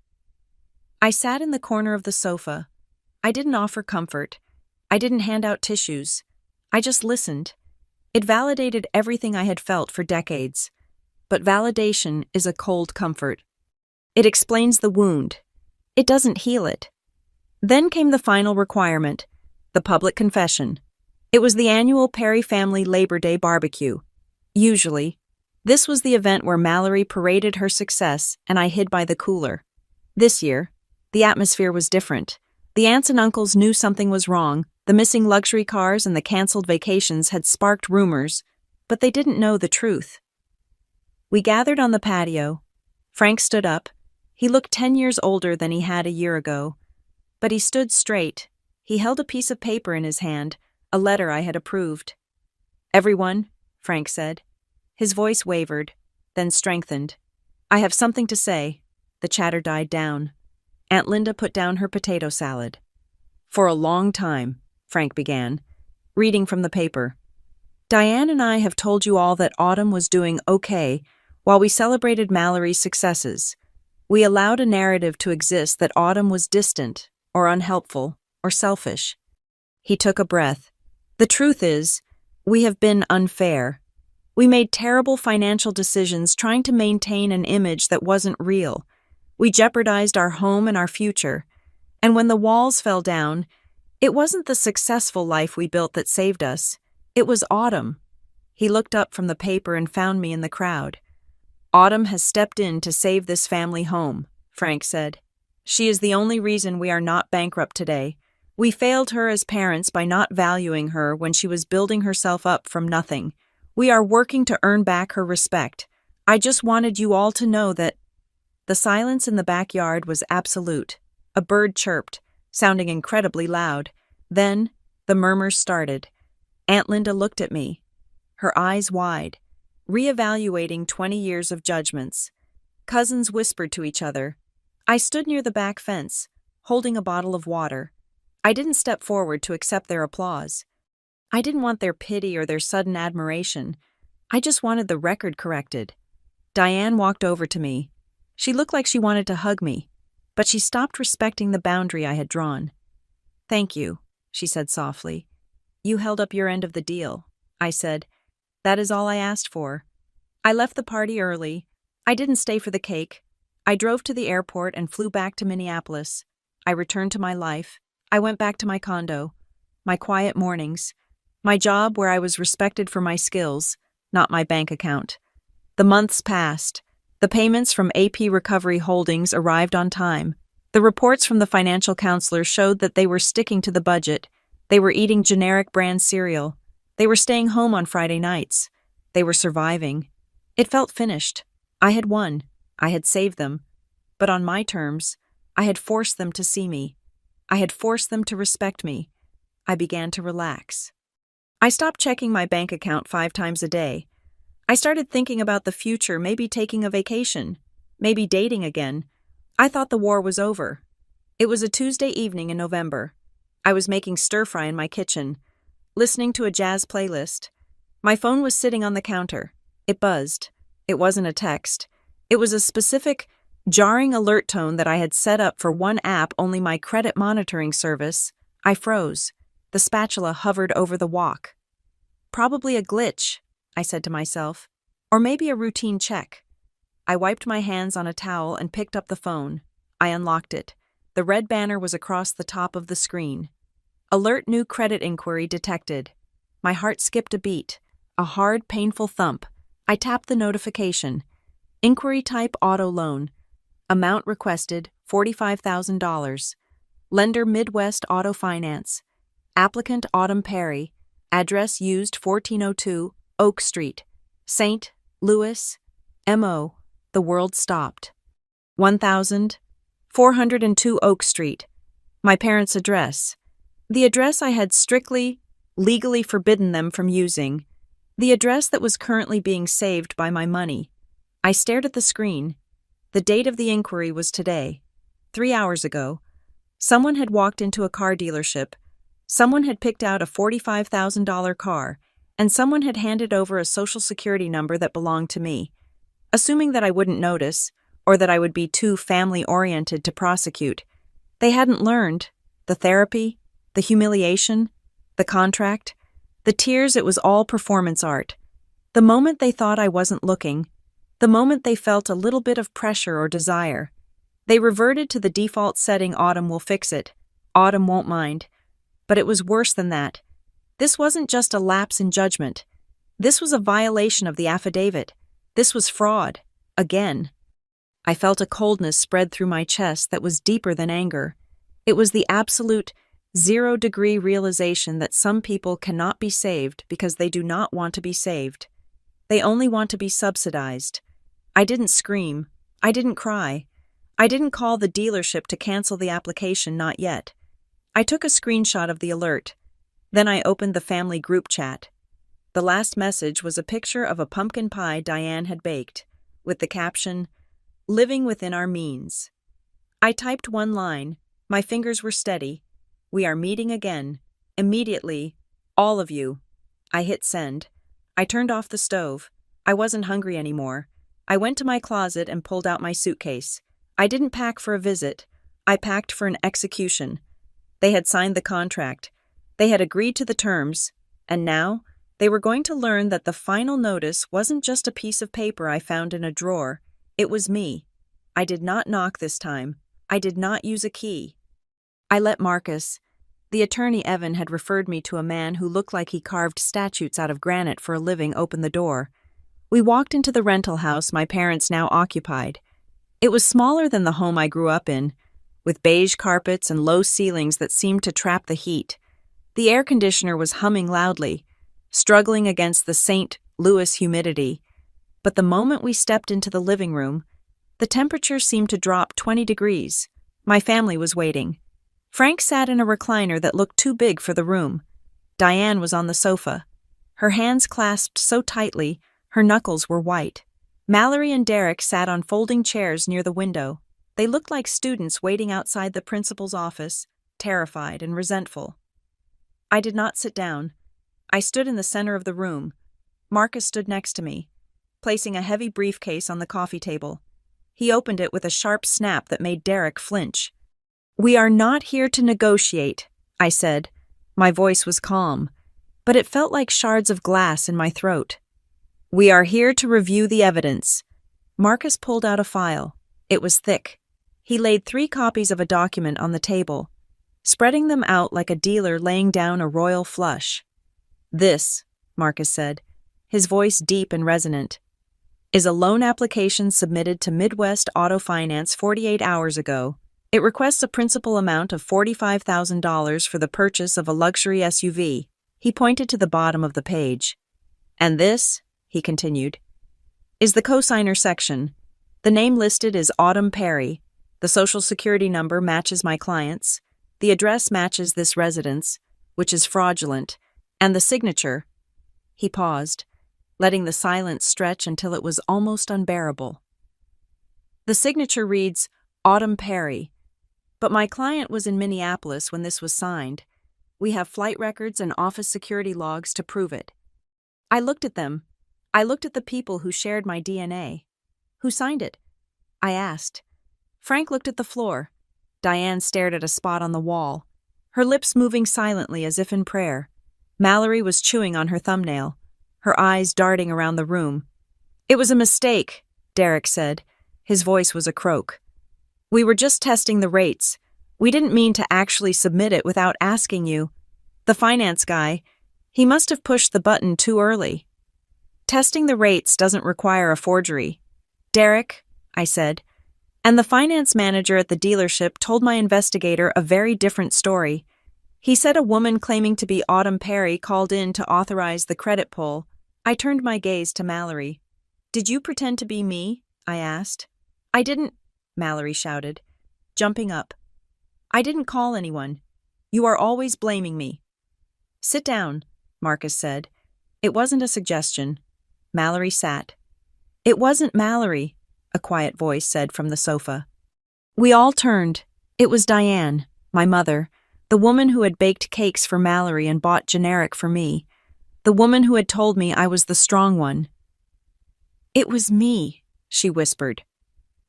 I sat in the corner of the sofa. I didn't offer comfort. I didn't hand out tissues. I just listened. It validated everything I had felt for decades. But validation is a cold comfort. It explains the wound. It doesn't heal it. Then came the final requirement, the public confession. It was the annual Perry family Labor Day barbecue. Usually, this was the event where Mallory paraded her success and I hid by the cooler. This year, the atmosphere was different. The aunts and uncles knew something was wrong. The missing luxury cars and the canceled vacations had sparked rumors, but they didn't know the truth. We gathered on the patio. Frank stood up. He looked 10 years older than he had a year ago. But he stood straight. He held a piece of paper in his hand, a letter I had approved. "Everyone," Frank said. His voice wavered, then strengthened. "I have something to say." The chatter died down. Aunt Linda put down her potato salad. "For a long time," Frank began, reading from the paper, "Diane and I have told you all that Autumn was doing okay while we celebrated Mallory's successes. We allowed a narrative to exist that Autumn was distant, or unhelpful, or selfish." He took a breath. "The truth is, we have been unfair. We made terrible financial decisions trying to maintain an image that wasn't real. We jeopardized our home and our future. And when the walls fell down, it wasn't the successful life we built that saved us. It was Autumn." He looked up from the paper and found me in the crowd. "Autumn has stepped in to save this family home," Frank said. "She is the only reason we are not bankrupt today. We failed her as parents by not valuing her when she was building herself up from nothing. We are working to earn back her respect. I just wanted you all to know that—" The silence in the backyard was absolute. A bird chirped, sounding incredibly loud. Then, the murmurs started. Aunt Linda looked at me, her eyes wide, reevaluating 20 years of judgments. Cousins whispered to each other. I stood near the back fence, holding a bottle of water. I didn't step forward to accept their applause. I didn't want their pity or their sudden admiration. I just wanted the record corrected. Diane walked over to me. She looked like she wanted to hug me, but she stopped respecting the boundary I had drawn. "Thank you," she said softly. "You held up your end of the deal," I said. "That is all I asked for." I left the party early. I didn't stay for the cake. I drove to the airport and flew back to Minneapolis. I returned to my life. I went back to my condo, my quiet mornings, my job where I was respected for my skills, not my bank account. The months passed. The payments from AP Recovery Holdings arrived on time. The reports from the financial counselor showed that they were sticking to the budget. They were eating generic brand cereal. They were staying home on Friday nights. They were surviving. It felt finished. I had won. I had saved them. But on my terms, I had forced them to see me. I had forced them to respect me. I began to relax. I stopped checking my bank account 5 times a day. I started thinking about the future, maybe taking a vacation, maybe dating again. I thought the war was over. It was a Tuesday evening in November. I was making stir-fry in my kitchen, listening to a jazz playlist. My phone was sitting on the counter. It buzzed. It wasn't a text. It was a specific, jarring alert tone that I had set up for one app, only my credit monitoring service. I froze. The spatula hovered over the wok. Probably a glitch, I said to myself, or maybe a routine check. I wiped my hands on a towel and picked up the phone. I unlocked it. The red banner was across the top of the screen. Alert, new credit inquiry detected. My heart skipped a beat. A hard, painful thump. I tapped the notification. Inquiry type auto loan. Amount requested $45,000. Lender Midwest Auto Finance. Applicant Autumn Perry. Address used 1402 Oak Street. St. Louis. M.O. The world stopped. 1402 Oak Street. My parents' address. The address I had strictly, legally forbidden them from using. The address that was currently being saved by my money. I stared at the screen. The date of the inquiry was today. 3 hours ago. Someone had walked into a car dealership. Someone had picked out a $45,000 car, and someone had handed over a social security number that belonged to me. Assuming that I wouldn't notice, or that I would be too family-oriented to prosecute. They hadn't learned. The therapy, the humiliation, the contract, the tears, it was all performance art. The moment they thought I wasn't looking, the moment they felt a little bit of pressure or desire, they reverted to the default setting, Autumn will fix it. Autumn won't mind. But it was worse than that. This wasn't just a lapse in judgment. This was a violation of the affidavit. This was fraud. Again. I felt a coldness spread through my chest that was deeper than anger. It was the absolute, 0-degree realization that some people cannot be saved because they do not want to be saved. They only want to be subsidized. I didn't scream. I didn't cry. I didn't call the dealership to cancel the application, not yet. I took a screenshot of the alert. Then I opened the family group chat. The last message was a picture of a pumpkin pie Diane had baked, with the caption, "Living within our means." I typed one line. My fingers were steady. "We are meeting again. Immediately. All of you." I hit send. I turned off the stove. I wasn't hungry anymore. I went to my closet and pulled out my suitcase. I didn't pack for a visit. I packed for an execution. They had signed the contract. They had agreed to the terms. And now, they were going to learn that the final notice wasn't just a piece of paper I found in a drawer. It was me. I did not knock this time. I did not use a key. I let Marcus. The attorney Evan had referred me to a man who looked like he carved statues out of granite for a living, open the door. We walked into the rental house my parents now occupied. It was smaller than the home I grew up in, with beige carpets and low ceilings that seemed to trap the heat. The air conditioner was humming loudly, struggling against the St. Louis humidity. But the moment we stepped into the living room, the temperature seemed to drop 20 degrees. My family was waiting. Frank sat in a recliner that looked too big for the room. Diane was on the sofa. Her hands clasped so tightly, her knuckles were white. Mallory and Derek sat on folding chairs near the window. They looked like students waiting outside the principal's office, terrified and resentful. I did not sit down. I stood in the center of the room. Marcus stood next to me, placing a heavy briefcase on the coffee table. He opened it with a sharp snap that made Derek flinch. "We are not here to negotiate," I said. My voice was calm, but it felt like shards of glass in my throat. "We are here to review the evidence." Marcus pulled out a file. It was thick. He laid 3 copies of a document on the table, spreading them out like a dealer laying down a royal flush. "This," Marcus said, his voice deep and resonant, "is a loan application submitted to Midwest Auto Finance 48 hours ago. It requests a principal amount of $45,000 for the purchase of a luxury SUV. He pointed to the bottom of the page. "And this," he continued, "is the cosigner section. The name listed is Autumn Perry. The social security number matches my client's. The address matches this residence, which is fraudulent. And the signature." He paused, letting the silence stretch until it was almost unbearable. "The signature reads, Autumn Perry. But my client was in Minneapolis when this was signed. We have flight records and office security logs to prove it." I looked at them. I looked at the people who shared my DNA. "Who signed it?" I asked. Frank looked at the floor. Diane stared at a spot on the wall, her lips moving silently as if in prayer. Mallory was chewing on her thumbnail, her eyes darting around the room. "It was a mistake," Derek said. His voice was a croak. "We were just testing the rates. We didn't mean to actually submit it without asking you. The finance guy, he must have pushed the button too early. Testing the rates doesn't require a forgery." "Derek," I said, "and the finance manager at the dealership told my investigator a very different story. He said a woman claiming to be Autumn Perry called in to authorize the credit pull." I turned my gaze to Mallory. "Did you pretend to be me?" I asked. "I didn't," Mallory shouted, jumping up. "I didn't call anyone. You are always blaming me." "Sit down," Marcus said. It wasn't a suggestion. Mallory sat. "It wasn't Mallory," a quiet voice said from the sofa. We all turned. It was Diane, my mother, the woman who had baked cakes for Mallory and bought generic for me, the woman who had told me I was the strong one. "It was me," she whispered.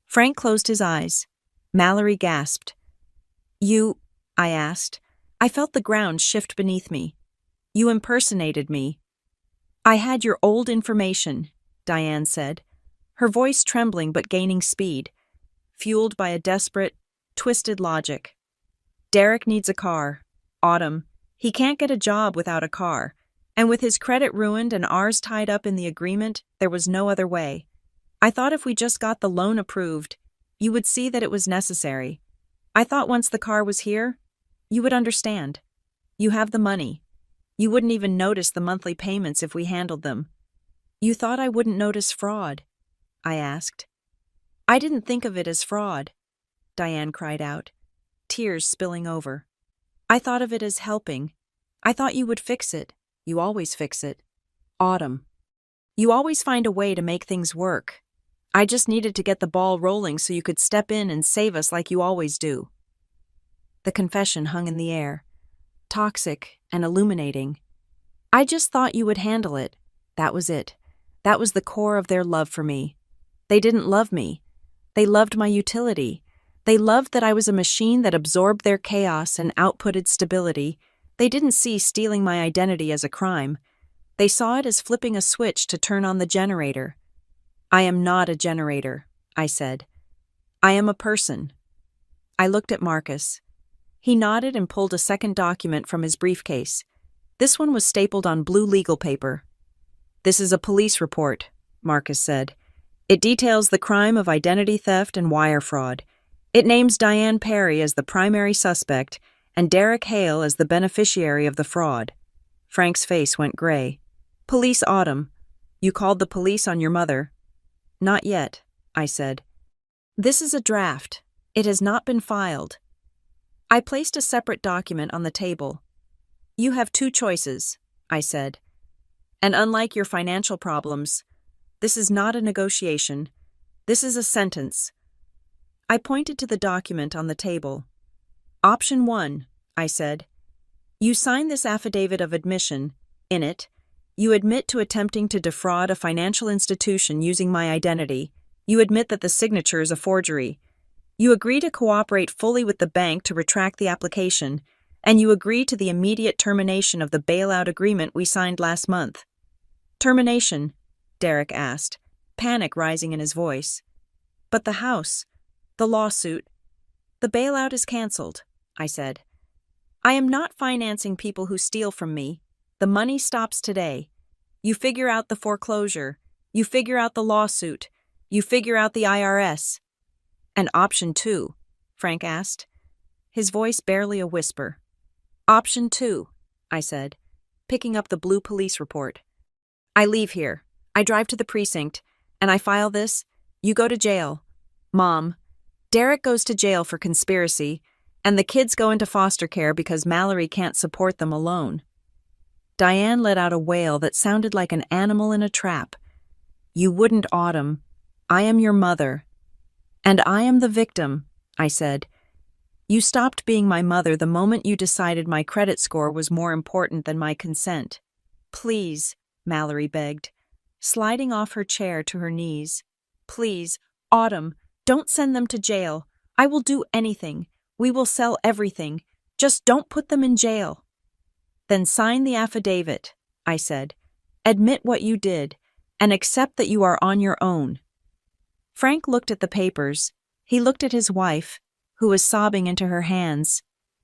Frank closed his eyes. Mallory gasped. "You," I asked. I felt the ground shift beneath me. "You impersonated me." "I had your old information," Diane said, her voice trembling but gaining speed, fueled by a desperate, twisted logic. "Derek needs a car. Autumn. He can't get a job without a car. And with his credit ruined and ours tied up in the agreement, there was no other way. I thought if we just got the loan approved, you would see that it was necessary. I thought once the car was here, you would understand. You have the money. You wouldn't even notice the monthly payments if we handled them." "You thought I wouldn't notice fraud?" I asked. "I didn't think of it as fraud," Diane cried out, tears spilling over. "I thought of it as helping. I thought you would fix it. You always fix it. Autumn. You always find a way to make things work. I just needed to get the ball rolling so you could step in and save us like you always do." The confession hung in the air, toxic and illuminating. "I just thought you would handle it. That was it. That was the core of their love for me. They didn't love me. They loved my utility. They loved that I was a machine that absorbed their chaos and outputted stability. They didn't see stealing my identity as a crime. They saw it as flipping a switch to turn on the generator." "I am not a generator," I said. "I am a person." I looked at Marcus. He nodded and pulled a second document from his briefcase. This one was stapled on blue legal paper. "This is a police report," Marcus said. "It details the crime of identity theft and wire fraud. It names Diane Perry as the primary suspect and Derek Hale as the beneficiary of the fraud." Frank's face went gray. "Police Autumn. You called the police on your mother." "Not yet," I said. "This is a draft. It has not been filed." I placed a separate document on the table. "You have 2 choices," I said. "And unlike your financial problems, this is not a negotiation. This is a sentence." I pointed to the document on the table. "Option 1, I said. "You sign this affidavit of admission, In it, you admit to attempting to defraud a financial institution using my identity. You admit that the signature is a forgery. You agree to cooperate fully with the bank to retract the application, and you agree to the immediate termination of the bailout agreement we signed last month. Termination? Derek asked, panic rising in his voice. But the house, the lawsuit, the bailout is canceled, I said. I am not financing people who steal from me. The money stops today. You figure out the foreclosure. You figure out the lawsuit. You figure out the IRS. And option 2, Frank asked, his voice barely a whisper. Option 2, I said, picking up the blue police report. I leave here. I drive to the precinct, and I file this. You go to jail. Mom, Derek goes to jail for conspiracy, and the kids go into foster care because Mallory can't support them alone. Diane let out a wail that sounded like an animal in a trap. You wouldn't, Autumn. I am your mother. And I am the victim, I said. You stopped being my mother the moment you decided my credit score was more important than my consent. Please, Mallory begged, sliding off her chair to her knees. Please, Autumn, don't send them to jail. I will do anything. We will sell everything. Just don't put them in jail. Then sign the affidavit, I said. Admit what you did, and accept that you are on your own. Frank looked at the papers. He looked at his wife, who was sobbing into her hands.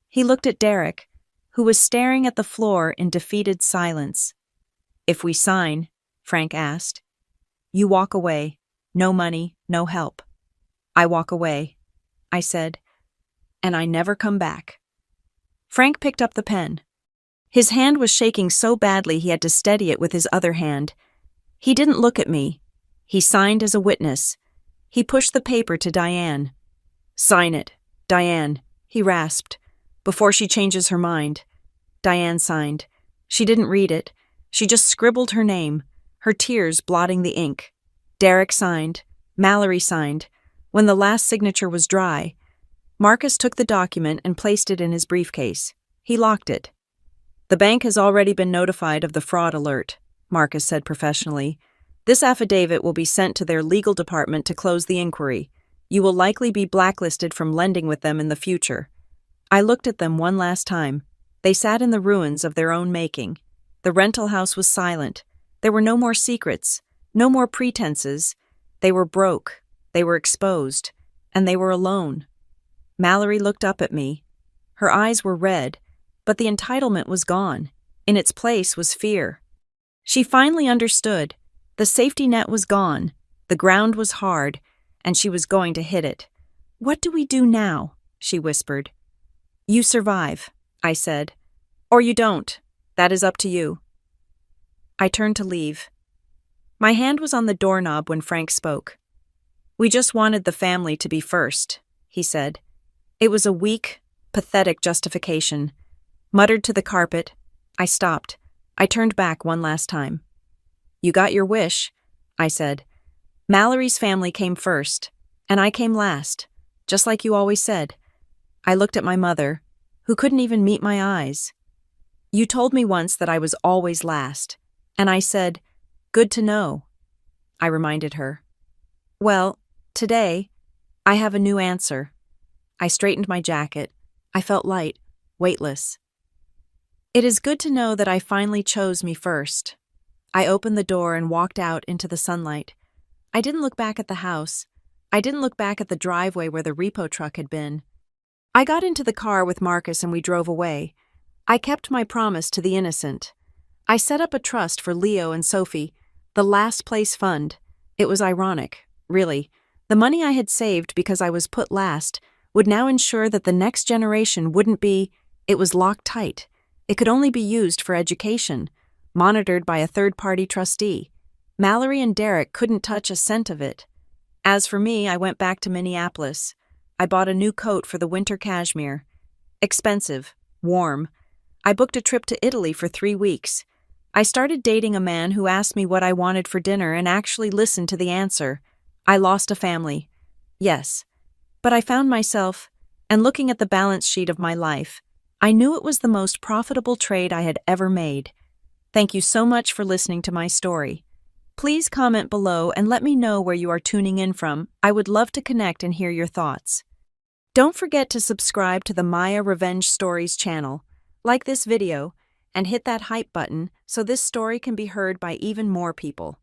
He looked at Derek, who was staring at the floor in defeated silence. If we sign, Frank asked, you walk away. No money, no help. I walk away, I said, and I never come back. Frank picked up the pen. His hand was shaking so badly he had to steady it with his other hand. He didn't look at me. He signed as a witness. He pushed the paper to Diane. Sign it, Diane, he rasped, before she changes her mind. Diane signed. She didn't read it. She just scribbled her name, her tears blotting the ink. Derek signed. Mallory signed. When the last signature was dry, Marcus took the document and placed it in his briefcase. He locked it. The bank has already been notified of the fraud alert, Marcus said professionally. This affidavit will be sent to their legal department to close the inquiry. You will likely be blacklisted from lending with them in the future. I looked at them one last time. They sat in the ruins of their own making. The rental house was silent. There were no more secrets, no more pretenses. They were broke, they were exposed, and they were alone. Mallory looked up at me. Her eyes were red, but the entitlement was gone. In its place was fear. She finally understood. The safety net was gone. The ground was hard, and she was going to hit it. What do we do now? She whispered. You survive, I said. Or you don't. That is up to you. I turned to leave. My hand was on the doorknob when Frank spoke. We just wanted the family to be first, he said. It was a weak, pathetic justification. Muttered to the carpet, I stopped. I turned back one last time. You got your wish, I said. Mallory's family came first, and I came last, just like you always said. I looked at my mother, who couldn't even meet my eyes. You told me once that I was always last, and I said, good to know. I reminded her. Well, today, I have a new answer. I straightened my jacket. I felt light, weightless. It is good to know that I finally chose me first. I opened the door and walked out into the sunlight. I didn't look back at the house. I didn't look back at the driveway where the repo truck had been. I got into the car with Marcus and we drove away. I kept my promise to the innocent. I set up a trust for Leo and Sophie, the last place fund. It was ironic, really. The money I had saved because I was put last would now ensure that the next generation wouldn't be, it was locked tight. It could only be used for education, monitored by a third-party trustee. Mallory and Derek couldn't touch a cent of it. As for me, I went back to Minneapolis. I bought a new coat for the winter cashmere. Expensive, warm. I booked a trip to Italy for 3 weeks. I started dating a man who asked me what I wanted for dinner and actually listened to the answer. I lost a family. Yes. But I found myself, and looking at the balance sheet of my life, I knew it was the most profitable trade I had ever made. Thank you so much for listening to my story. Please comment below and let me know where you are tuning in from. I would love to connect and hear your thoughts. Don't forget to subscribe to the Maya Revenge Stories channel, like this video, and hit that hype button so this story can be heard by even more people.